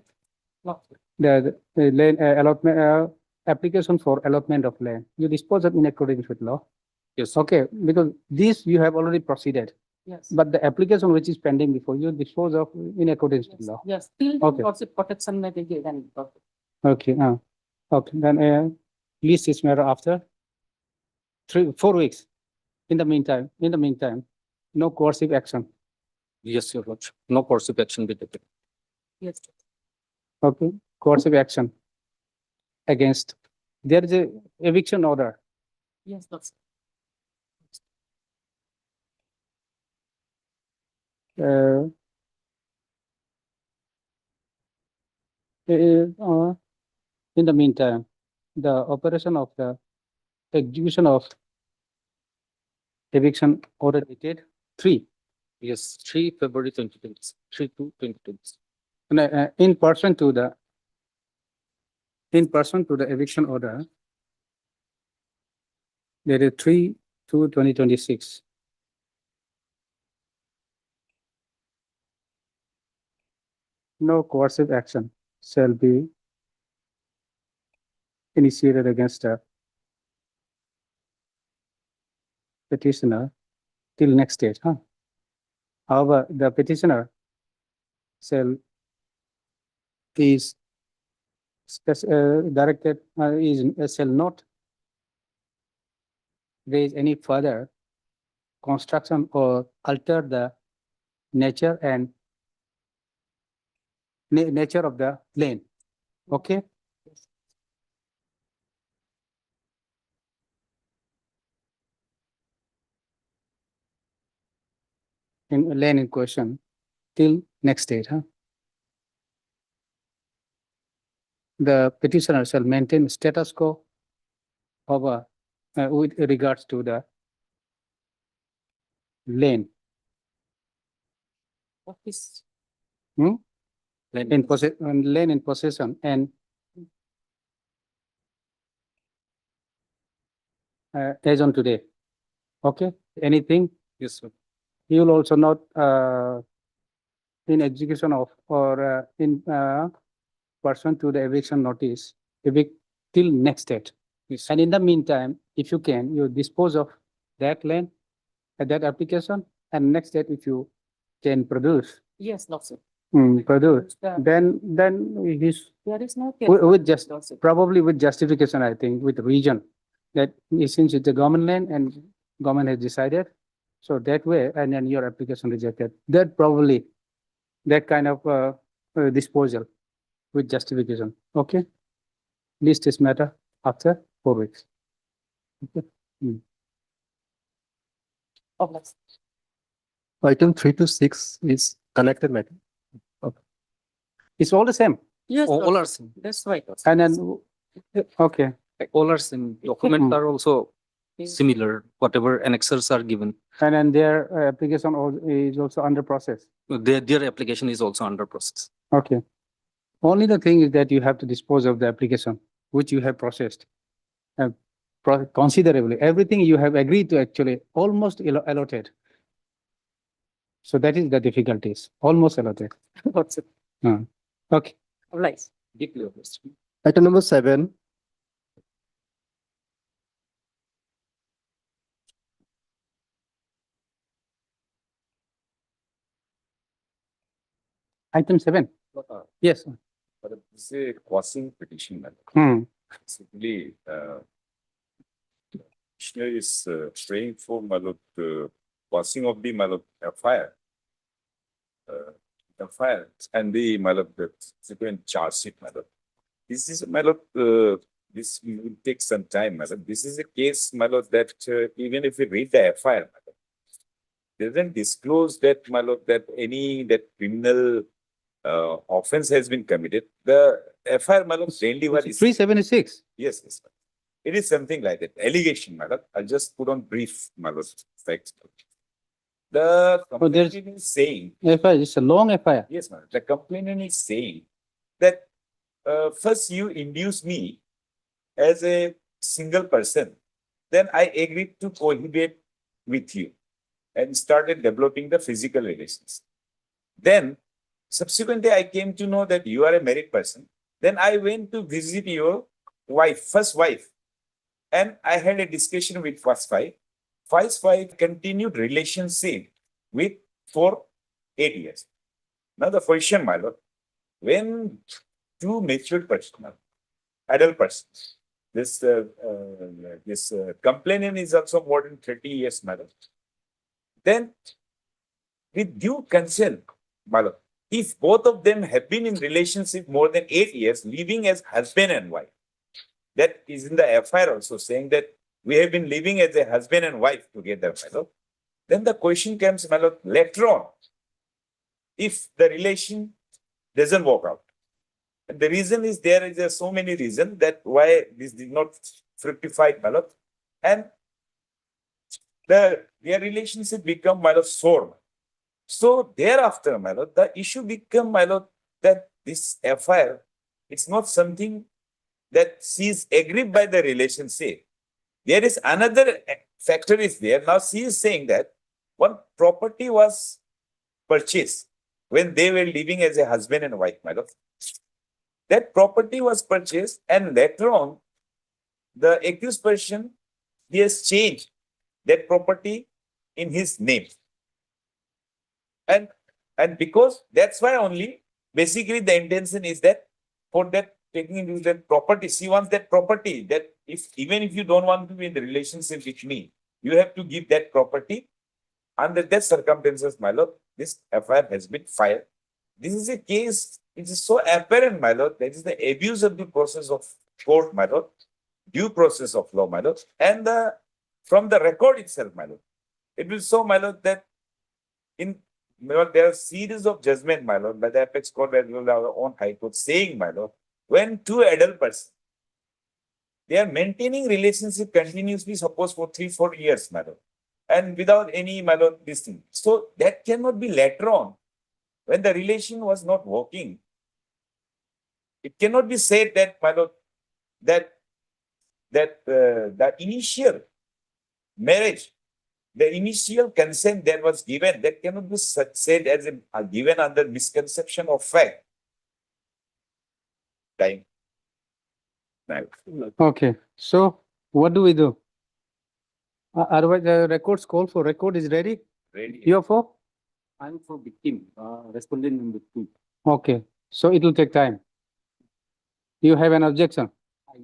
Lordship. The land allotment, application for allotment of land, you dispose of in accordance with law. Yes. Okay, because this you have already proceeded, Yes. but the application which is pending before you dispose of in accordance with Yes, law. yes, till then Okay. Lordship protection may be given. Lordship. Okay, okay, then, list this matter after 4 weeks. In the meantime, no coercive action. Yes, Your Lordship. No coercive action be taken. Yes, Okay, coercive action against, there is a eviction order. yes, Lordship. uh, in the meantime, the operation of the execution of eviction order dated 3, Yes, 3 February 2020, 3/2/2020. in person to the eviction order, there is 3/2/2026. No coercive action shall be initiated against a petitioner till next stage, huh? However, the petitioner shall is directed, shall not raise any further construction or alter the nature and nature of the lane. Okay? In lane in question till next stage, huh? The petitioner shall maintain status quo over with regards to the lane. What is? Hmm? Lane in possession and as on today. Okay, anything? Yes, sir. He will also not in execution of or in pursuant to the eviction notice, evict till next date. Yes. And in the meantime, if you can, you dispose of that land, that application, and next date if you can produce, Yes, Lordship. produce, The- then he's There is no. with just Lordship. probably with justification, I think, with reason that since it's a government land and government has decided, so that way, and then your application rejected. That probably that kind of disposal with justification. Okay, list this matter after 4 weeks. Okay. Of Lordship. Item 3 to 6 is connected matter. It's all the same, Yes. All are Lordship. same. That's right. and then okay, All are same. Documents Mhm. are also similar, whatever annexures are given. and then their application is also under process. Their application is also under process. Okay. Only the thing is that you have to dispose of the application, which you have processed. Considerably, everything you have agreed to actually almost allotted. So that is the difficulties, almost allotted. Lordship. Okay, Of lies. Deeply honest. Item number 7, item 7. Yes. But this is a quashing petition, madam. Hmm. Simply, petitioner is praying for my lord, passing of the my lord FIR. The fire and the my lord, the subsequent charge sheet, my lord. This is my lord, this will take some time, my lord. This is a case, my lord, that even if we read the FIR, my lord, doesn't disclose that, my lord, that any that criminal offense has been committed. The FIR, my lord, plainly what is 376. yes, yes. Madam. It is something like that. Allegation, madam. I'll just put on brief, madam, facts. The there's- complainant is saying, FIR, it's a long FIR. yes, madam. The complainant is saying that first you induce me as a single person, then I agreed to cohabit with you and started developing the physical relations. Then subsequently, I came to know that you are a married person. Then I went to visit your wife, first wife, and I had a discussion with first wife. First wife continued relationship with for 8 years. Now the question, my lord, when two mature persons, adult persons, this complainant is also more than 30 years, my lord. Then with due consent, my lord, if both of them have been in relationship more than 8 years, living as husband and wife, that is in the FIR also saying that we have been living as a husband and wife together, my lord. Then the question comes, my lord, later on, if the relation doesn't work out. And the reason is there is so many reasons that why this did not fructify, my lord. And their relationship become, my lord, sore. So thereafter, my lord, the issue become, my lord, that this FIR, it's not something that she is agreed by the relationship. There is another factor is there. Now she is saying that one property was purchased when they were living as a husband and wife, my lord. That property was purchased and later on, the accused person, he has changed that property in his name. And because that's why only, basically the intention is that for that taking into that property, she wants that property, that if even if you don't want to be in the relationship with me, you have to give that property. Under that circumstances, my lord, this FIR has been filed. This is a case, it is so apparent, my lord, that is the abuse of the process of court, my lord, due process of law, my lord, and from the record itself, my lord, it will show, my lord, that in my lord, there are series of judgment, my lord, by the apex court as well as our own high court, saying, my lord, when two adult persons, they are maintaining relationship continuously, suppose for 3-4 years, my lord, and without any, my lord, this thing. So that cannot be later on, when the relation was not working. It cannot be said that, my lord, that the initial marriage, the initial consent that was given, that cannot be said as a given under misconception of fact. Time. Now, Okay, so what do we do? Otherwise, the records call for record is ready? ready. You are for? I'm for victim, respondent number 2. Okay, so it will take time. You have an objection?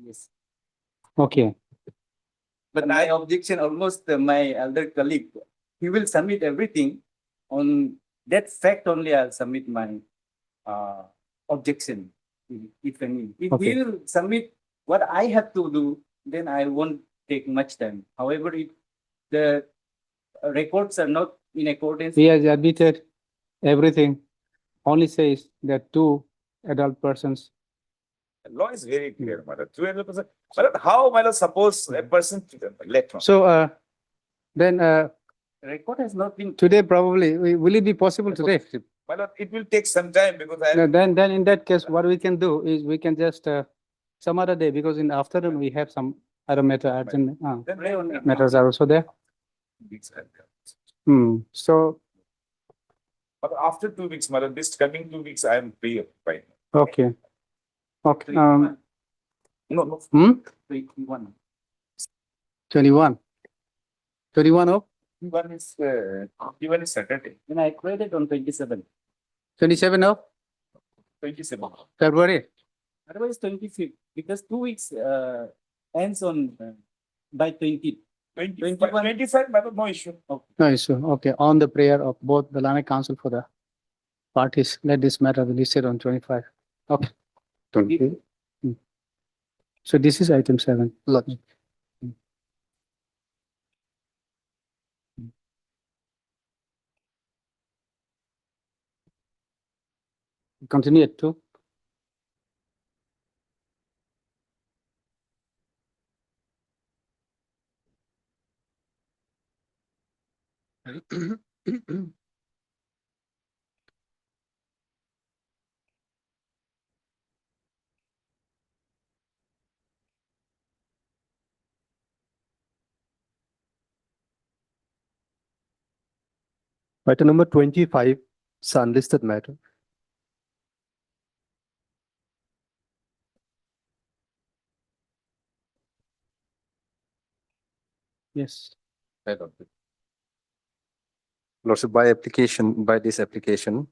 Yes. Okay, But my objection, almost my elder colleague, he will submit everything. On that fact only, I'll submit my objection, if any. If Okay. he will submit what I have to do, then I won't take much time. However, if the records are not in accordance. he has admitted everything, only says that two adult persons. Law is very clear, my lord. 200%. My lord, how, my lord, suppose a person later on. So, then, Record has not been. today probably, will it be possible today? My lord, it will take some time because I No, then in that case, what we can do is we can just, some other day, because in the afternoon, we have some other matter, urgent, then matters are also there. So, But after 2 weeks, my lord, this coming 2 weeks, I am free. Fine. okay. Okay, No, no. 21. 21. 21 of Even is Saturday, Then I created on 27. 27 of 27. February. Otherwise 25th, because 2 weeks ends on by 20. 25, my lord, no issue. No issue. Okay, on the prayer of both the Lanai Council for the parties, let this matter be listed on 25. Okay. 20. So this is item 7. Continue at 2. Item number 25 is unlisted matter. Yes. Lordship, by this application,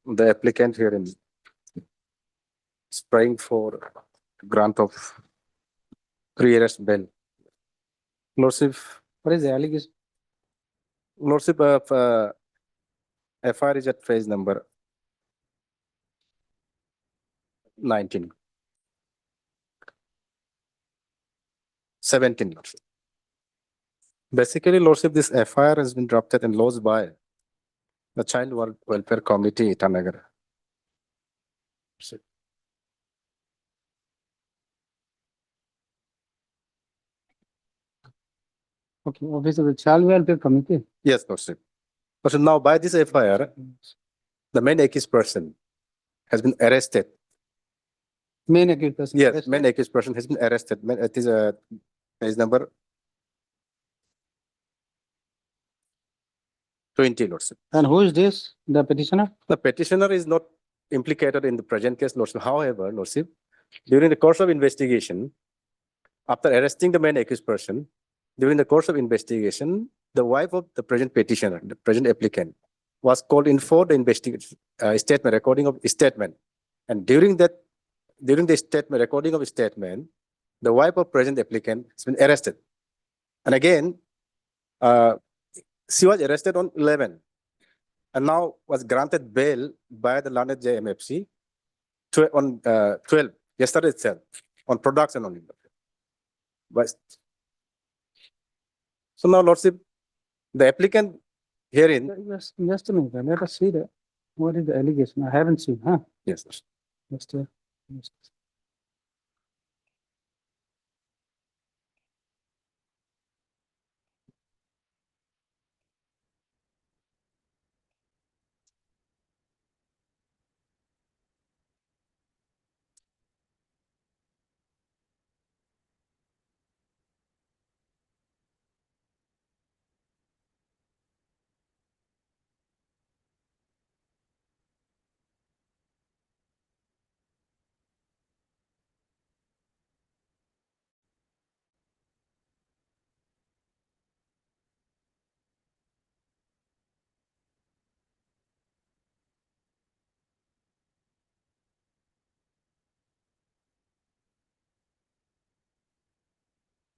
the applicant herein is praying for grant of 3 years bail. Lordship, What is the allegation? Lordship, FIR is at phase number 19. 17, Lordship. Basically, Lordship, this FIR has been drafted and lodged by the Child Welfare Committee, Itanagar. Okay, Office of the Child Welfare Committee. Yes, Lordship. Lordship, now by this FIR, the main accused person has been arrested. Main accused person. Yes, main accused person has been arrested. It is page number 20, Lordship. And who is this? The petitioner? The petitioner is not implicated in the present case, Lordship. However, Lordship, during the course of investigation, after arresting the main accused person, during the course of investigation, the wife of the present petitioner, the present applicant, was called in for the investigation statement, recording of statement. And during the statement, recording of statement, the wife of present applicant has been arrested. And again, she was arrested on 11 and now was granted bail by the London JMFC on 12, yesterday itself, on production only. But so now, Lordship, the applicant herein, Just a minute, let us see what is the allegation? I haven't seen, huh? yes, Just, just-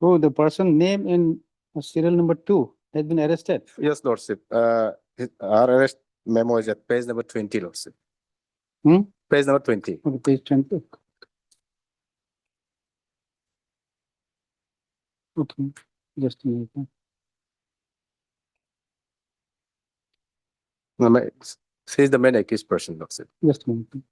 Oh, the person name in serial number 2 has been arrested. yes, Lordship. Our arrest memo is at page number 20, Lordship. Hmm? Page number 20. Okay, page 20. Okay, just a minute. Huh? She is the main accused person, Lordship. Just a minute.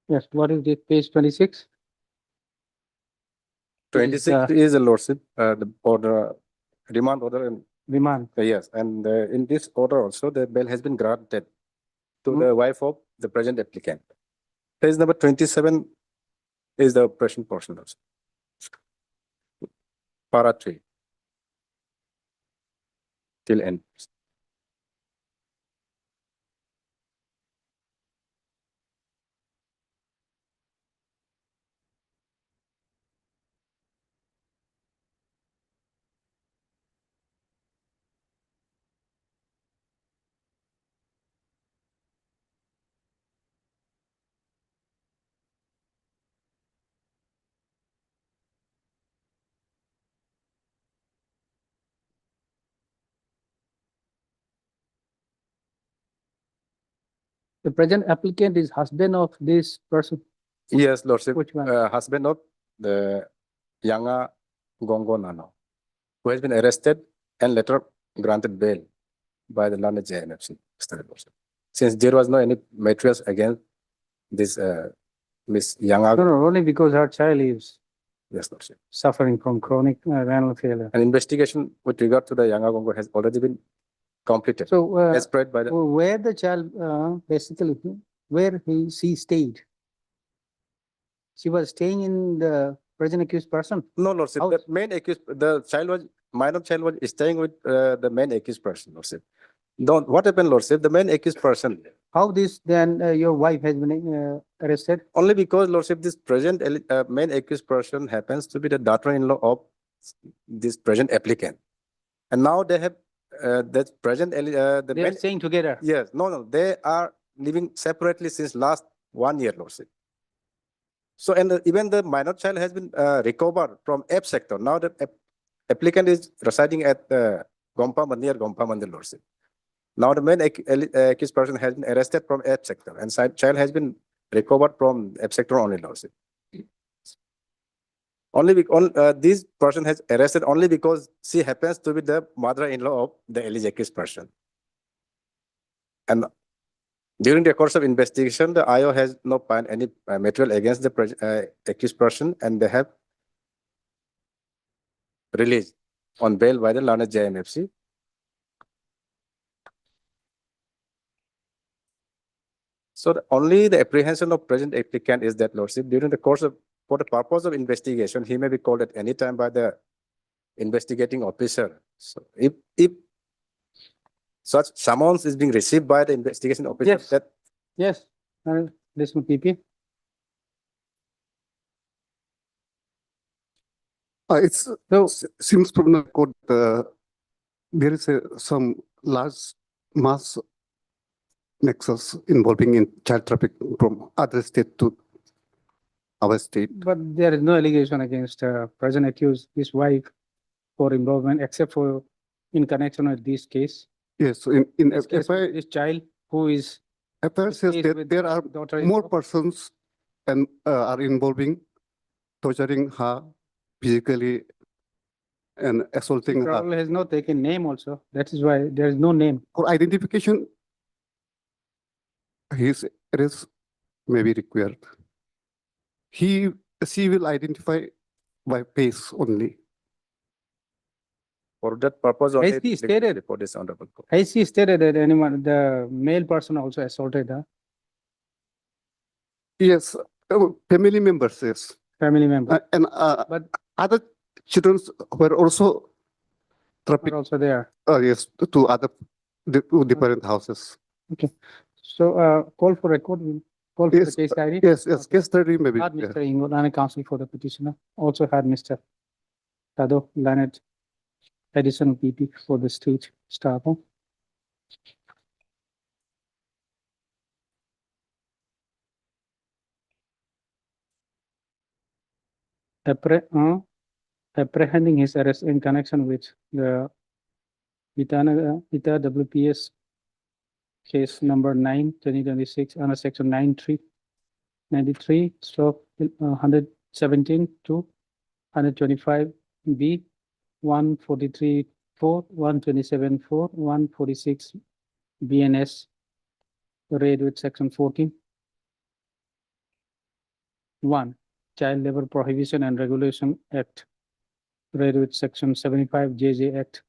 Yes, what is this, page 26? 26 is a lordship, the order, remand order, and Remand. yes, and in this order also, the bail has been granted to Hmm. the wife of the present applicant. Page number 27 is the present portion also. Para 3. Till end. The present applicant is husband of this person. Yes, lordship, Which one? husband of the Yanga Gongo Nano, who has been arrested and later granted bail by the London JMFC. Mr. Lordship. Since there was no any materials against this Miss Yanga. No, no, only because her child is Yes, lordship. suffering from chronic renal failure. An investigation with regard to the Yanga Gongo has already been completed. So, As spread by the where the child, basically, where she stayed? She was staying in the present accused person. no lordship. How- The main accused, the child was minor child was staying with the main accused person, lordship. Don't what happened, lordship? The main accused person. How this then your wife has been arrested? Only because, lordship, this present main accused person happens to be the daughter-in-law of this present applicant, and now they have that present the They are main, staying together. yes, no, they are living separately since last 1 year, lordship. So, and even the minor child has been recovered from F sector. Now the applicant is residing at Gompa near Gompa Mandir, lordship. Now the main accused person has been arrested from F sector, and child has been recovered from F sector only, lordship. This person has arrested only because she happens to be the mother-in-law of the alleged accused person. And during the course of investigation, the IO has not found any material against the accused person, and they have released on bail by the Lana JMFC. So only the apprehension of present applicant is that, lordship, during the course of, for the purpose of investigation, he may be called at any time by the investigating officer. So if such summons is being received by the investigation officer, Yes. that Yes, this would PP. It's So, seems from the court, there is some large mass nexus involving in child trafficking from other state to our state. but there is no allegation against present accused, his wife, for involvement, except for in connection with this case. Yes, so in This case with this child who is FIR says case that with there are daughter-in-law. more persons and are involving torturing her physically and assaulting her. Probably has not taken name also. That is why there is no name. For identification, his arrest may be required. She will identify by face only. for that purpose only. Has he stated- For this honorable court. Has he stated that anyone, the male person also assaulted her, Yes, family members, yes. family member, And but other children were also are trafficked, also there. yes, to other to different houses. So, call for record, call for the Yes, case diary. Yes, Okay. case study maybe. Had Mr. Ingolani counsel for the petitioner, also had Mr. Tado Lanet, additional PP for the state staff. Apprehending his arrest in connection with the Ita WPS case number 9, 2026, under section 93, stroke 117 to 125 B, 143 4, 127 4, 146 BNS, read with section 14. One, Child Labor Prohibition and Regulation Act, read with Section 75 JJ Act.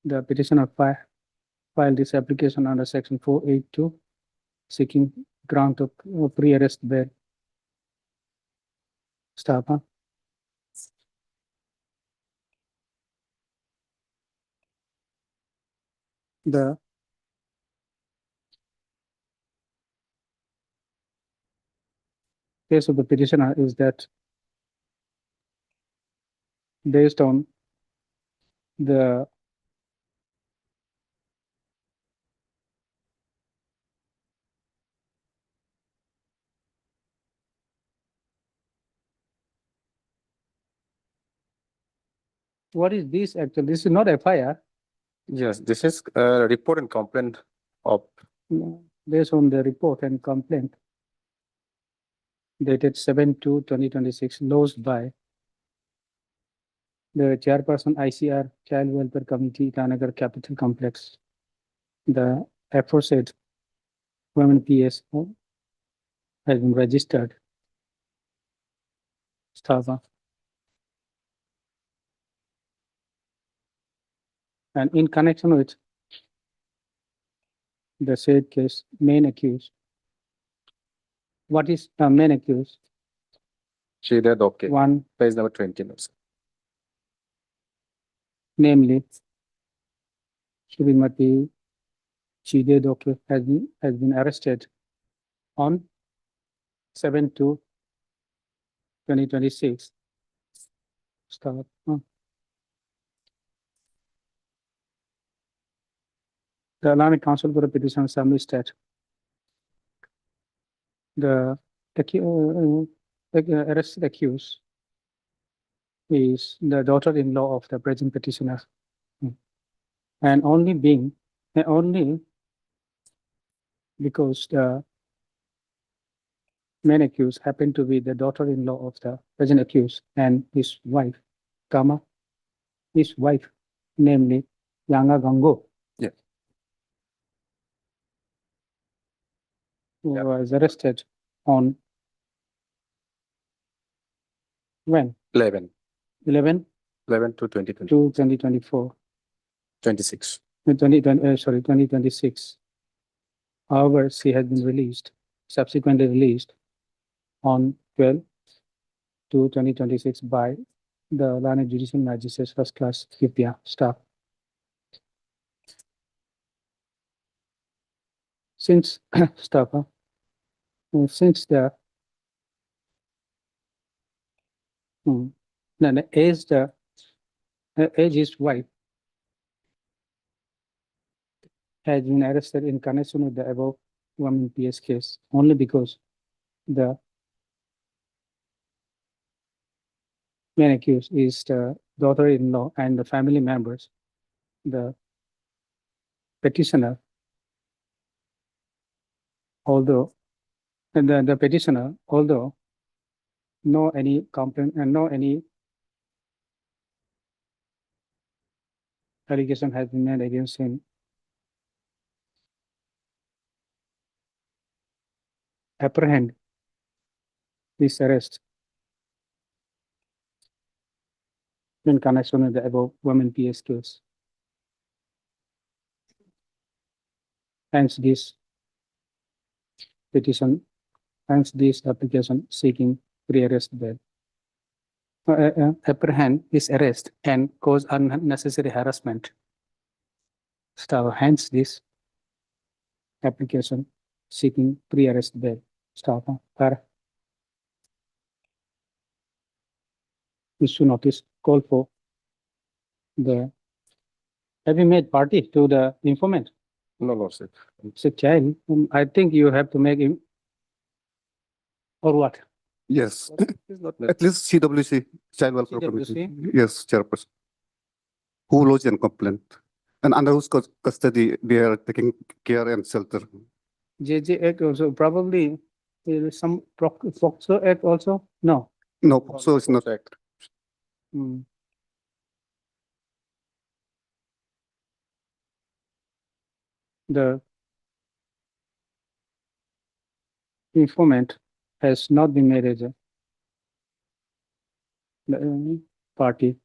The petitioner filed this application under Section 482, seeking grant of pre-arrest bail. Stapa. The case of the petitioner is that based on the what is this actually? This is not FIR. Yes, this is a report and complaint of, Based on the report and complaint dated 7/2/2026, lodged by the chairperson ICR Child Welfare Committee, Itanagar Capital Complex. The aforesaid women PS has been registered. Stava. And in connection with the said case, main accused. What is the main accused? Shida Doke, One, page number 20. No, sir. namely, Shrimati Chide Doke has been arrested on 7/2/2026. Start. The Islamic Council for a petition submits that the arrested accused is the daughter-in-law of the present petitioner, and only because the main accused happened to be the daughter-in-law of the present accused and his wife, his wife, namely Yanga Gango. Yes. Who was arrested on when? 11 11 to 2020, 2024. 26. 2026. However, she has been subsequently released on 12/2/2026 by the Lana Judicial Magistrate First Class UPIA staff. Since since the age his wife has been arrested in connection with the above woman PS case only because the main accused is the daughter-in-law and the family members. The petitioner, although no any complaint and no any allegation has been made against him, apprehend this arrest in connection with the above women PS case. Hence this application seeking pre-arrest bail. Apprehend this arrest and cause unnecessary harassment. Hence this application seeking pre-arrest bail. Issue notice call for the. Have you made party to the informant? No, Lord, sir. It's a child. I think you have to make him. Or what? Yes, It's not at least CWC, Child Welfare Committee. CWC? Yes, chairperson. Who lodged a complaint and under whose custody they are taking care and shelter. JJ Act also, probably there is some FOCSO Act also? No. No, so it's not. Act. Hmm. The informant has not been made as a party,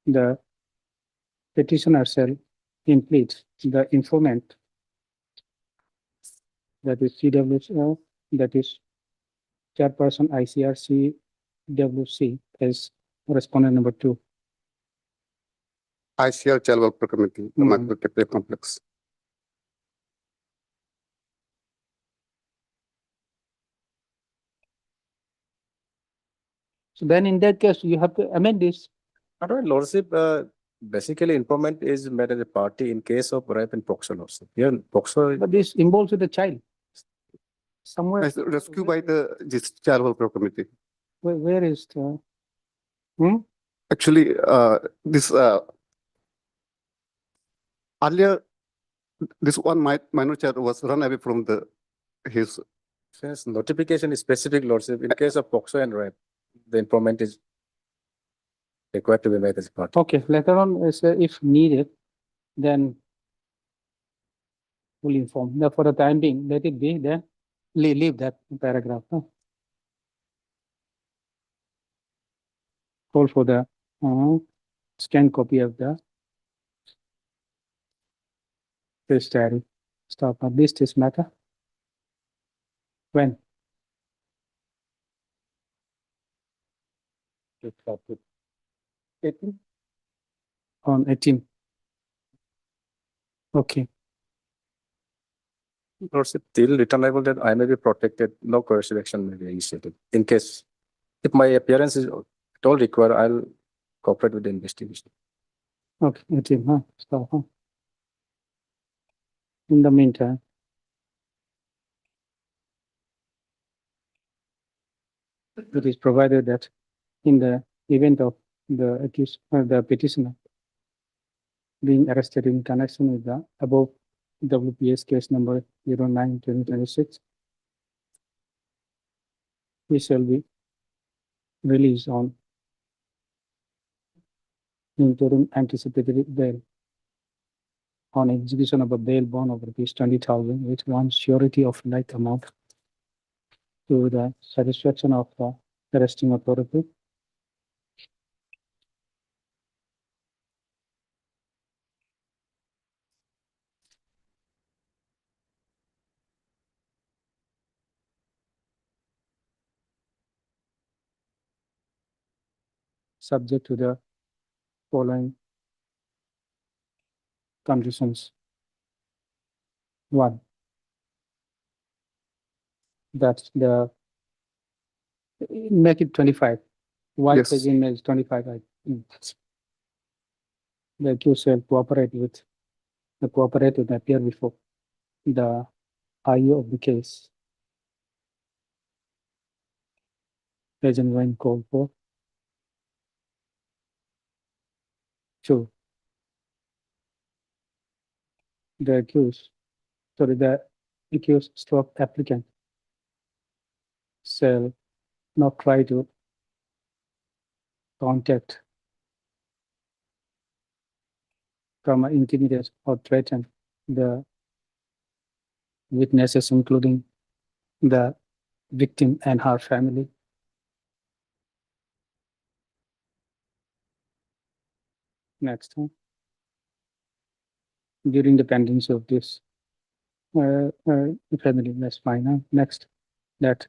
the petitioner shall implead the informant, that is CWC, that is chairperson ICRC WC as respondent number 2. ICR Child Welfare Committee, the Mhm. Micro Complex. So then in that case, you have to amend this. Otherwise, Lordship, basically informant is made as a party in case of rape and POCSO Lordship. Here, POCSO, But this involves with the child. Somewhere, It's rescued by this Child Welfare Committee. where is the? Actually, this earlier, this one minor child was run away from his. since notification is specific Lordship, in case of POCSO and rape, the informant is required to be made as a party. Okay, later on, if needed, then we'll inform. Now, for the time being, let it be, then leave that paragraph. Call for the scan copy of the case diary. Stop. List is matter. When? On 18. Okay. Lordship, till returnable that I may be protected, no coercive action may be initiated. In case, if my appearance is at all required, I'll cooperate with the investigation. Okay, 18, stop, In the meantime, it is provided that in the event of the accused, the petitioner being arrested in connection with the above WPS case number 09/2026, he shall be released on interim anticipatory bail on execution of a bail bond of ₹20,000 with one surety of like amount to the satisfaction of the arresting authority. Subject to the following conditions. 1, that make it 25. White Yes. says in is 25. The accused shall cooperate with appear before the IO of the case. As and when called for. 2, the accused stroke applicant shall not try to contact, intimidate or threaten the witnesses, including the victim and her family. Next, during the pendency of this family, that's fine. Next, that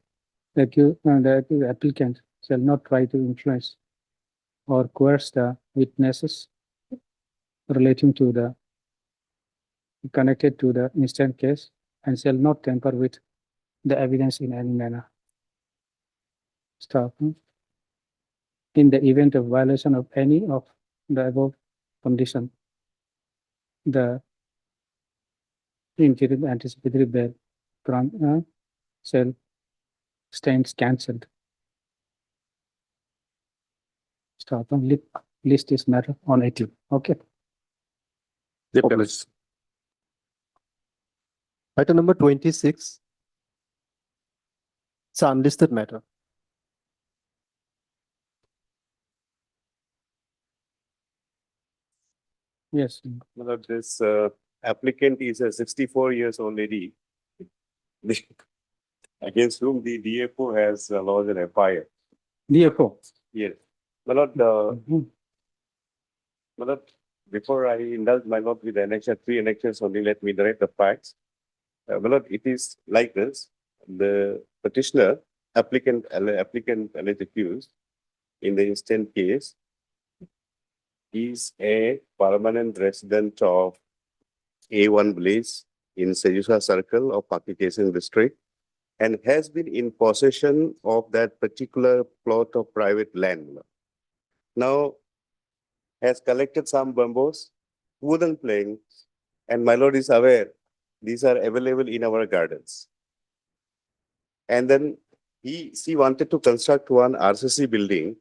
the applicant shall not try to influence or coerce the witnesses relating to the connected to the instant case and shall not tamper with the evidence in any manner. Stop. In the event of violation of any of the above condition, the interim anticipatory bail grant shall stands cancelled. Stop. List is matter on 18. Okay. Item number 26. It's an unlisted matter. Yes. This applicant is a 64 years old lady. against whom the DFO has lodged an FIR. DFO. Yes. My lord, my lord, before I indulge my lord with the annexure, three annexures only, let me direct the facts. My lord, it is like this. The petitioner, applicant alleged accused in the instant case is a permanent resident of A1 Village in Sejusa Circle of Pakikesan district and has been in possession of that particular plot of private land. Now, has collected some bamboos, wooden planks, and my lord is aware these are available in our gardens. And then she wanted to construct one RCC building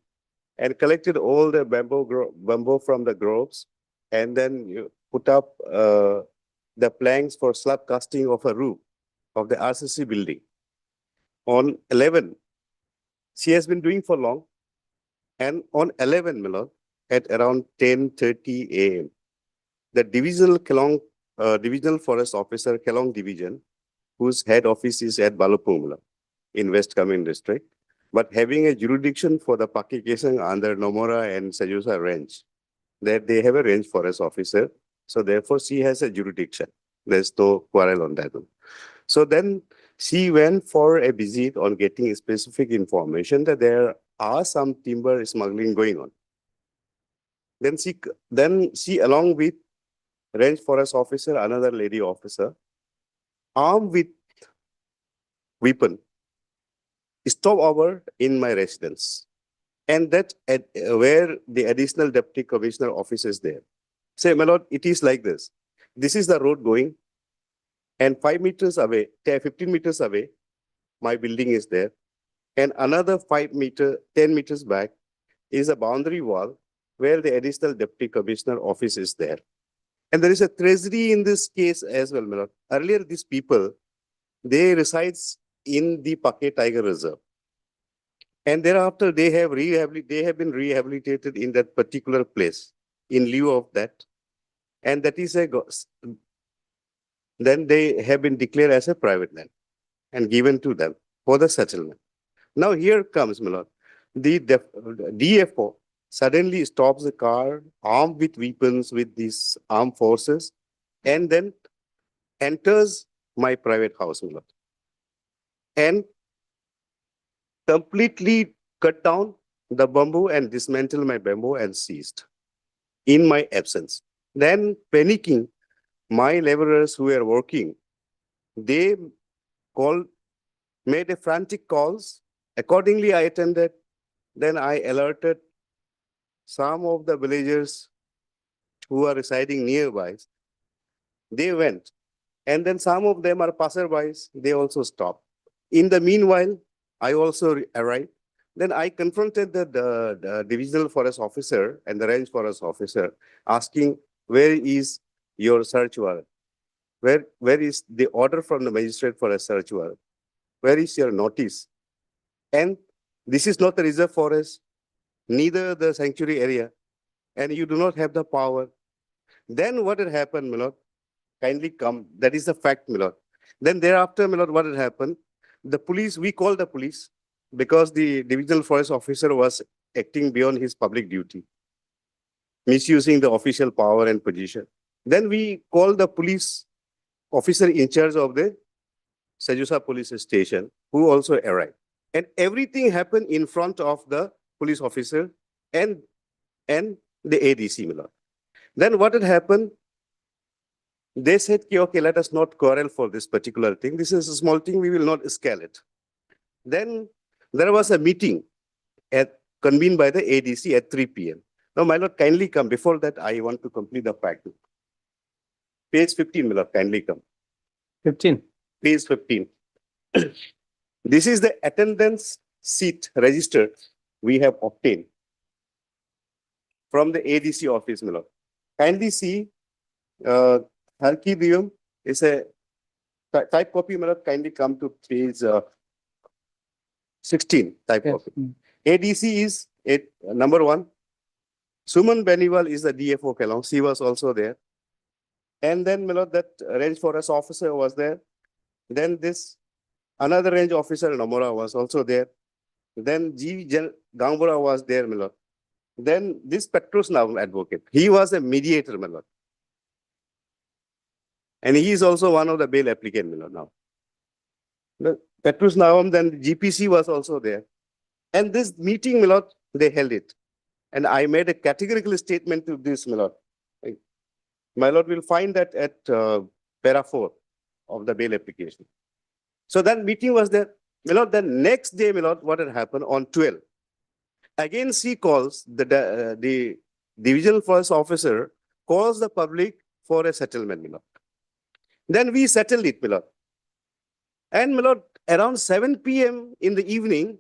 and collected all the bamboo from the groves and then you put up the planks for slab casting of a roof of the RCC building. On 11, she has been doing for long. And on 11, my lord, at around 10:30 a.m., the divisional forest officer, Kelong Division, whose head office is at Balapur in West Kamen district, but having a jurisdiction for the Pakikesan under Nomora and Sejusa range, that they have a range forest officer. So therefore, she has a jurisdiction. There's no quarrel on that one. So then she went for a visit on getting specific information that there are some timber smuggling going on. Then she along with range forest officer, another lady officer, armed with weapon, stop over in my residence. And that at where the additional deputy commissioner office is there. Say, my lord, it is like this. This is the road going, and 5 meters away, 15 meters away, my building is there. And another 10 meters back is a boundary wall where the additional deputy commissioner office is there. And there is a treasury in this case as well, my lord. Earlier, these people, they resides in the Pake Tiger Reserve. And thereafter, they have been rehabilitated in that particular place in lieu of that. And that is then they have been declared as a private land and given to them for the settlement. Now here comes, my lord, the DFO suddenly stops the car armed with weapons with these armed forces and then enters my private house, my lord, and completely cut down the bamboo and dismantle my bamboo and seized in my absence. Then panicking, my laborers who were working, they made a frantic calls. Accordingly, I attended. Then I alerted some of the villagers who are residing nearby. They went. And then some of them are passerbys. They also stopped. In the meanwhile, I also arrived. Then I confronted the divisional forest officer and the range forest officer asking, where is your search warrant? Where is the order from the magistrate for a search warrant? Where is your notice? And this is not a reserve forest, neither the sanctuary area, and you do not have the power. Then what had happened, my lord? Kindly come. That is the fact, my lord. Then thereafter, my lord, what had happened? The police, we called the police because the divisional forest officer was acting beyond his public duty, misusing the official power and position. Then we called the police officer in charge of the Sejusa police station, who also arrived. And everything happened in front of the police officer and the ADC, my lord. Then what had happened? They said, okay, let us not quarrel for this particular thing. This is a small thing, we will not escalate. Then there was a meeting convened by the ADC at 3 p.m. Now, my lord, kindly come. Before that, I want to complete the fact. Page 15, my lord, kindly come. 15. Page 15. This is the attendance seat register we have obtained from the ADC office, my lord. Kindly see, Harki is a type copy, my lord. Kindly come to page 16, type Yes. copy. ADC is number 1. Suman Beniwal is the DFO Kelong. She was also there. And then, my lord, that range forest officer was there. Then this Another range officer, Nomura, was also there. Then Gambura was there, my lord. Then this Petrus now advocate, he was a mediator, my lord. And he is also one of the bail applicant, my lord, now. The Petrus Navam, then GPC was also there. And this meeting, my lord, they held it. And I made a categorical statement to this, my lord. My lord will find that at para 4 of the bail application. So that meeting was there. My lord, the next day, my lord, what had happened on 12? Again, she calls, the divisional force officer calls the public for a settlement, my lord. Then we settled it, my lord. And my lord, around 7 p.m. in the evening,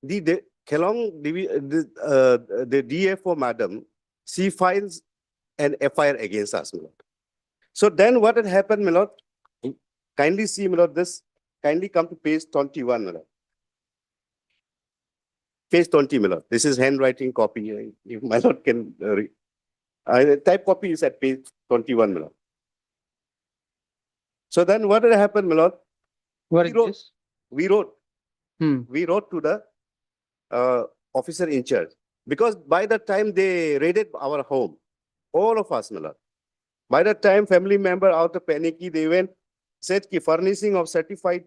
the Kelong, the DFO madam, she files an FIR against us, my lord. So then what had happened, my lord? Kindly see, my lord, this, kindly come to page 21, my lord. Page 20, my lord. This is handwriting copy. If my lord can read. Type copy is at page 21, my lord. So then what had happened, my lord? What We is wrote- this? We wrote Hmm. we wrote to the officer in charge, because by the time they raided our home, all of us, my lord, by the time family member out of panicky, they went, said ki furnishing of certified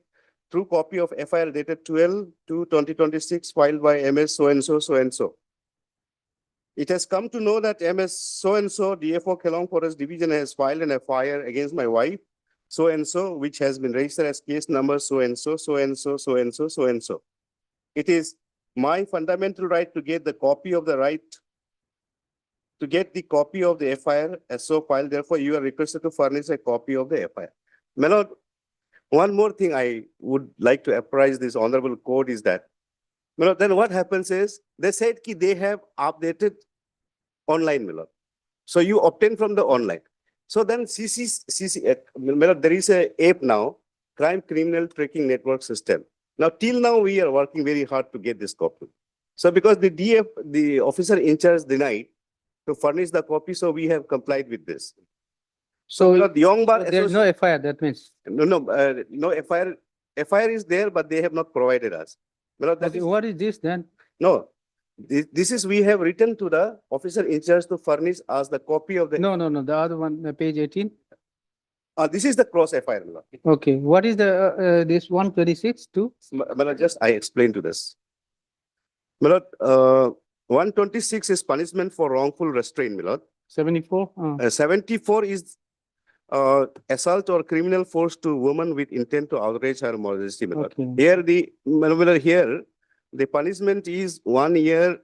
true copy of FIR dated 12/2/2026 filed by MS so-and-so, so-and-so. It has come to know that MS so-and-so DFO Kelong Forest Division has filed an FIR against my wife, so-and-so, which has been registered as case number so-and-so, so-and-so, so-and-so, so-and-so. It is my fundamental right to get the copy of the to get the copy of the FIR as so filed. Therefore, you are requested to furnish a copy of the FIR. My lord, one more thing I would like to apprise this honorable court is that, my lord, then what happens is, they said ki they have updated online, my lord. So you obtain from the online. So then my lord, there is a app now, Crime Criminal Tracking Network System. Now, till now, we are working very hard to get this copy. So because the officer in charge denied to furnish the copy, so we have complied with this. So, my lord, Yongbar There's no FIR, that means. no FIR. FIR is there, but they have not provided us. My lord, that Okay, is- what is this then? no, this is, we have written to the officer in charge to furnish us the copy of the. No, the other one, page 18. This is the cross FIR, my lord. Okay, what is the, this 126 too? My lord, just I explain to this. My lord, 126 is punishment for wrongful restraint, my lord. 74? 74 is assault or criminal force to woman with intent to outrage her modesty, my lord. Okay. Here, the punishment is 1 year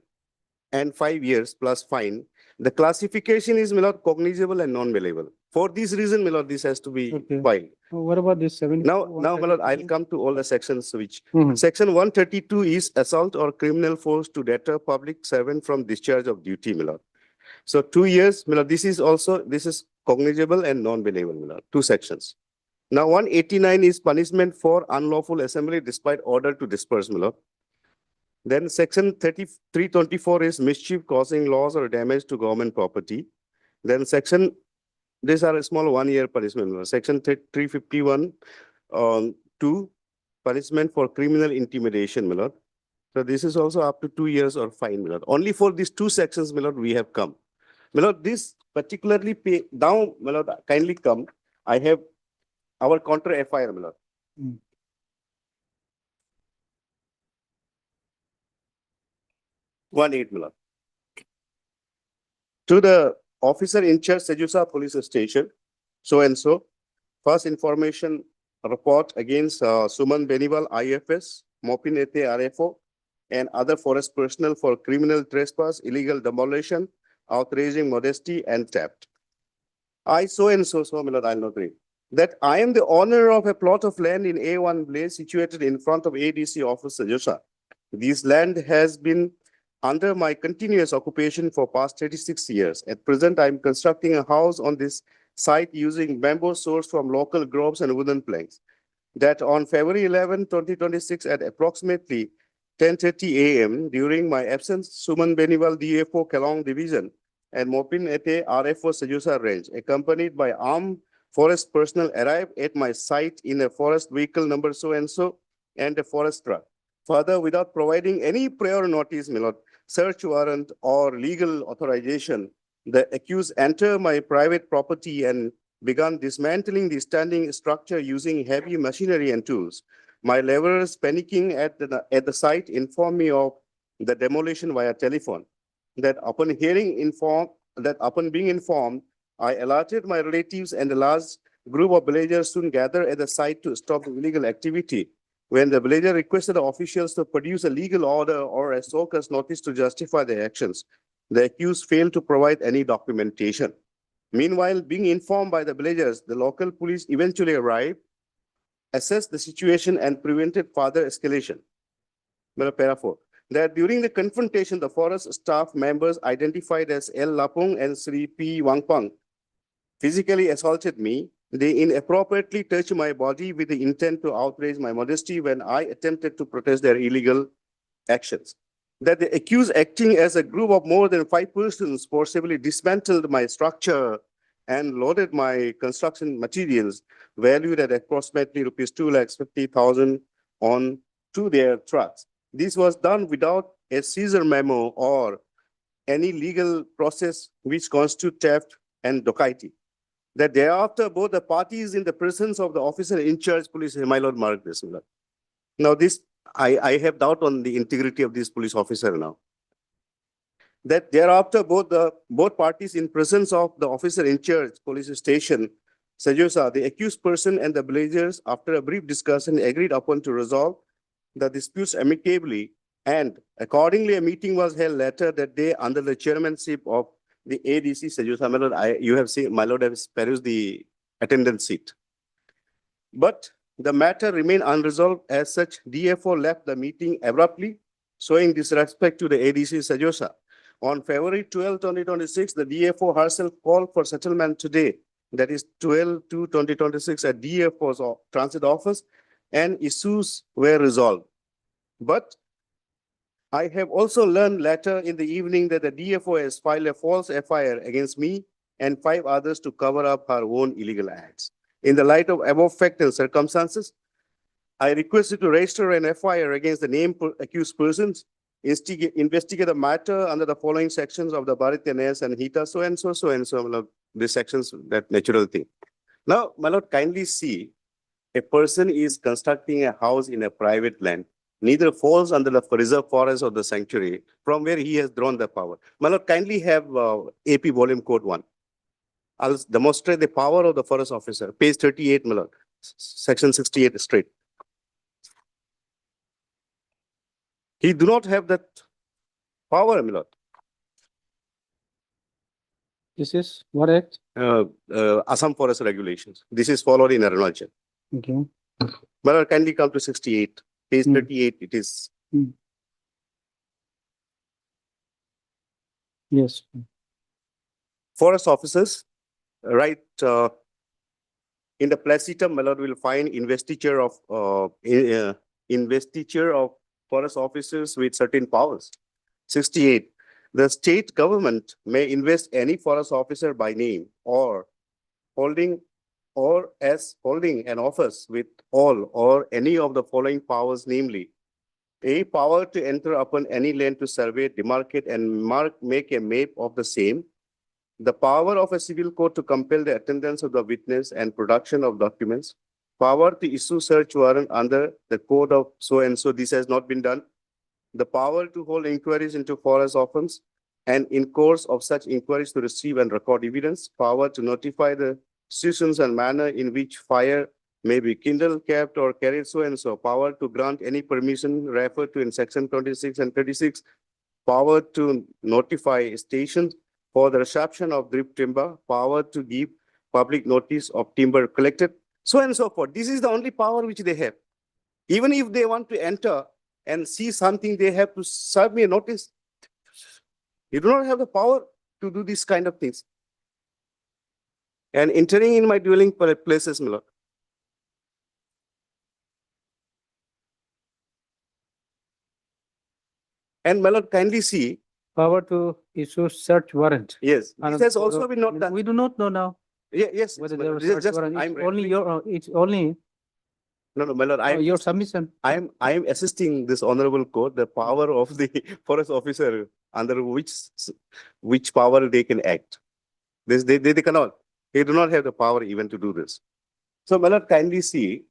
and 5 years plus fine. The classification is, my lord, cognizable and non-bailable. For this reason, my lord, this has to be Okay. filed. What about this 74? Now, my lord, I'll come to all the sections which. Mhm. Section 132 is assault or criminal force to deter public servant from discharge of duty, my lord. So 2 years, my lord, this is cognizable and non-bailable, my lord, 2 sections. Now, 189 is punishment for unlawful assembly despite order to disperse, my lord. Then section 324 is mischief causing loss or damage to government property. Then these are a small 1 year punishment, my lord. Section 351, 2, punishment for criminal intimidation, my lord. So this is also up to 2 years or fine, my lord. Only for these 2 sections, my lord, we have come. My lord, this particularly now, my lord, kindly come. I have our counter FIR, my lord. 18, my lord. To the officer in charge, Sejusa Police Station, so-and-so, first information report against Suman Beniwal, IFS, Mopin Ete RFO, and other forest personnel for criminal trespass, illegal demolition, outraging modesty, and theft. I so-and-so, my lord, I'll not read. That I am the owner of a plot of land in A1 Blaze situated in front of ADC office, Sejusa. This land has been under my continuous occupation for past 36 years. At present, I am constructing a house on this site using bamboo sourced from local groves and wooden planks. That on February 11, 2026, at approximately 10:30 a.m., during my absence, Suman Beniwal DFO Kelong Division and Mopin Ete RFO Sejusa Range, accompanied by armed forest personnel arrived at my site in a forest vehicle number so and so and a forest truck. Further, without providing any prior notice, my lord, search warrant or legal authorization, the accused entered my private property and began dismantling the standing structure using heavy machinery and tools. My laborers panicking at the site informed me of the demolition via telephone. That upon being informed, I alerted my relatives and a large group of villagers soon gathered at the site to stop the illegal activity. When the villager requested the officials to produce a legal order or a show cause notice to justify their actions, the accused failed to provide any documentation. Meanwhile, being informed by the villagers, the local police eventually arrived, assessed the situation and prevented further escalation. Para 4. That during the confrontation, the forest staff members identified as L. Lapong and Sri P. Wangpang physically assaulted me. They inappropriately touched my body with the intent to outrage my modesty when I attempted to protest their illegal actions. That the accused, acting as a group of more than 5 persons, forcibly dismantled my structure and loaded my construction materials valued at approximately rupees 2,50,000 on to their trucks. This was done without a seizure memo or any legal process which constitute theft and docaity. That thereafter, both the parties in the presence of the officer in charge police, my lord, mark this. Now this, I have doubt on the integrity of this police officer now. That thereafter, both parties in presence of the officer in charge police station, Sajosa, the accused person and the villagers, after a brief discussion, agreed upon to resolve the disputes amicably, and accordingly a meeting was held later that day under the chairmanship of the ADC Sajosa. My lord, you have seen, my lord has perused the attendance sheet. But the matter remained unresolved. As such, DFO left the meeting abruptly, showing disrespect to the ADC Sajosa. On February 12, 2026, the DFO herself called for settlement today, that is 12/2/2026 at DFO's transit office, and issues were resolved. But I have also learned later in the evening that the DFO has filed a false FIR against me and 5 others to cover up her own illegal acts. In the light of above fact and circumstances, I requested to register an FIR against the named accused persons, investigate the matter under the following sections of the Bharatya and Hita, so and so, these sections, that natural thing. Now, my lord, kindly see, a person is constructing a house in a private land, neither falls under the reserve forest or the sanctuary from where he has drawn the power. My lord, kindly have AP volume code 1. I'll demonstrate the power of the forest officer. Page 38, my lord, section 68 straight. He do not have that power, my lord. This is what act? Assam Forest Regulations. This is followed in Arunachal. Okay. My lord, kindly come to 68. Page 38, it is. Yes. Forest officers, right, in the placitum, my lord, will find investiture of forest officers with certain powers. 68, the state government may invest any forest officer by name or holding an office with all or any of the following powers, namely, a power to enter upon any land to survey, demarcate, and make a map of the same, the power of a civil court to compel the attendance of the witness and production of documents, power to issue search warrant under the code of so and so, this has not been done, the power to hold inquiries into forest offense, and in course of such inquiries to receive and record evidence, power to notify the situations and manner in which fire may be kindled, kept, or carried so and so, power to grant any permission referred to in section 26 and 36, power to notify stations for the reception of drift timber, power to give public notice of timber collected, so and so forth. This is the only power which they have. Even if they want to enter and see something, they have to serve me a notice. You do not have the power to do this kind of things. And entering in my dwelling places, my lord. And my lord, kindly see. Power to issue search warrant. Yes, this has also been not done. We do not know now. Yes, Whether my there lord. was This is search just, warrant, I'm it's only your, it's only no, my lord, your submission. I am assisting this honorable court, the power of the forest officer under which power they can act. This, they cannot, they do not have the power even to do this. So, my lord, kindly see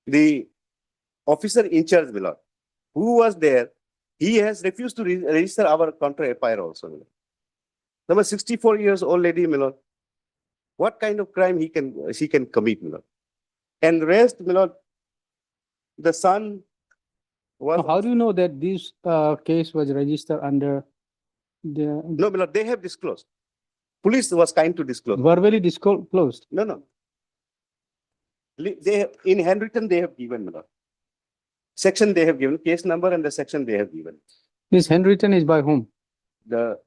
the officer in charge, my lord, who was there, he has refused to register our counter FIR also, my lord. Number 64 years old lady, my lord. What kind of crime she can commit, my lord? And rest, my lord, the son was. Now, how do you know that this case was registered under the No, my lord, they have disclosed. Police was kind to disclose. verbally disclosed? No, no. They have, in handwritten, they have given, my lord. Section they have given, case number and the section they have given. This handwritten is by whom? The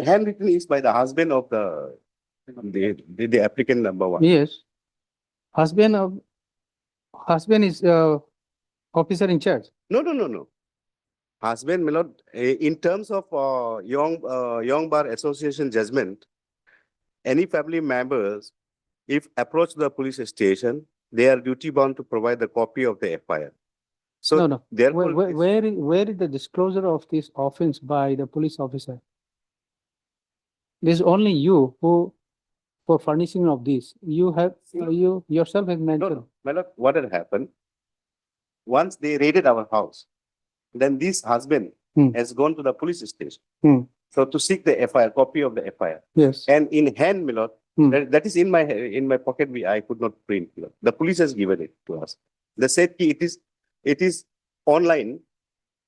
handwritten is by the husband of the applicant number one. Yes. Husband is officer in charge. No. Husband, my lord, in terms of Young Bar Association judgment, any family members, if approach the police station, they are duty bound to provide the copy of the FIR. So No. therefore, Where is the disclosure of this offense by the police officer? This is only you who, for furnishing of this, you have, you yourself have no, mentioned. no, my lord, what had happened? Once they raided our house, then this husband has gone to the police station. So to seek the FIR, copy of the FIR. Yes. And in hand, my lord, that is in my pocket. I could not print. My lord. The police has given it to us. They said it is online,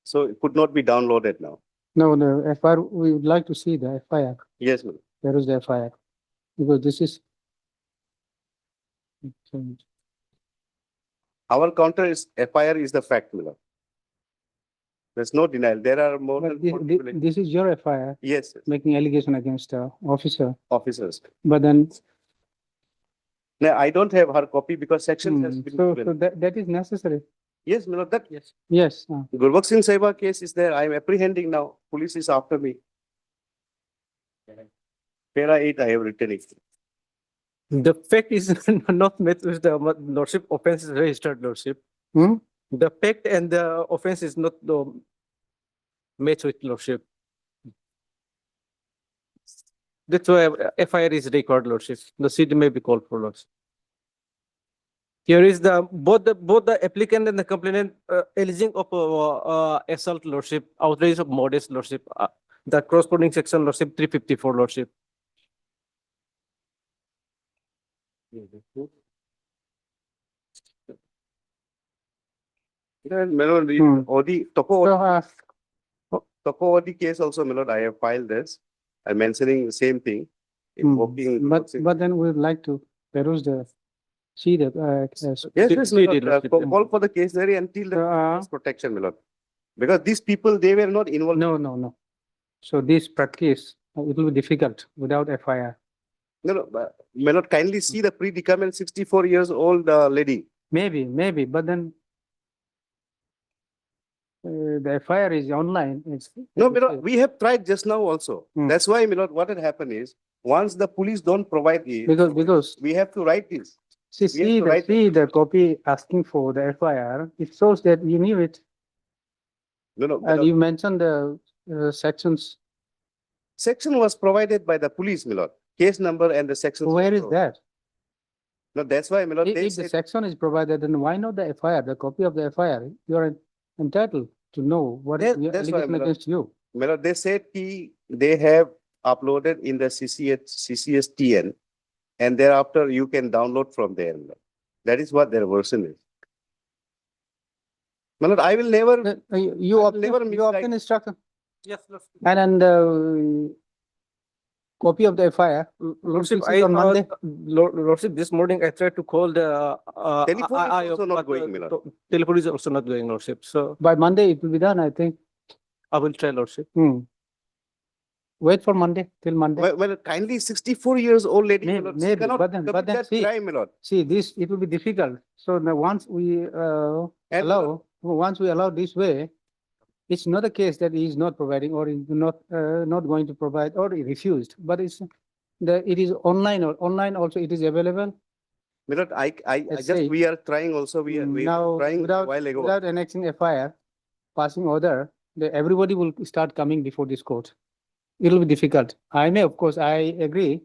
so it could not be downloaded now. No, the FIR, we would like to see the FIR. Yes, my lord. Where is the FIR? Because this is. Our counter is FIR is the fact, my lord. There's no denial. There are more But than 40 people. this is your FIR Yes, making allegation against officer, officers. but then. Now, I don't have her copy because section has been So given. that is necessary. Yes, my lord, that Yes. Gulbakh Singh Saiba case is there. I am apprehending now. Police is after me. Para 8, I have written it. The fact is not met with the lordship offense is registered lordship. Hmm? The fact and the offense is not met with lordship. That's why FIR is required lordship. The city may be called for lordship. Here is both the applicant and the complainant alleging of assault lordship, outrage of modest lordship. The corresponding section lordship 354 lordship. My lord, Odi, Toko Odi case also, my lord, I have filed this. I'm mentioning the same thing. Invoking. But then we would like to peruse see the. Yes, my lord, call for the case there until the protection, my lord. Because these people, they were not involved. No. So this practice, it will be difficult without FIR. No, may not kindly see the predicament 64 years old lady. Maybe, but then the FIR is online. No, my lord, we have tried just now also. That's why, my lord, what had happened is, once the police don't provide it, because we have to write this. see the copy asking for the FIR, it shows that you knew it. No, And you mentioned the sections. Section was provided by the police, my lord. Case number and the section. Where is that? No, that's why, my lord. If the section is provided, then why not the FIR, the copy of the FIR? You are entitled to know what is the allegation against you. My lord, they said they have uploaded in the CCSTN, and thereafter you can download from there. That is what their version is. My lord, I will never. You obtain instruction. Yes, And copy of the FIR. Lordship, on Monday. Lordship, this morning I tried to call the telephone is also not going, my lord. Telephone is also not going, Lordship. So by Monday it will be done, I think. I will try, Lordship. Wait for Monday, till Monday. Well, kindly 64 years old lady. Maybe, but then see, crime, my lord. See, this, it will be difficult. So now once we allow this way, it's not a case that he is not providing or is not going to provide or he refused, but it's it is online or online also it is available. My lord, I Let's just, say- we are trying also, we were Now, trying a without, while ago. without annexing FIR, passing order, everybody will start coming before this court. It will be difficult. I may, of course, I agree.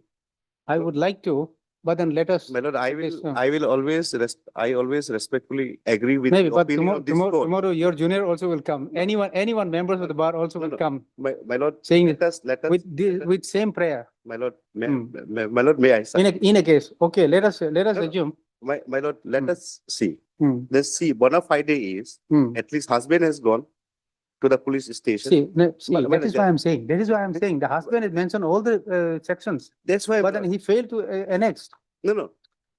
I would like to, but then let us. My lord, I Okay, will, so- I will always I always respectfully agree with Maybe, the but opinion tomorrow, of this court. tomorrow, your junior also will come. Anyone members of the bar also No, will no. come, My lord, saying let us, with same prayer. my lord, Hmm. my lord, may I? In a case, okay, let us No, no. assume. My lord, let Hmm. us see. Hmm, Let's see, bona fide is, hmm. at least husband has gone to the police station. See, But- that is why I'm saying, that is why I'm saying, the husband has mentioned all the sections, That's why, but then he failed to annex. no,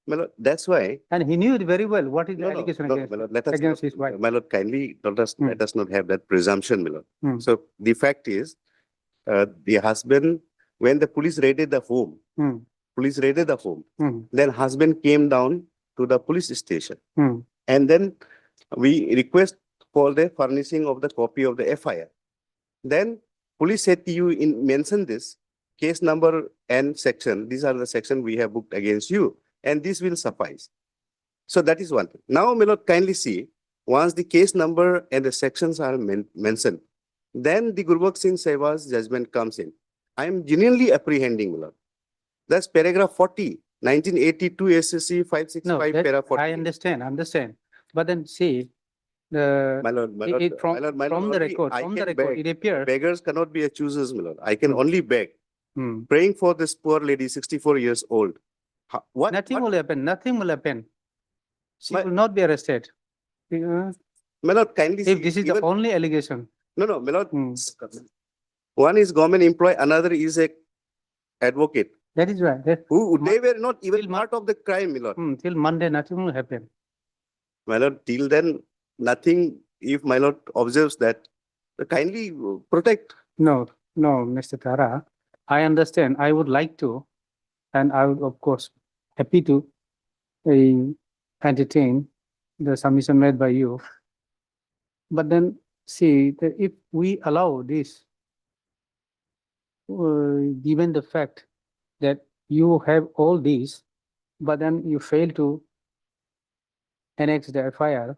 my lord, that's why. And he knew it very well what is the No, allegation no, against, my lord, let us against not- his wife. My lord, kindly Hmm. let us not have that presumption, my lord. Hmm. So the fact is, the husband, when the police raided the home, Hmm, hmm, then husband came down to the police station. hmm. And then we request for the furnishing of the copy of the FIR. Then police said to you mention this case number and section. These are the section we have booked against you, and this will suffice. So that is one thing. Now, my lord, kindly see, once the case number and the sections are mentioned, then the Gurbakh Singh Sehwag's judgment comes in. I am genuinely apprehending, my lord. That's paragraph 40, 1982 SSC No, 565, that, para 40. I understand. But then see, the, My lord, from my lord, my the lord, only record, I from the can record, beg. it appears. Beggars cannot be accusers, my lord. I can Hmm. only beg. Hmm. Praying for this poor lady, 64 years old. What? Nothing what- will happen, nothing will happen. She My- will not be arrested. My lord, kindly see. If this is the even- only allegation. No, my lord. Hmm. One is government employee, another is a advocate. That is right. They were not even Till part of the crime, my lord. Till Monday, nothing will happen. My lord, till then, nothing, if my lord observes that, kindly protect. No, Mr. Tara, I understand. I would like to, and I would, of course, happy to entertain the submission made by you. But then, see, if we allow this, given the fact that you have all these, but then you fail to annex the FIR,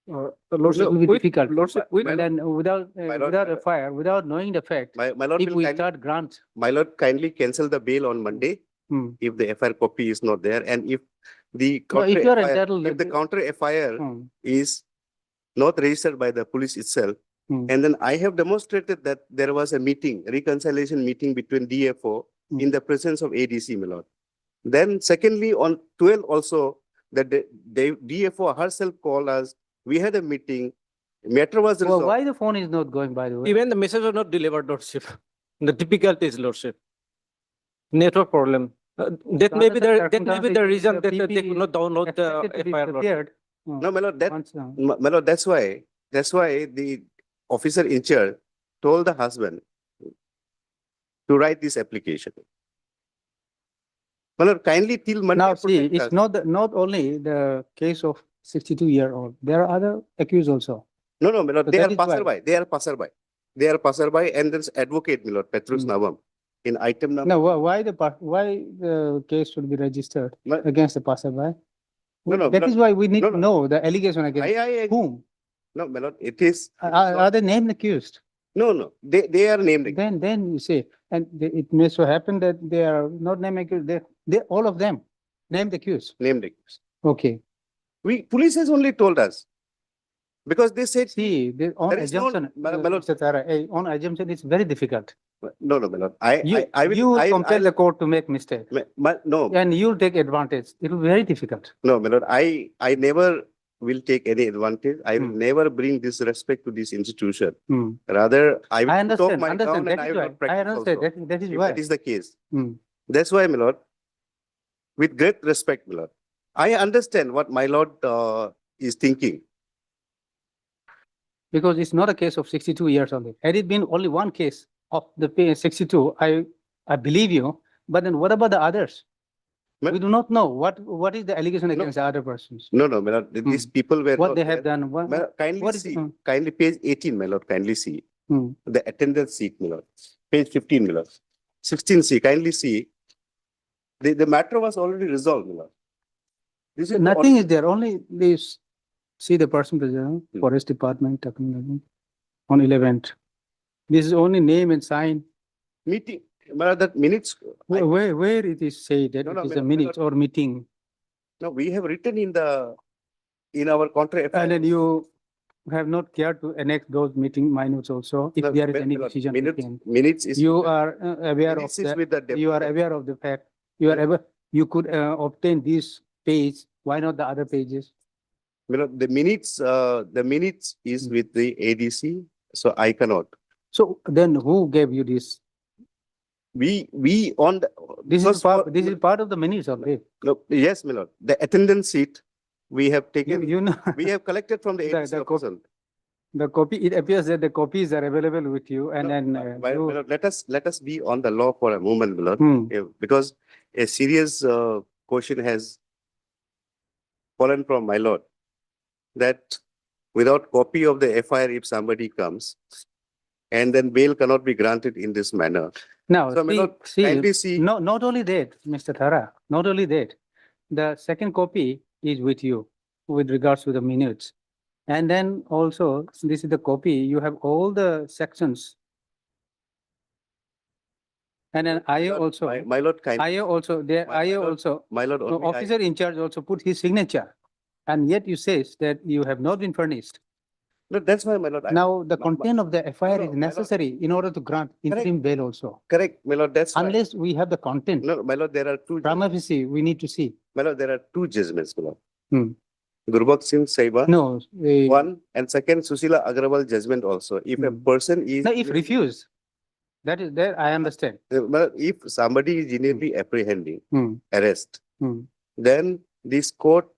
it will be difficult. Lordship, And then without, My lord, without FIR, without knowing the fact, My lord, if will we kindly- start grant, my lord, kindly cancel the bail on Monday hmm, if the FIR copy is not there, and if the No, if counter you are FIR entitled, if the counter FIR hmm, is not registered by the police itself, hmm, and then I have demonstrated that there was a meeting, reconciliation meeting between DFO Hmm. in the presence of ADC, my lord. Then secondly, on 12 also, the DFO herself called us, we had a meeting, matter was well, resolved. why the phone is not going, by the way? Even the message was not delivered, Lordship. The difficulty is, Lordship. Network problem. That may be the reason that they could not download the Expected to be FIR, Lordship. prepared. No, my lord, Once, my lord, that's why the officer in charge told the husband to write this application. My lord, kindly till Monday. Now, see, protect it's us. not only the case of 62-year-old. There are other accused also. No, my lord, So they that are is why- passerby, they are passerby, and there's advocate, my lord, Petrus Hmm. Navam, in item number. Now, why the case should be registered My- against the passerby? No, That is why we need no, to no. know the allegation against I whom? No, my lord, it is. Are they named accused? No, they are named. Then you say, and it may so happen that they are not named accused, they all of them named accused. Named. Okay, Police has only told us. Because they said. see, on There is no- assumption, my lord- Mr. Tara, on assumption, it's very difficult. No, my lord, I will. You will I'll- compel the I'll- court to make mistake, No, and you'll take advantage. It will be very difficult. no, my lord, I never will take any advantage. I will Hmm. never bring disrespect to this institution. Hmm. Rather, I will I put off understand, my gown and that I is will why, not practice I understand, also. that is If why. that is the case. Hmm. That's why, my lord, with great respect, my lord, I understand what my lord is thinking. Because it's not a case of 62 years only. Had it been only one case of the 62, I believe you, but then what about the others? Well- We do not know what is the allegation against the other persons, No, my lord, these people were. what not they have there. done, My lord, kindly what is- see, kindly page 18, my lord, kindly see Hmm. the attendance seat, my lord. Page 15, my lord. 16C, kindly see. The matter was already resolved, my lord. This is the Nothing only is there, only this, see the person present, Hmm. Forest Department, talking on 11th. This is only name and sign. meeting, my lord, that minutes. Where it is said that No, it no, is my a lord, my minute or meeting, No, we have written in our contract. and then you have not cared to annex those meeting minutes also, if No, there is my- any my lord, decision minutes, taken. minutes is. You with the- are aware of minutes is that, with the you are deputy. aware of the fact, you are aware, you could obtain this page, why not the other pages? My lord, the minutes is with the ADC, so I cannot. So then who gave you this? We on the. This because is part, for- this is part of the minutes of it. No, yes, my lord, the attendance sheet we have You, taken, you know, we have collected from the The- ADC the officer. the copy, it appears that the copies are available with you and No, then my you. lord, let us be on the law for a moment, my lord. Hmm. Because a serious question has fallen from my lord, that without copy of the FIR, if somebody comes, and then bail cannot be granted in this manner. Now, So, my lord, kindly see. no, not only that, Mr. Thara, not only that, the second copy is with you with regards to the minutes. And then also, this is the copy, you have all the sections. And then My I lord, also, My lord, kindly, I also, there, My- I my lord, also, my lord, the only I- officer in charge also put his signature. And yet you says that you have not been furnished. No, that's why, my lord. Now, the content of the FIR no, is my lord. necessary in order to grant interim bail also. Correct, my lord, that's why. Unless we have the content, No, my lord, there are two. prima facie, we need to see. My lord, there are two judgments, my lord. Hmm. Gurbakh Singh Saiba, No, one, and second, Susila Agrawal judgment also. If a Hmm. person is. no, if refused, that is there, I understand. My lord, if somebody is genuinely apprehending, Hmm. arrest, Hmm. then this court,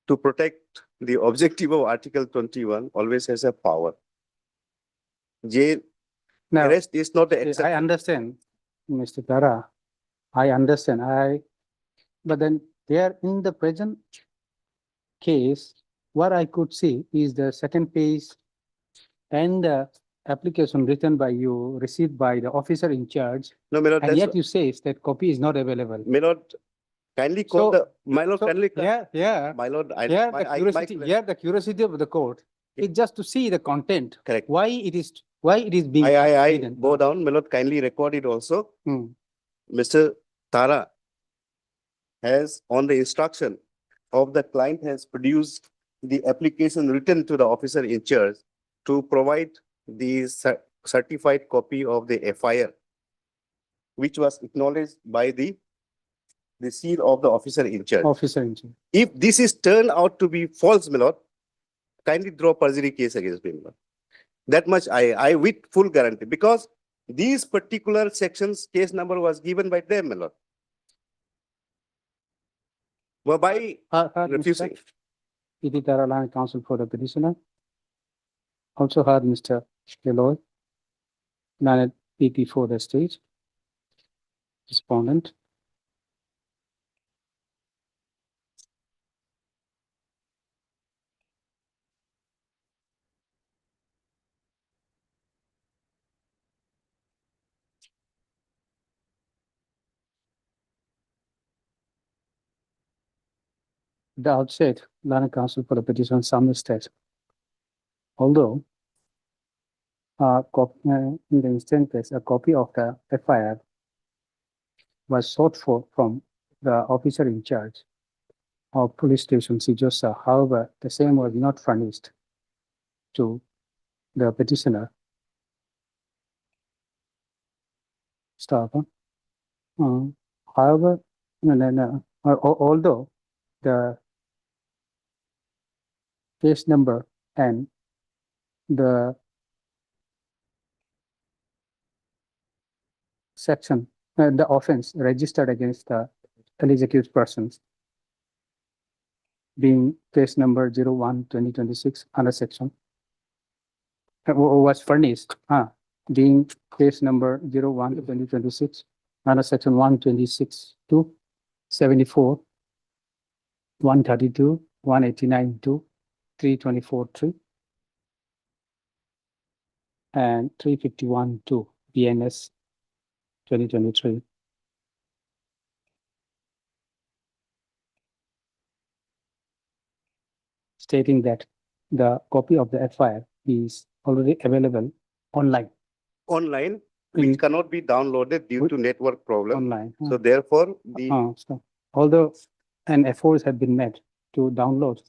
to protect the objective of Article 21, always has a power. Jail, Now, arrest is not the I exception. understand, Mr. Tara, I understand, but then there in the present case, what I could see is the second page and the application written by you, received by the officer in charge, No, my lord, and that's, yet you say that copy is not available. my lord, kindly call So- my lord, So, kindly. yeah, My lord, here the curiosity of the court is just to see the content, Correct. why it is being. I hidden. bow down, my lord, kindly record it also. Hmm. Mr. Tara has, on the instruction of the client, has produced the application written to the officer in charge to provide the certified copy of the FIR, which was acknowledged by the seal of the officer in charge. Officer in charge. If this is turned out to be false, my lord, kindly draw perjury case against me, my lord. That much I with full guarantee, because these particular sections, case number was given by them, my lord. Well, by refusing. Iti Taralan counsel for the petitioner. Also heard Mr. Deloy, Planet PT for the state. Respondent. The outset, Lana counsel for the petition summary states. Although in the instant case, a copy of the FIR was sought for from the officer in charge of police station Sijosa. However, the same was not furnished to the petitioner. Stop. However, although the case number and the section, the offense registered against the alleged accused persons being case number 01/2026 under section was furnished, being case number 01/2026 under section 126(2), 132, 189(2), 324(3), and 351(2) BNS 2023. Stating that the copy of the FIR is already available online. Online, In- which cannot be downloaded due Wi- to network problem. Online. So therefore, the So although an efforts have been made to download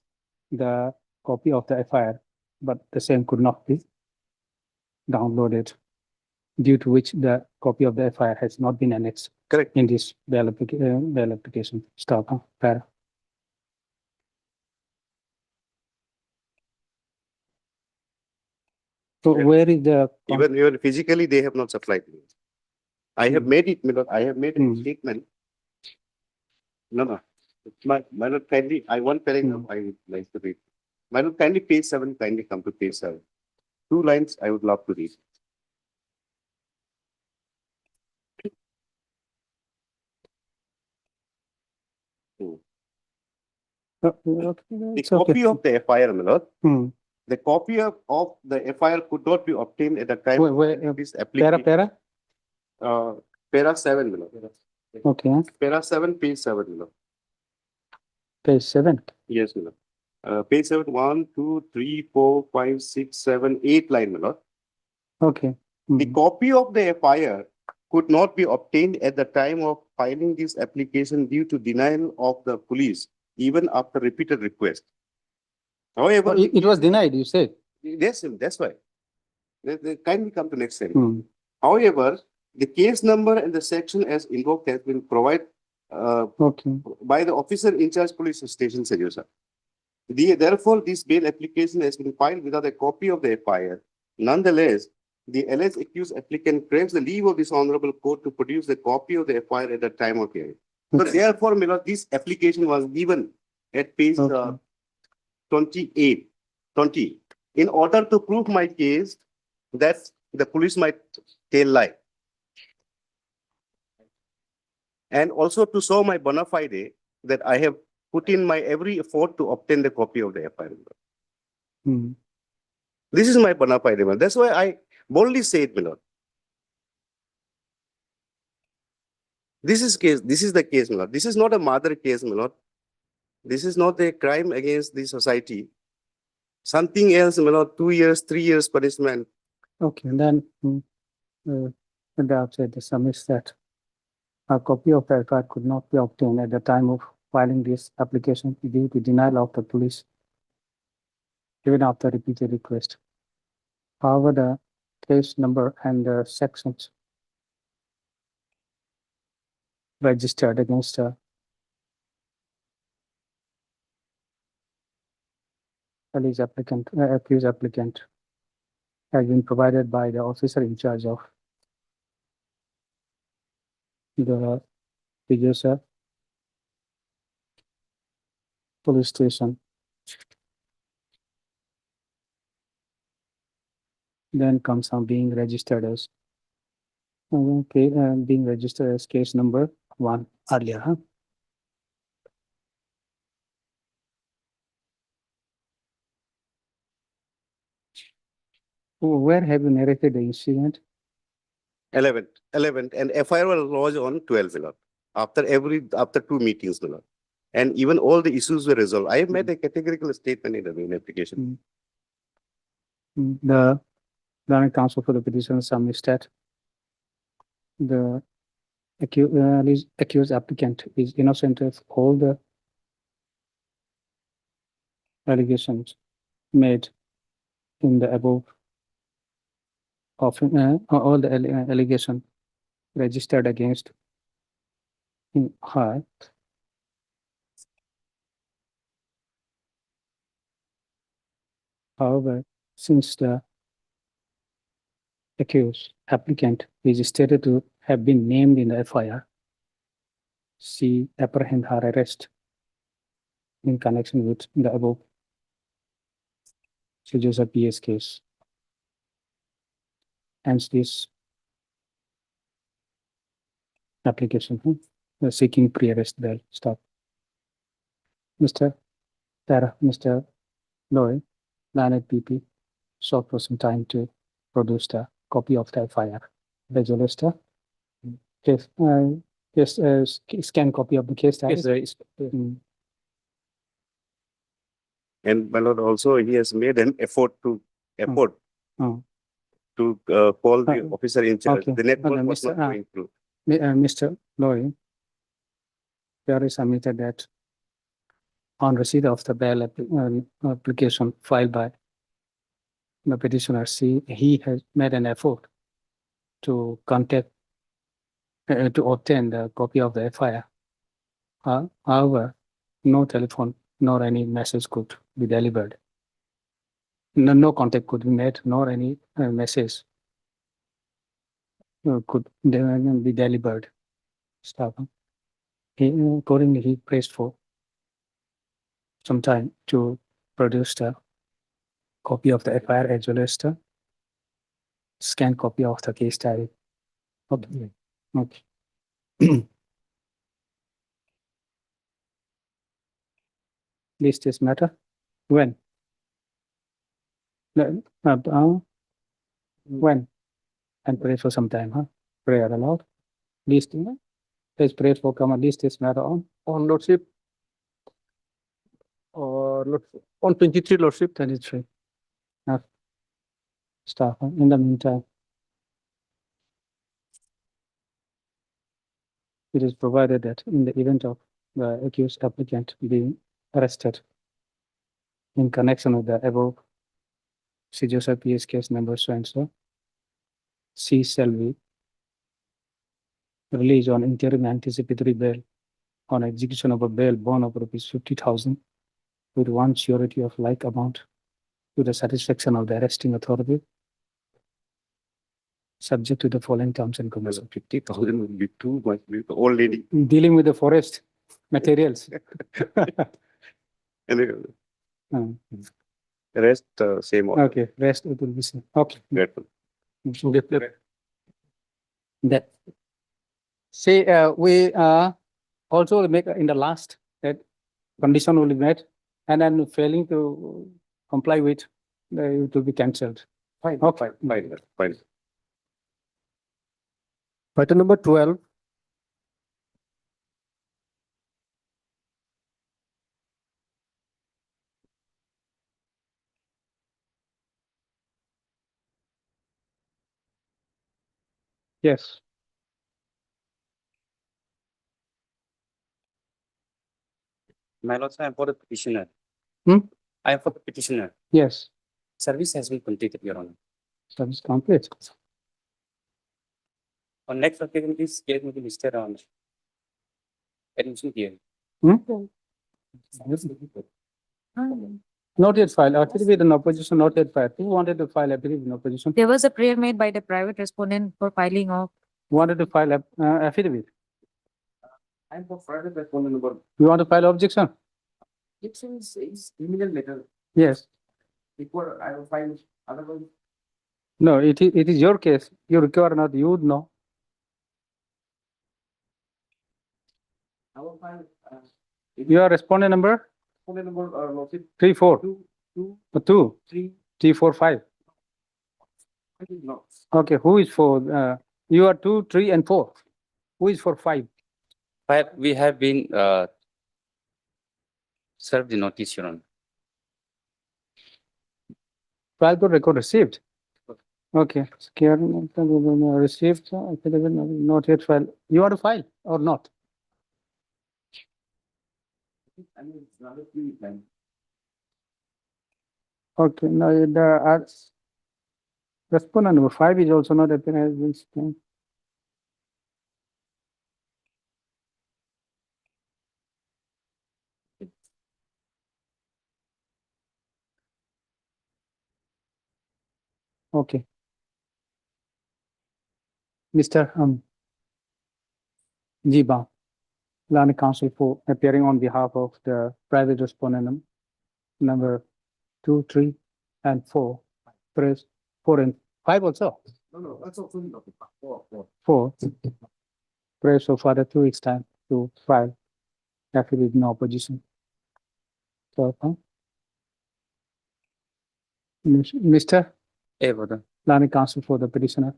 the copy of the FIR, but the same could not be downloaded, due to which the copy of the FIR has not been annexed correct. in this bail application stock para. So Well, where is the Even physically, they have not supplied me. I have Hmm. made it, my lord. I have made a Hmm. statement. No. My lord, kindly, I want paragraph I would like to read. My lord, kindly page 7, kindly come to page 7. 2 lines I would love to read. The It's okay. copy of the FIR, my lord, Hmm. the copy of the FIR could not be obtained at the time Where, this para, application. Para 7, my lord. okay, Para 7, page 7, my lord. page 7. Yes, my lord. Page 7, 1, 2, 3, 4, 5, 6, 7, 8 line, my lord. Okay. The Hmm. copy of the FIR could not be obtained at the time of filing this application due to denial of the police, even after repeated request. However, Oh, it was denied, you said. yes, that's why. They kindly come to next slide. Hmm. However, the case number and the section as invoked has been provided Okay. by the officer in charge police station, Sejosa. Therefore, this bail application has been filed without a copy of the FIR. Nonetheless, the alleged accused applicant craves the leave of this honorable court to produce the copy of the FIR at the time of hearing. So Okay. therefore, my lord, this application was given at page Okay. 28, 20, in order to prove my case that the police might tell lie. And also to show my bona fide that I have put in my every effort to obtain the copy of the FIR. Hmm. This is my bona fide. My lord. That's why I boldly say it, my lord. This is the case, my lord. This is not a murder case, my lord. This is not a crime against the society. Something else, my lord, 2 years, 3 years punishment. Okay, then the outside the submits that a copy of the FIR could not be obtained at the time of filing this application due to denial of the police, even after repeated request. However, the case number and the sections registered against accused applicant has been provided by the officer in charge of the Tejosa police station. Then comes on being registered as being registered as case number 1 earlier. Huh? Where have you narrated the incident? 11th, and FIR was lodged on 12th, my lord. After 2 meetings, my lord. And even all the issues were resolved. I have made a categorical statement in the main application. The Learned Counsel for the petition submits that the accused applicant is innocent of all the allegations made in the above of all the allegation registered against her. However, since the accused applicant is stated to have been named in the FIR, she apprehend her arrest in connection with the above Sejosa PS case. Hence this application, seeking pre-arrest bail. Stop. Mr. Loy, Learned PP, sought for some time to produce the copy of the FIR. Register. case, scan copy of the case diary. Mm. And my lord, also he has made an effort Oh. to call the Uh, officer in charge. okay. The network Okay, was Mr. not going through. Mr. Loy, Perry submitted that on receipt of the bail application filed by the petitioner, he has made an effort to contact, to obtain the copy of the FIR. However, no telephone nor any message could be delivered. No contact could be made, nor any message could be delivered. Stuff. Accordingly, he pressed for some time to produce the copy of the FIR as well as the scanned copy of the case diary. Okay. Okay. List this matter. When? When? And pray for some time, huh? Prayer aloud. List, let's pray for come and list this matter on Lordship. Or on 23, Lordship. 23. Staff, in the meantime, it is provided that in the event of the accused applicant being arrested in connection with the above C. Joseph P.S. case number so and so, C. shall be released on interim anticipatory bail on execution of a bail bond of ₹50,000 with one surety of like amount to the satisfaction of the arresting authority, subject to the following terms and conditions. 50,000 would be too much. The old lady. Dealing with the forest materials. And the rest, same. order. Okay, rest it will be same. Okay. Grateful. That. Say, we also make in the last that condition will be met, and then failing to comply with, it will be cancelled. Fine. Okay. Fine. Item number 12. Yes. My lord, I am for the petitioner. Hmm? I am for the petitioner. Yes. Service has been completed, Your Honor. Service complete. On next occasion, this case will be listed on admission here. Not yet filed. Affidavit in opposition, not yet filed. Who wanted to file affidavit in opposition? There was a prayer made by the private respondent for filing of. Wanted to file affidavit. I am for further respondent number. You want to file objection? It is immediate letter Yes. before I will file otherwise. No, it is your case. You require not, you would know. I will file. Your respondent number? Respondent number, lordship, 3, 4. 2, 2, 3. 3, 4, 5. I think no. Okay, who is for, you are 2, 3, and 4. Who is for 5? We have been served the notice, Your Honor. File to record received. Okay, received, not yet filed. You want to file or not? I mean, it's not a free time. Okay, now the respondent number 5 is also not appearing as been. Okay. Mr. Jiba, Lani Council for appearing on behalf of the private respondent number 2, 3, and 4. Press 4 and 5 also. No, that's also. 4. Press for further 2 weeks time to file affidavit in opposition. So, Mr. Brother. Lani Council for the petitioner.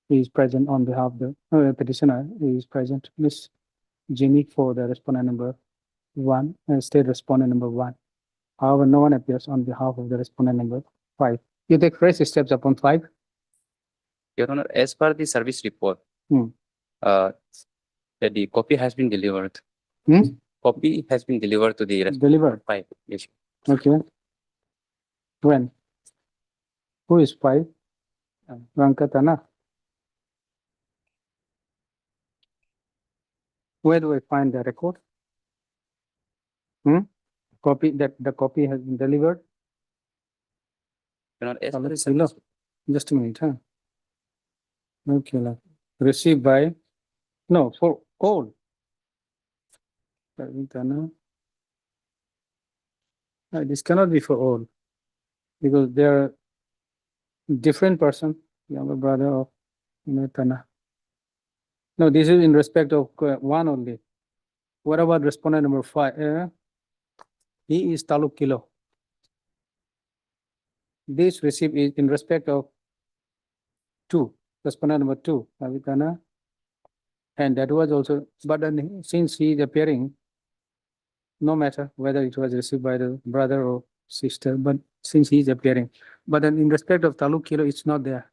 is present on behalf of the petitioner is present. Miss Jenny for the respondent number 1 and state respondent number 1. However, no one appears on behalf of the respondent number 5. You take fresh steps upon 5. Your Honor, as per the service report, Hmm. that the copy has been delivered. Hmm? Copy has been delivered to the Delivered. 5. Yes. Okay. When? Who is 5? Rankatana. Where do I find the record? Copy that the copy has been delivered. Your Honor, as per the Hello? service, Just a minute, huh? Okay, received by, no, for all. Rankatana. This cannot be for all, because they are different person, younger brother of Tana. No, this is in respect of one only. What about respondent number 5? He is Taluk Kilo. This receipt is in respect of 2, respondent number 2, Avitana. And that was also, but then since he is appearing, no matter whether it was received by the brother or sister, but since he is appearing, but then in respect of Taluk Kilo, it's not there.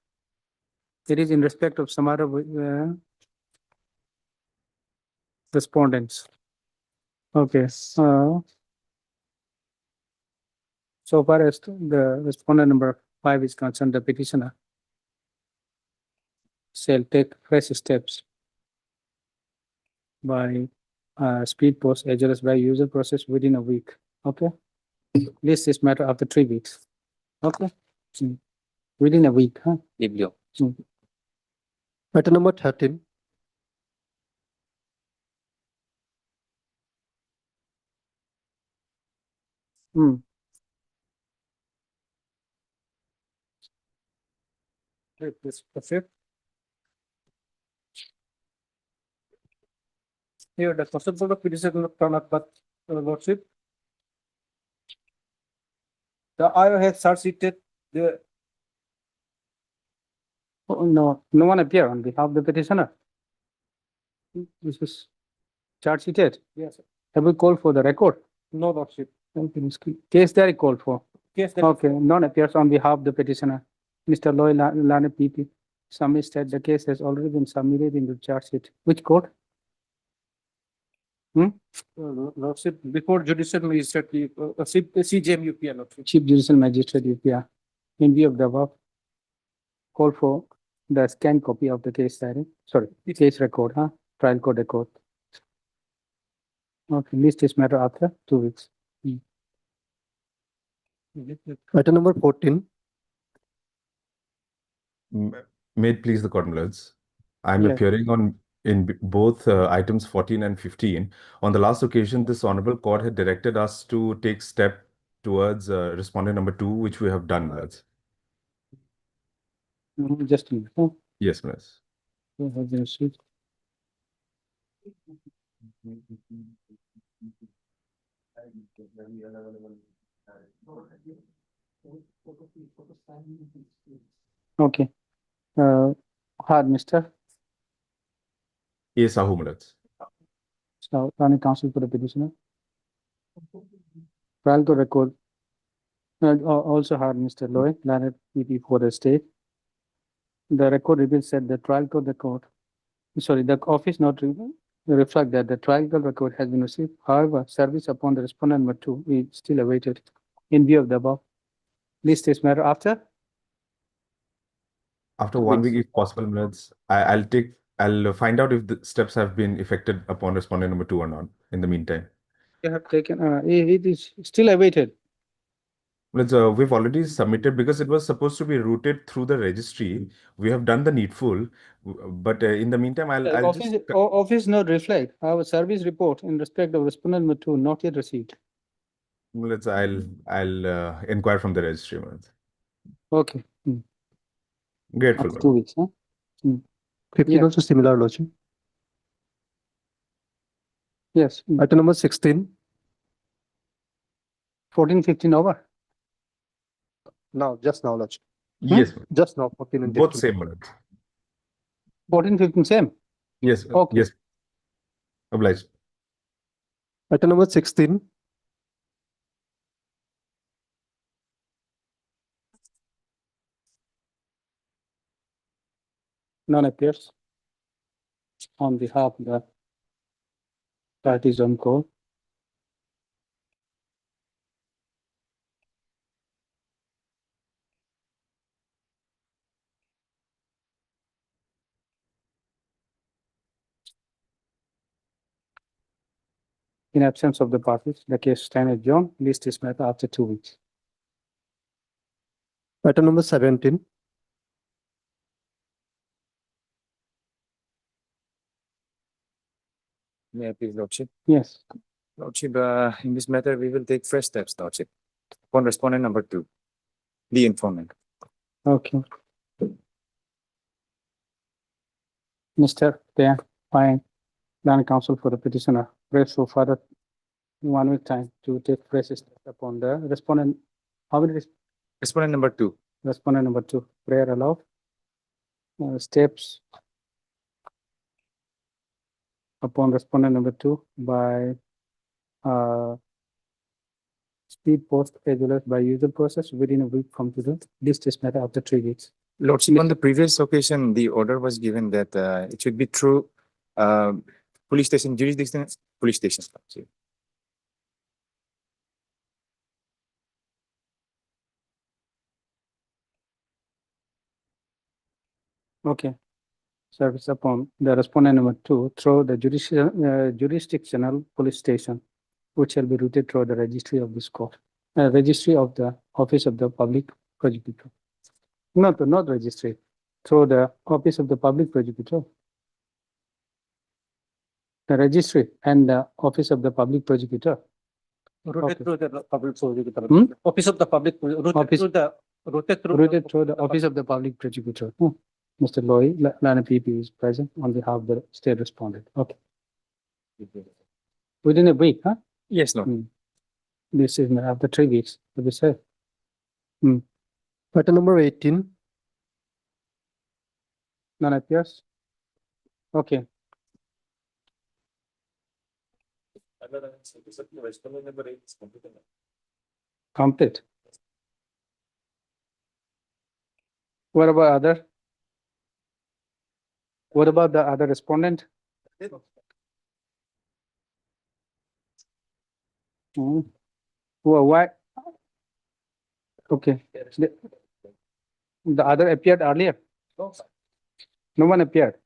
It is in respect of some other respondents. Okay, so far as the respondent number 5 is concerned, the petitioner shall take fresh steps by speed post as well as by user process within a week. Okay. List this matter after 3 weeks. Okay. Within a week, huh? Biblio. Matter number 13. This the 5th. Here, the person for the petition turn up, but lordship. The IO has succeeded the. Oh, no, no one appear on behalf of the petitioner. This is charge sheeted. Yes. Have we called for the record? No, lordship. Case there called for. Case there. Okay, none appears on behalf of the petitioner. Mr. Loy Lana PP submits that the case has already been submitted in the charge sheet. Which court? Lordship, before judicial magistrate, CJM UPL. Chief Judicial Magistrate UPR. In view of the above, call for the scanned copy of the case diary. Sorry, case record, huh? Trial court record. Okay, list this matter after 2 weeks. Matter number 14. May it please the court, my lords. I'm Yes. appearing on in both items 14 and 15. On the last occasion, this honorable court had directed us to take step towards respondent number 2, which we have done, my lords. Just a minute. Huh? Yes, my lords. Who has been received? Okay. Hard, Mr. Yes, Sahu, my lords. So, Attorney Counsel for the petitioner. Trial court record. Also hard, Mr. Loy, Leonard PP for the state. The record reveals that the trial court record, sorry, the office not reflect that the trial court record has been received. However, service upon the respondent number 2 is still awaited. In view of the above, list this matter after. After 1 week, if possible, my lords, I'll find out if the steps have been effected upon respondent number 2 or not in the meantime. You have taken, it is still awaited. Let's, we've already submitted because it was supposed to be routed through the registry. We have done the needful, but in the meantime, I'll Office, just. office not reflect. Our service report in respect of respondent number 2 not yet received. Let's, I'll inquire from the registry. my lords. Okay. Grateful. After 2 weeks, huh? 15 Yeah. also similar, Lordship. Yes. Matter number 16. 14, 15 over. Now, just now, Lordship. Yes, Just now, 14 and both 15. same, my lords. 14, 15, same. Yes, Okay. yes. Obliged. Item number 16. None appears on behalf of the parties on call. In absence of the parties, the case stand adjourned. List this matter after 2 weeks. Item number 17. May I please, Lordship? Yes. Lordship, in this matter, we will take fresh steps, Lordship. Upon respondent number 2, the informant. Okay. Mr. Dan, fine. Land Council for the petitioner, rests for further 1 week time to take fresh steps upon the respondent. How many Respondent number 2. respondent number 2? Prayer allowed. Steps upon respondent number 2 by speed post as well as by user process within a week from today. List is matter after 3 weeks. Lordship, on the previous occasion, the order was given that it should be through police station jurisdiction, police station. Lordship. Okay. Service upon the respondent number 2 through the jurisdictional police station, which shall be routed through the registry of this court, registry of the office of the public prosecutor. Not registry, through the office of the public prosecutor. The registry and the office of the public prosecutor. Routed Okay. through the public prosecutor. Hmm? Office of the public, routed Office- through the, Routed through the office of the public prosecutor. Mr. Loy, Lana PP is present on behalf of the state respondent. Okay. Within a week, huh? Yes, Lord. This is after 3 weeks, to be said. Item number 18. None appears? Okay. Complete. What about other? What about the other respondent? Well, why? Okay. The other appeared earlier? No one appeared.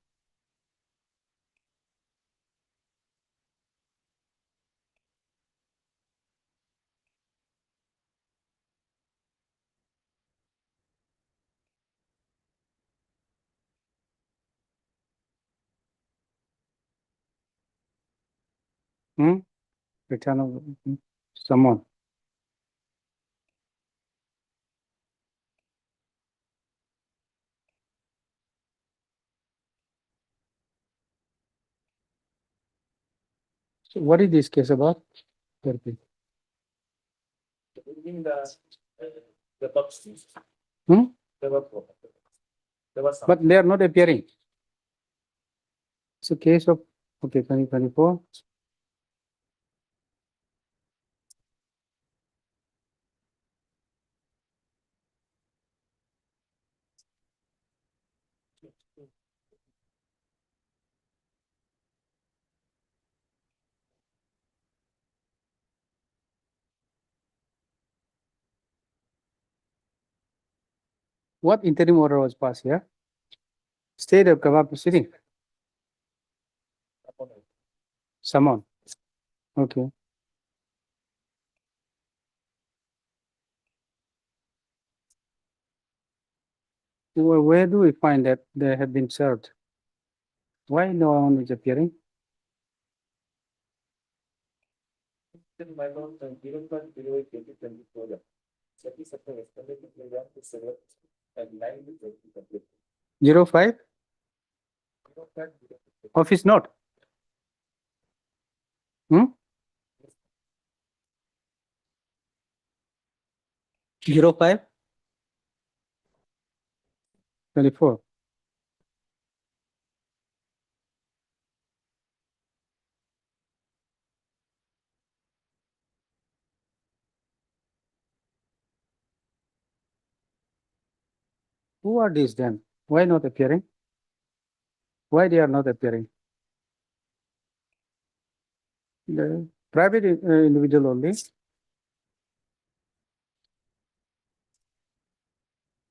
Return of someone. So what is this case about? But they are not appearing. It's a case of, okay, 2024. What interim order was passed here? State of Kavap City. Summon. Okay. Where do we find that they have been served? Why no one is appearing? Zero five? Office note? 05? 24. are these then? Why not appearing? Why they are not appearing? The private individual only.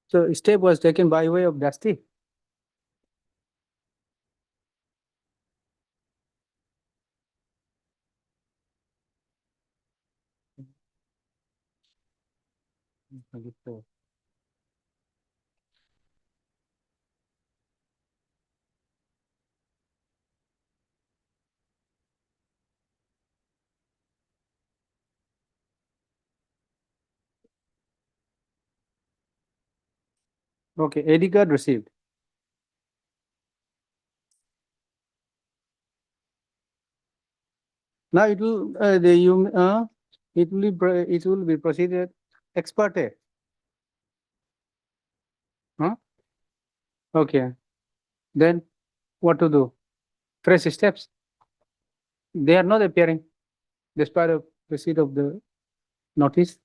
So step was taken by way of Dusty. Okay, AD card received. Now it will it will be proceeded ex parte. Huh? Okay. Then what to do? Fresh steps. They are not appearing despite of receipt of the notice.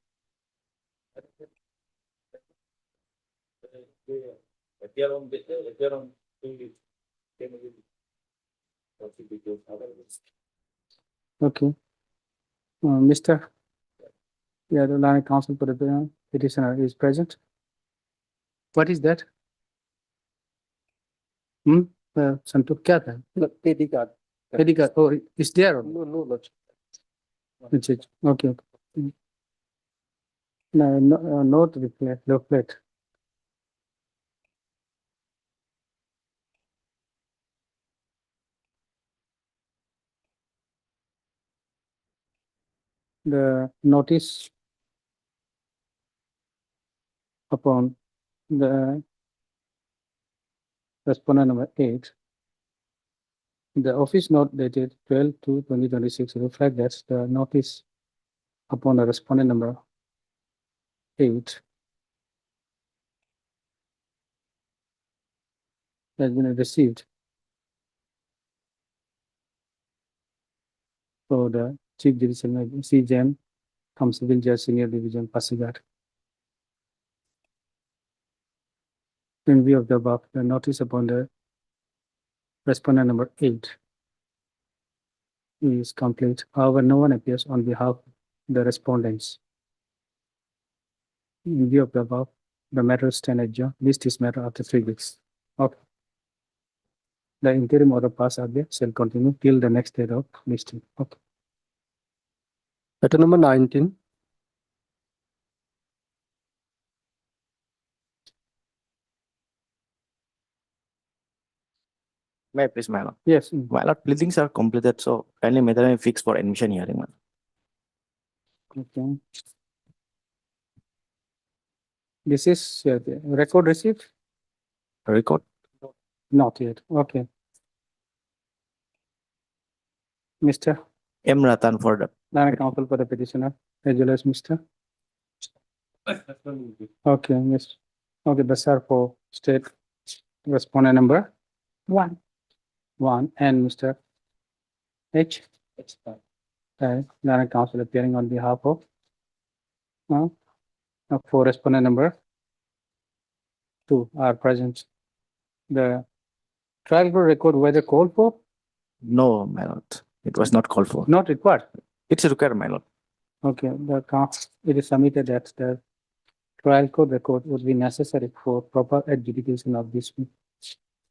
Okay. Mr. Yeah, the Land Council for the petitioner is present. What is that? Santu, क्या था? AD card. AD card. Oh, it's there. only. No, Lordship. Okay, okay. No, note reflect. The notice upon the respondent number 8. The office note dated 12/2/2026 reflect that the notice upon the respondent number 8 has been received for the Chief Judicial CJM, Civil Judge Senior Division, Pasighat. In view of the above, the notice upon the respondent number 8 is complete. However, no one appears on behalf of the respondents. In view of the above, the matter stand adjourned. List this matter after 3 weeks. Okay. The interim order pass there shall continue till the next date of listing. Okay. Matter number 19. May I please, my lord? Yes. My lord, pleadings are completed, so kindly matter may fix for admission hearing, my lord. Okay. This is the record received? Record? Not yet. Okay. Mr. M. Ratan for the Land Council for the petitioner, as well as Mr. Okay, Miss. Okay, the sir for state respondent number 1. And Mr. H. Land Council appearing on behalf of for respondent number 2 are present. The trial court record whether called for? No, my lord. It was not called for. Not required. It's required, my lord. Okay, it is submitted that the trial court record would be necessary for proper adjudication of this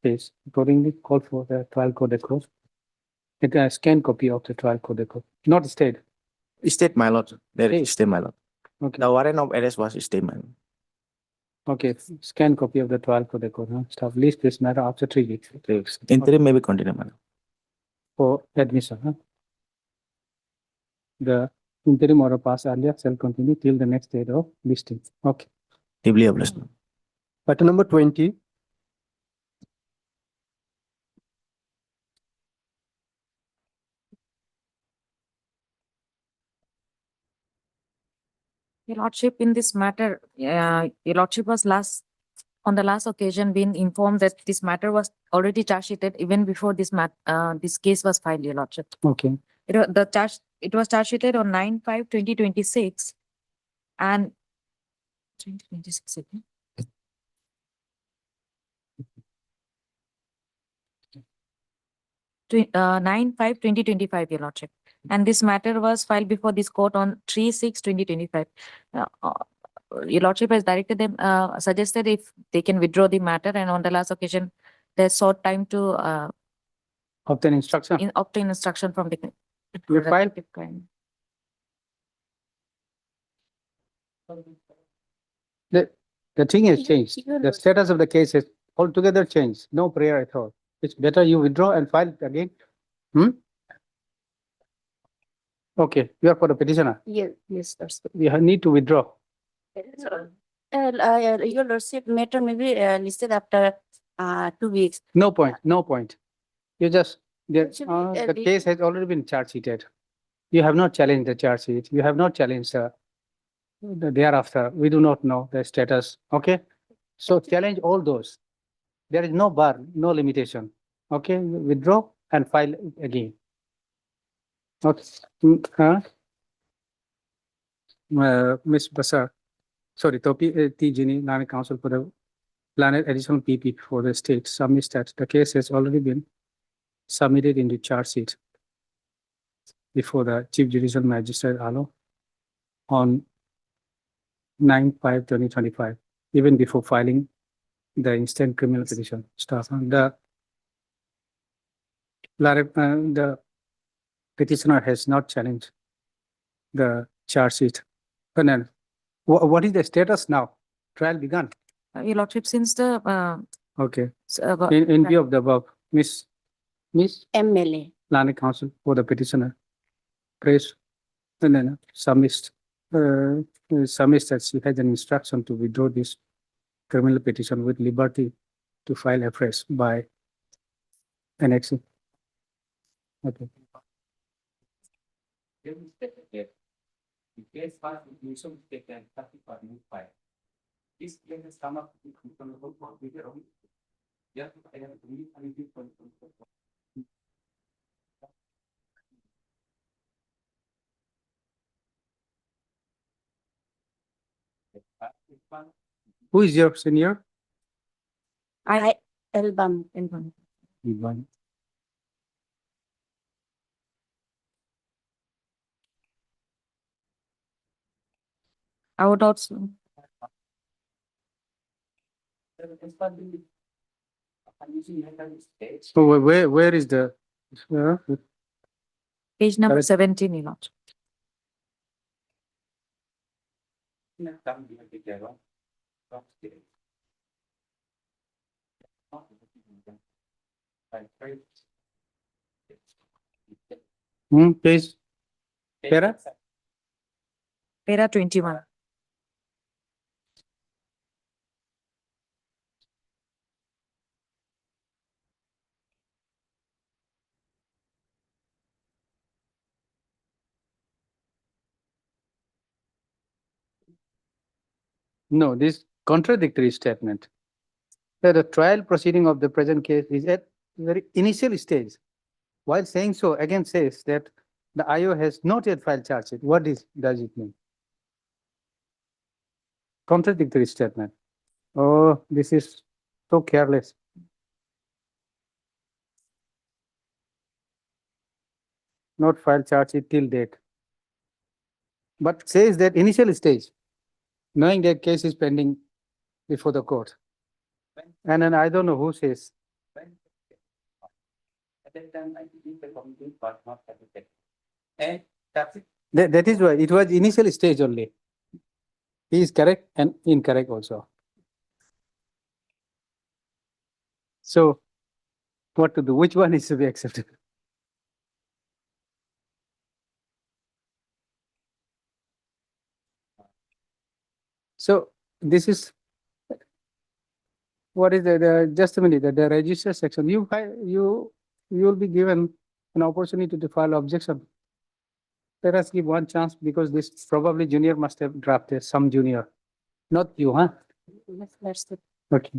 case. Accordingly, call for the trial court record. A scanned copy of the trial court record, not state. State, my lord. There is state, my lord. Okay. The warrant of arrest was state, my lord. Okay, scanned copy of the trial court record. Staff list this matter after 3 weeks. 3 weeks. Interim may be continued, my lord. For admission. The interim order pass earlier shall continue till the next date of listing. Okay. Deeply obliged. Matter number 20. Your Lordship, in this matter, Your Lordship was on the last occasion been informed that this matter was already charge sheeted even before this case was filed, Your Lordship. Okay. It was charge sheeted on 9/5/2026 and 2026. 9/5/2025, Your Lordship. And this matter was filed before this court on 3/6/2025. Your Lordship has directed them, suggested if they can withdraw the matter, and on the last occasion, they sought time to Obtain instruction. obtain instruction from the You filed? respective client. The thing has changed. The status of the case has altogether changed. No prayer at all. It's better you withdraw and file it again. Okay, you are for the petitioner. Yes, that's good. You need to withdraw. Your Lordship, matter may be listed after 2 weeks. No point, no point. You just, Should be, the case has already been charge sheeted. You have not challenged the charge sheet. You have not challenged the thereafter. We do not know the status. Okay? So challenge all those. There is no bar, no limitation. Okay? Withdraw and file it again. Okay. Ms. Basar, sorry, Topi T. Jini, Learned Counsel for the Learned Additional PP for the state submits that the case has already been submitted in the charge sheet before the Chief Judicial Magistrate Alo on 9/5/2025, even before filing the instant criminal petition stuff. And the petitioner has not challenged the charge sheet. And then, what is the status now? Trial begun. Your Lordship, since the Okay. In view of the above, Miss MLA. Learned Counsel for the petitioner, praise and then submits that she has an instruction to withdraw this criminal petition with liberty to file afresh by annexing. Okay. This case has come up Who is your senior? Elbam. Ivan. I would also. So where is the Page number Correct. 17, Your Lordship. page? Para? Para 21. No, this contradictory statement. That the trial proceeding of the present case is at very initial stage. While saying so, again says that the IO has not yet filed charge sheet. What does it mean? Contradictory statement. Oh, this is so careless. Not filed charge sheet till date. But says that initial stage, knowing that case is pending before the court. And then I don't know who says. That is why it was initial stage only. He is correct and incorrect also. So what to do? Which one is to be accepted? So this is what is the just a minute, the register section. You will be given an opportunity to file objection. Let us give one chance because this probably junior must have drafted some junior, not you, huh? Let's do. Okay.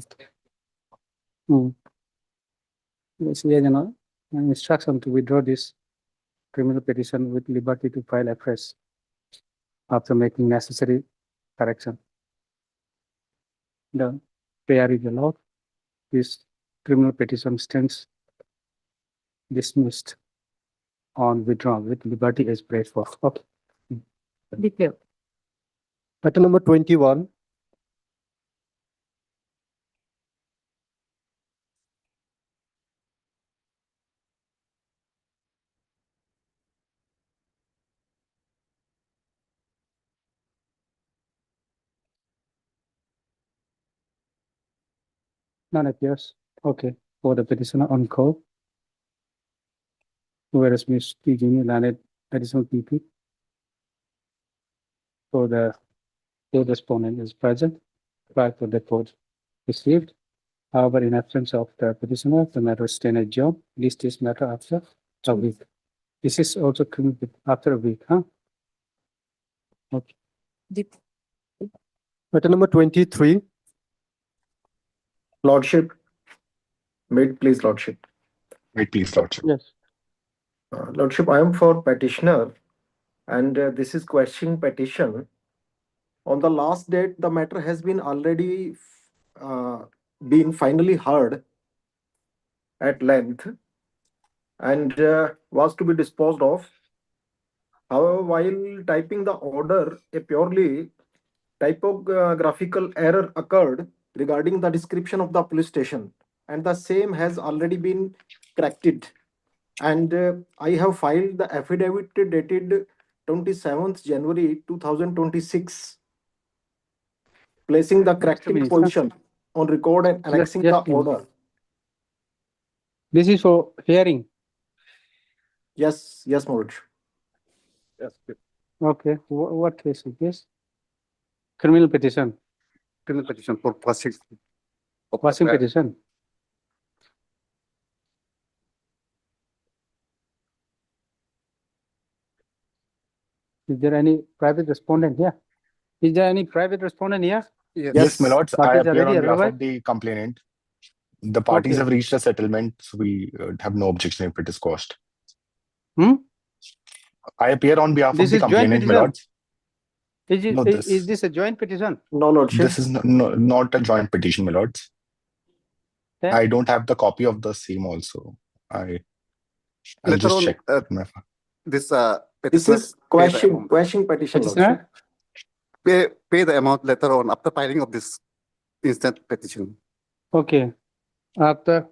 Yes, we have an instruction to withdraw this criminal petition with liberty to file afresh after making necessary correction. The prayer is allowed. This criminal petition stands dismissed on withdrawal with liberty is prayed for. Okay. Declare. Matter number 21. None appears. Okay. For the petitioner on call. Whereas Ms. P. Jimmy landed additional PP. So the respondent is present. Prior to the report received. However, in absence of the petitioner, the matter is stand adjourned. List this matter after a week. This is also coming after a week, huh? Okay. Matter number 23. Lordship. Wait, please, Lordship. Wait, please, Lordship. Yes. Lordship, I am for petitioner and this is questioning petition. On the last date, the matter has been already been finally heard at length and was to be disposed of. However, while typing the order, a purely typographical error occurred regarding the description of the police station, and the same has already been corrected. And I have filed the affidavit dated 27th January 2026, placing the corrected Minister. position on record and annexing the yes, please. order. This is for hearing. Yes, yes, my lordship. Yes. Okay. What case is this? Criminal petition. Criminal petition for passing. Passing petition. Is there any private respondent here? Is there any private respondent here? Yes, my lords, I Parties appear already on behalf otherwise? of the complainant. The parties Okay. have reached a settlement, so we have no objection if it is quashed. Hmm? I appear on behalf This of the is joint complainant, my petition? lords. No, Is this a joint petition? No, lordship. This is not a joint petition, my lords. Then- I don't have the copy of the same also. I'll Later just on, check. This This petitioner is question petition, Petitioner? lordship. pay the amount later on after filing of this instant petition. Okay. After,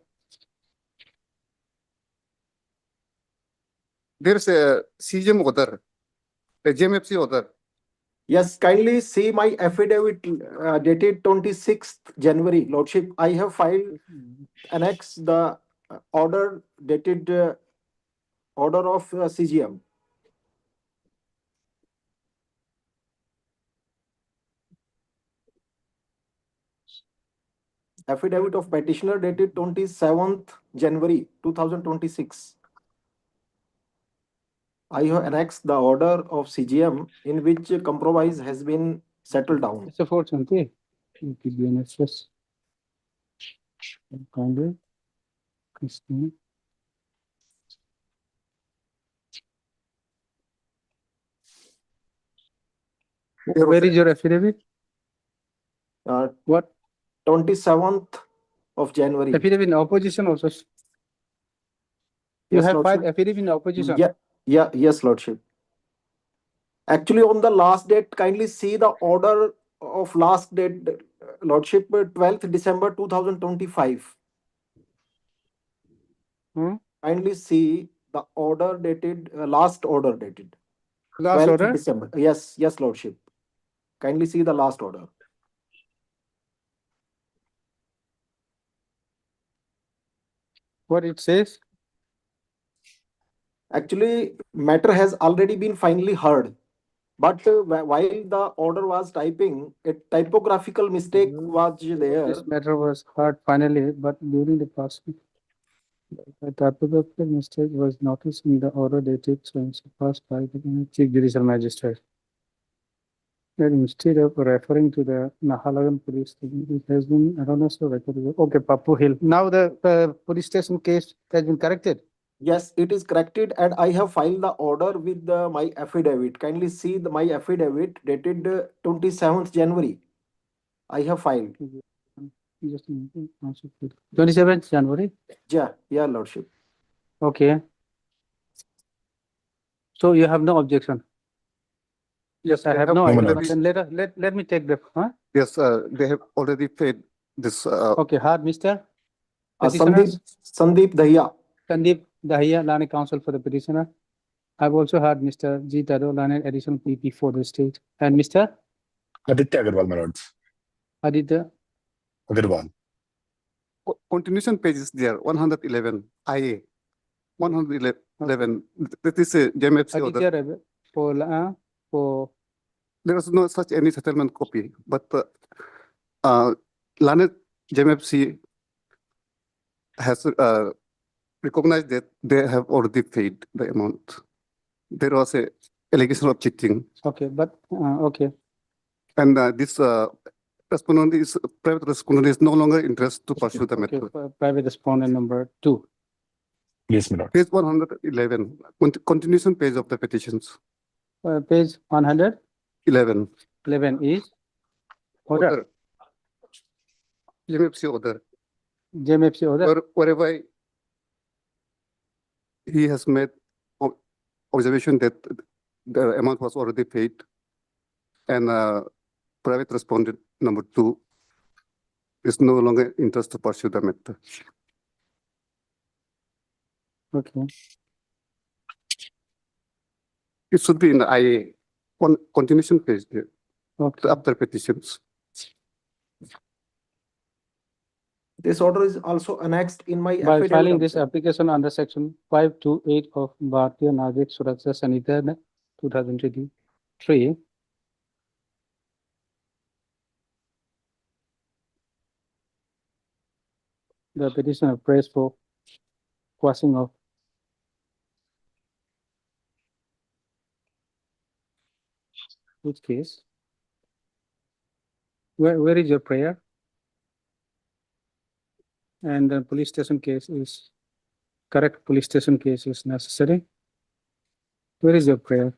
There is a CGM order, a GMFC order. Yes, kindly see my affidavit dated 26th January, lordship. I have filed annex the order dated order of CGM. Affidavit of petitioner dated 27th January 2026. I have annexed the order of CGM in which a compromise has been settled down. it's a 420. BNSS. Congress. Christine. Where is your affidavit? What? 27th of January. Affidavit in opposition also. You Yes, have lordship. filed affidavit in opposition. Yes, lordship. Actually, on the last date, kindly see the order of last date, lordship, 12th December 2025. Hmm? Kindly see the order dated, last order dated. Last 12th order? December. Yes, lordship. Kindly see the last order. What it says? Actually, matter has already been finally heard. But while the order was typing, a typographical mistake was there. This matter was heard finally, but during the passing, the typographical mistake was noticed in the order dated so and so passed by the Chief Judicial Magistrate. That instead of referring to the Nahalagan police station, it has been erroneously recorded. Okay, Papu Hill. Now the police station case has been corrected. Yes, it is corrected and I have filed the order with my affidavit. Kindly see my affidavit dated 27th January. I have filed. Just a minute. 27th January. Yeah, lordship. Okay. So you have no objection? Yes, I they have have no idea, already- but then let me take the, huh? Yes, they have already paid this, Okay, hard, Mr. Sandeep, Sandeep Dahiya. Sandeep Dahiya, learning counsel for the petitioner. I've also heard Mr. G. Tado, learned additional PP for the state. And Mr. Aditya Agarwal, my lords. Aditya, Agarwal. continuation page is there, 111, IA, 111. That is a JMFC order. Aditya Rebe, for, There was no such any settlement copy, but Lanet JMFC has recognized that they have already paid the amount. There was a allegation of cheating, okay, but, okay, and this respondent is private respondent is no longer interested to pursue the okay, matter. private respondent number 2. Yes, my lord. Page 111, continuation page of the petitions. Page 111 11. is order, JMFC order. JMFC order. Wherever he has made observation that the amount was already paid, and private respondent number 2 is no longer interested to pursue the matter. Okay, It should be in the IA, one continuation page there, okay. after petitions. This order is also annexed in my By affidavit. filing this also. application under section 528 of Bharatiya Nagrik Suraksha Sanhita 2023, the petitioner prays for quashing of which case? Where is your prayer? And the police station case is, correct police station case is necessary. Where is your prayer?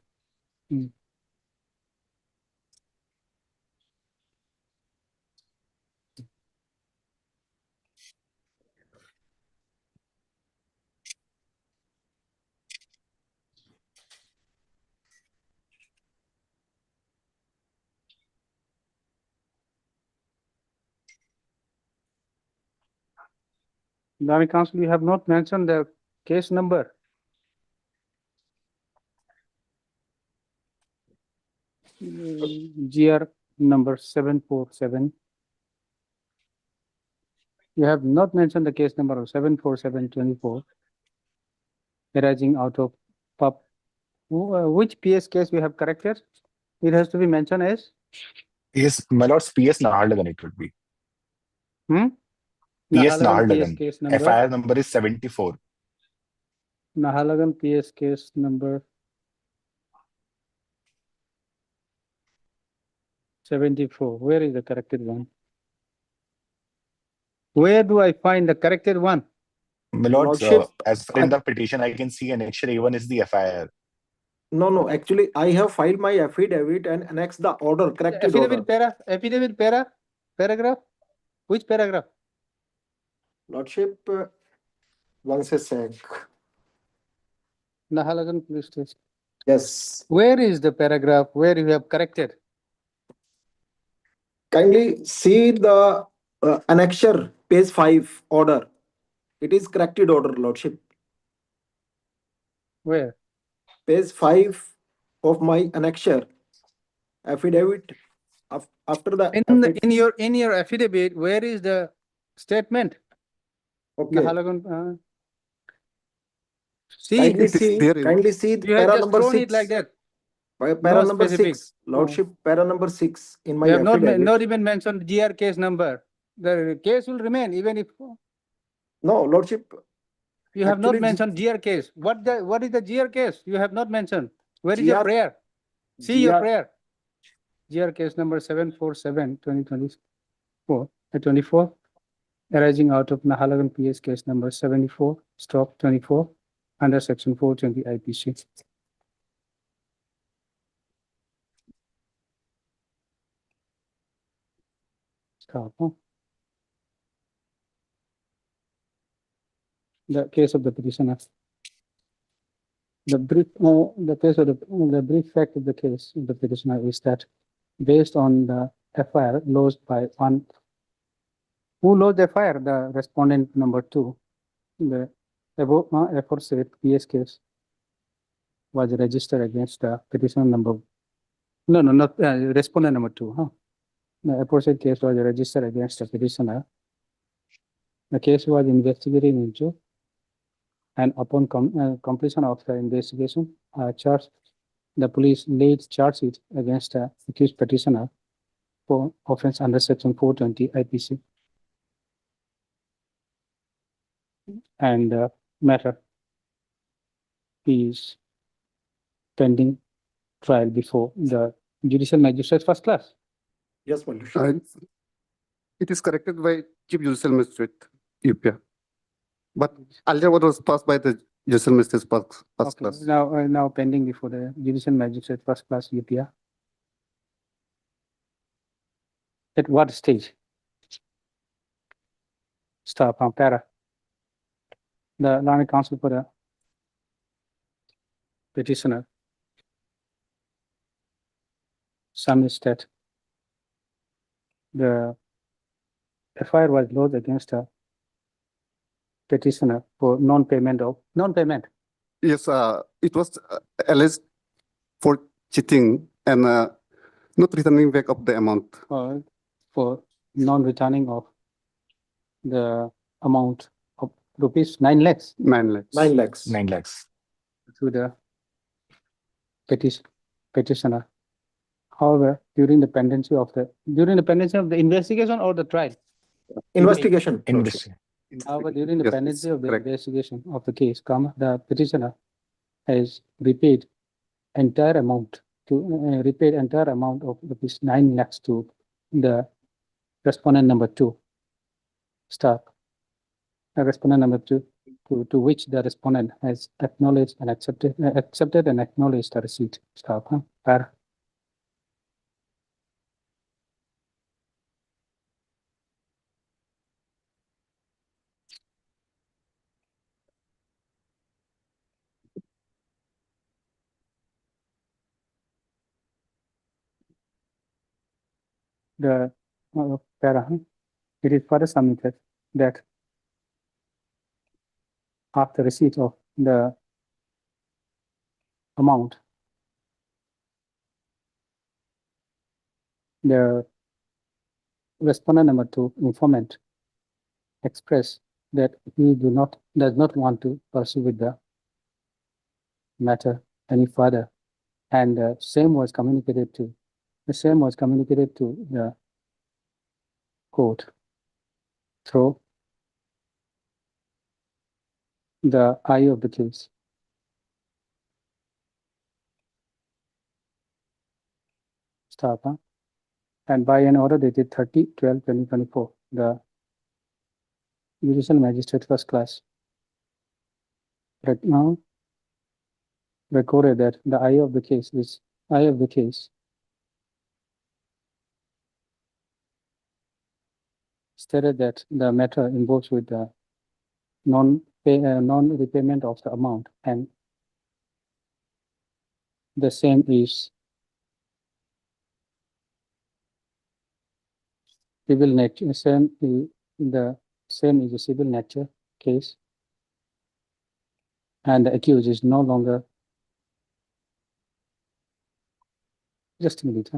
Lami Council, you have not mentioned the case number. GR number 747. You have not mentioned the case number of 74724 arising out of PUP. Which PS case we have corrected? It has to be mentioned as? Yes, my lords, PS Naharlagan it would be. PS Nahalagan PS Naharlagan. case number. FIR number is 74. Nahalagan PS case number 74. Where is the corrected one? Where do I find the corrected one? My lords, Lordship, as per in the petition, I can see annexure A1 is the FIR. No, actually, I have filed my affidavit and annexed the order, corrected order. Affidavit paragraph? Which paragraph? Lordship, once a sec. Nahalagan police station. Yes. Where is the paragraph where you have corrected? Kindly see the annexure, page 5 order. It is corrected order, Lordship. Where? Page 5 of my annexure affidavit. After the In your affidavit, where is the statement? Okay. Nahalagan. See, Kindly see the you have para just number thrown 6. it like that. Para No number specific. 6, Lordship, para number 6 in my You have affidavit. not even mentioned GR case number. The case will remain even if No, Lordship. you have not Actually, mentioned GR case. What is the GR case? You have not mentioned. Where is your GR prayer? See your GR prayer. GR case number 747 2024 24 arising out of Nahalagan PS case number 74/24 under section 420 IPC. Stop, huh? The case of the petitioner. The brief fact of the case of the petitioner is that based on the FIR lodged by one, who lodged the FIR? The respondent number 2. The above aforesaid PS case was registered against the petitioner number, not respondent number 2. The aforesaid case was registered against the petitioner. The case was investigated into, and upon completion of the investigation, the police laid charge sheet against the accused petitioner for offense under section 420 IPC. And the matter is pending trial before the judicial magistrate first class. Yes, my lordship. It is corrected by Chief Judicial Magistrate, UP. But earlier what was passed by the Judicial Magistrate first class. Now pending before the judicial magistrate first class UPR. At what stage? Stop, para. The learned counsel for the petitioner submits that the FIR was lodged against a petitioner for non-payment. Yes, it was alleged for cheating and not returning back of the amount. For non-returning of the amount of rupees 9 lakhs. 9 lakhs. 9 lakhs. 9 lakhs. To the petitioner. However, during the pendency of the investigation or the trial. Investigation. However, during the Yes, pendency of the correct. investigation of the case, the petitioner has repaid entire amount of rupees 9 lakhs to the respondent number 2. Respondent number 2, to which the respondent has acknowledged and accepted and acknowledged the receipt. Para. The it is further submitted that after receipt of the amount, the respondent number 2 informant expressed that he does not want to pursue with the matter any further, and the same was communicated to the court through the IO of the case. And by an order dated 30/12/2024, the judicial magistrate first class right now recorded that the IO of the case stated that the matter involves with the non-repayment of the amount, and the same is civil nature. The same is a civil nature case, and the accused is no longer. Just a minute.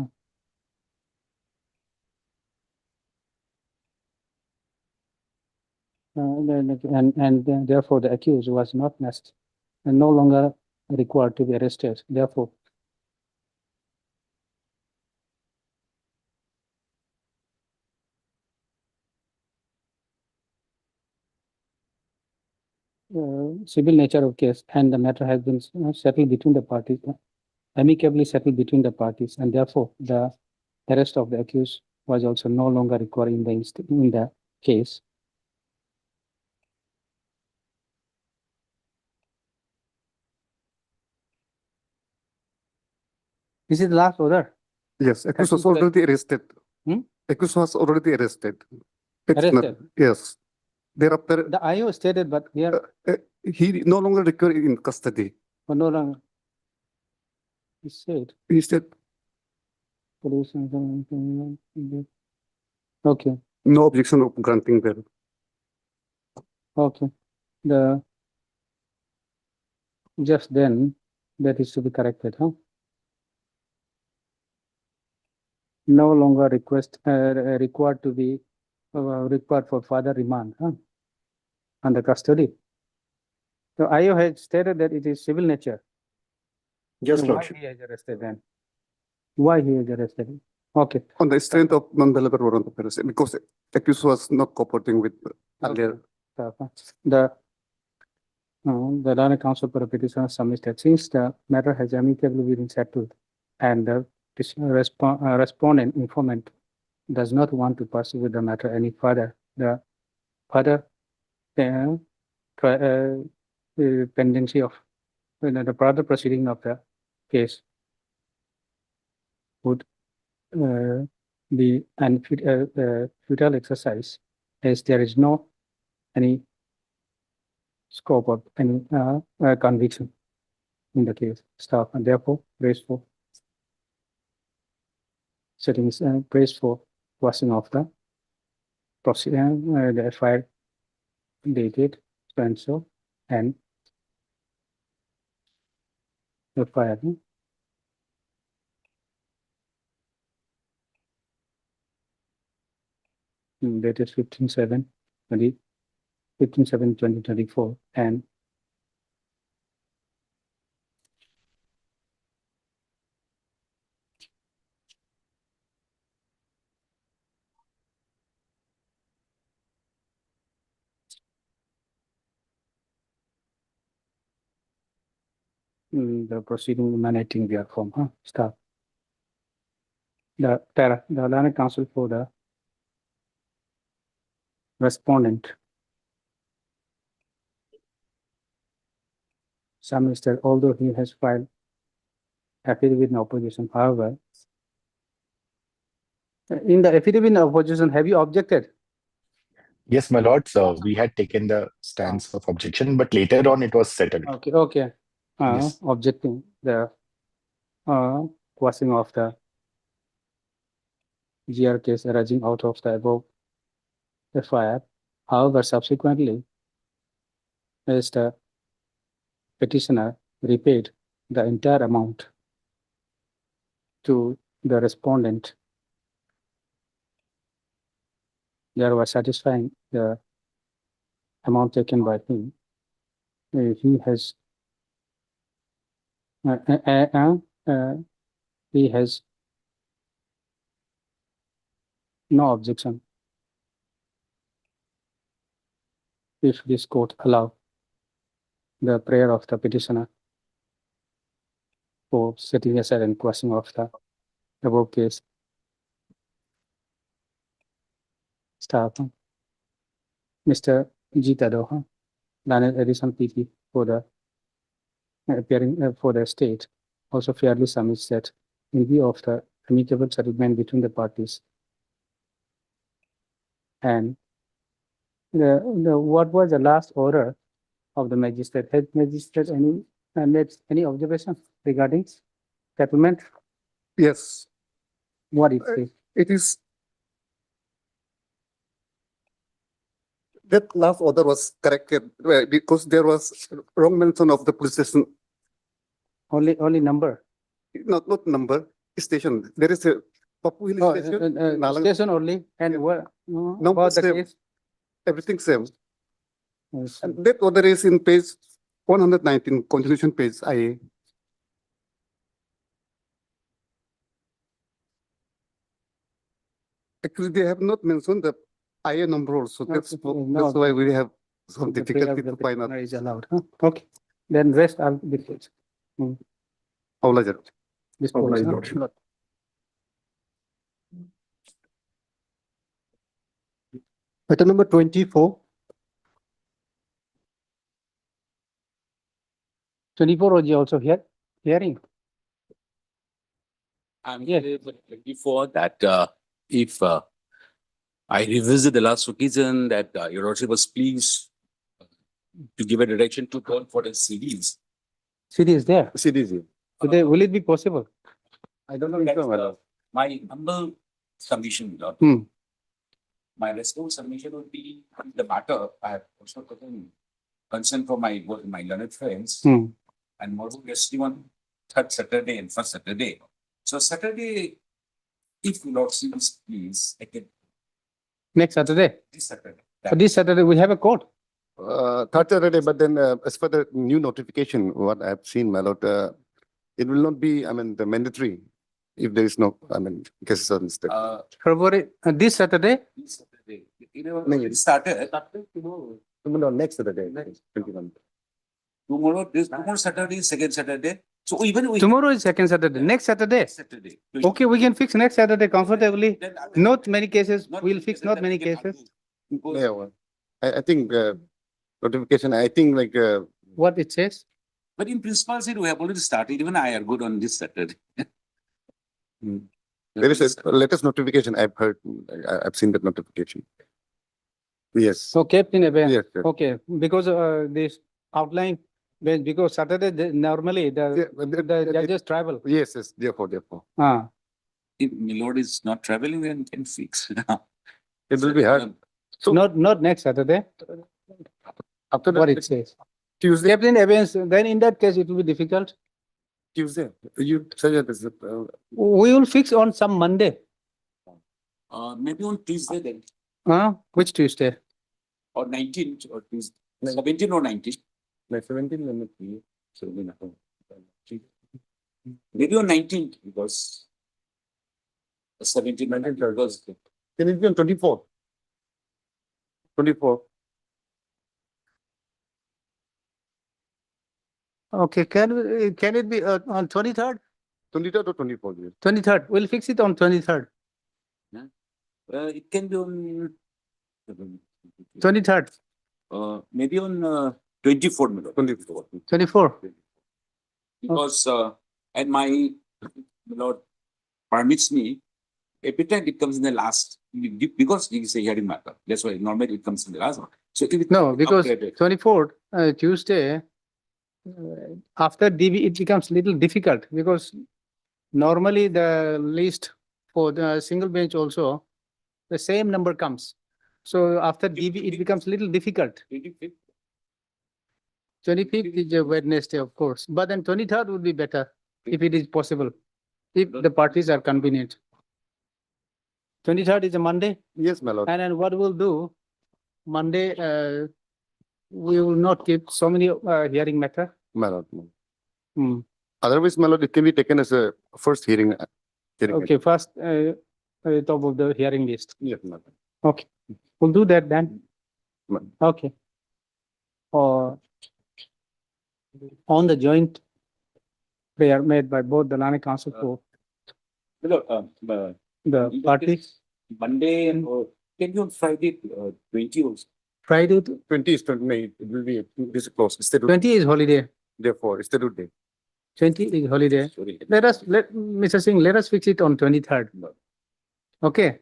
And therefore the accused was not and no longer required to be arrested. Therefore, civil nature of case, and the matter has been settled between the parties, amicably settled between the parties, and therefore the arrest of the accused was also no longer required in the case. This is the last order. Yes, accused was already arrested. Accused was already arrested. Arrested? Yes. Thereafter, The IO stated, but here he no longer required in custody. But no longer. He said. He said, Okay, no objection of granting bail. okay. The just then that is to be corrected, huh? No longer required to be required for further remand, huh? Under custody. So IO had stated that it is civil nature. Yes, So why Lordship. he has arrested then? Why he has arrested? Okay. On the strength of non-bailable warrant of arrest, because accused was not cooperating with earlier. The Lana Council for a petition submitted since the matter has amicably been settled and the respondent informant does not want to pursue with the matter any further. The further pendency of the further proceeding of the case would be an futile exercise as there is no any scope of any conviction in the case staff, and therefore praise for settings and praise for passing of the procedure, the FIR dated so and so and FIR dated 15/7/2024 and the proceeding emanating therefrom, staff. The Lana Council for the respondent submitted, although he has filed affidavit in opposition, however, in the affidavit in opposition, have you objected? Yes, my lord. So we had taken the stance of objection, but later on it was settled. Okay. Yes. Objecting the quashing of the GR case arising out of the above FIR. However, subsequently, as the petitioner repaid the entire amount to the respondent, thereby satisfying the amount taken by him. He has no objection if this court allow the prayer of the petitioner for setting aside and quashing of the above case. Staff, Mr. Jita Doha, Daniel Edison PP for the appearing for the state, also fairly submits that in view of the amicable settlement between the parties and what was the last order of the magistrate? Had magistrate made any observation regarding settlement? Yes, What it says? it is. That last order was corrected because there was wrong mention of the police station. Only number. Not number, station. There is a Papu Hill station. Nalang- Station only and what? No, About the same. case? Everything same. Yes. And that order is in page 119, continuation page IA. Actually, they have not mentioned the IA number also. That's why we have some The prayer difficulty of the to find out. petitioner is allowed, huh? Okay, then rest I'll be pleased. Aulajar. Dispose, huh? Lordship. Item number 24. 24 was also here, hearing. I'm Yes. here for 24 that if I revisit the last occasion that your lordship was pleased to give a direction to call for the CDs. CD is there. CDZ. Today, will it be possible? I don't know. That's, my lord. my humble submission, Lord. Hmm. My response submission would be the matter. I have also taken concern for my both my learned friends Hmm. and more yesterday on third Saturday and first Saturday. So Saturday, if Lord seems please, I can Next Saturday. this Saturday. For this Saturday, we have a court. Third Saturday, but then as for the new notification, what I have seen, my lord, it will not be, I mean, the mandatory if there is no, I mean, cases on step. February, this Saturday. This Saturday. You know, it started. No, next Saturday, 21. Tomorrow, tomorrow Saturday, second Saturday. So even we Tomorrow is second Saturday. Next Saturday. Saturday. Okay, we can fix next Saturday comfortably. Then Not many cases. Not We'll many fix cases not that many we can cases. argue. Yeah, well, I think notification, I think like, What it says? But in principle, said we have already started. Even I are good on this Saturday. there is a latest notification I've heard, I've seen that notification. Yes. So kept in abeyance. Yes, yes. Okay, because this outline, because Saturday, normally Yeah, the judges travel. Yes, yes, therefore. Ah, If Milord is not traveling, then can fix. It will be hard. So not next Saturday, after what that, it says. Tuesday, Kept in abeyance, then in that case, it will be difficult. Tuesday, you suggest this, We will fix on some Monday. Maybe on Tuesday then, Which Tuesday? or 19th or Tuesday, 17 or 19. like 17, let me see. 17, Maybe on 19th because 17, 19 because Can it be on 24? 24. Okay, can it be on 23rd? 23rd or 24th? Yes. 23rd, we'll fix it on 23rd. it can be on 23rd, maybe on 24 Milord. 24. 24. Because and my Lord permits me every time it comes in the last because it is a hearing matter. That's why normally it comes in the last one. So if it No, because upgraded, 24th, Tuesday, after DB, it becomes little difficult because normally the list for the single bench also, the same number comes. So after DB, it becomes little difficult. 25th, 25th is a Wednesday, of course, but then 23rd would be better if it is possible, if the parties are convenient. 23rd is a Monday, Yes, my lord. and then what we'll do, Monday, we will not keep so many hearing matter. My lord. Hmm. Otherwise, my lord, it can be taken as a first hearing. Okay, first, top of the hearing list. Yes, my lord. Okay, we'll do that then. Okay. On the joint prayer made by both the Lani Council for Milord, the parties, Monday and can be on Friday 20 also. Friday, 20 is 28. It will be, this is close. It's the 20 is holiday, therefore, it's the due date. 20 is holiday. Sorry. Mr. Singh, let us fix it on 23rd. Okay,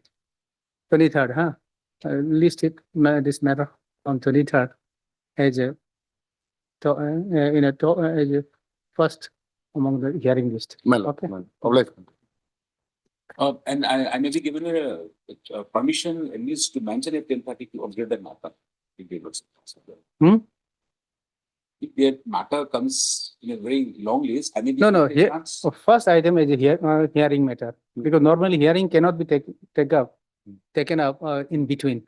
23rd, huh? List it, this matter on 23rd as a, as a first among the hearing list. My lord. Okay. My lord. Oblige. And I may be given a permission at least to mention at 10:30 to observe that matter. If they looks possible. If that matter comes in a very long list, I mean. No, here, first item is a hearing matter, because normally hearing cannot be taken up in between.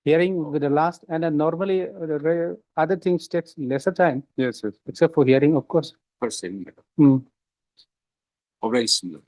Hearing with the last, and then normally the other things takes lesser time, Yes, yes. except for hearing, of course. First hearing matter. Hmm. Alright, Milord.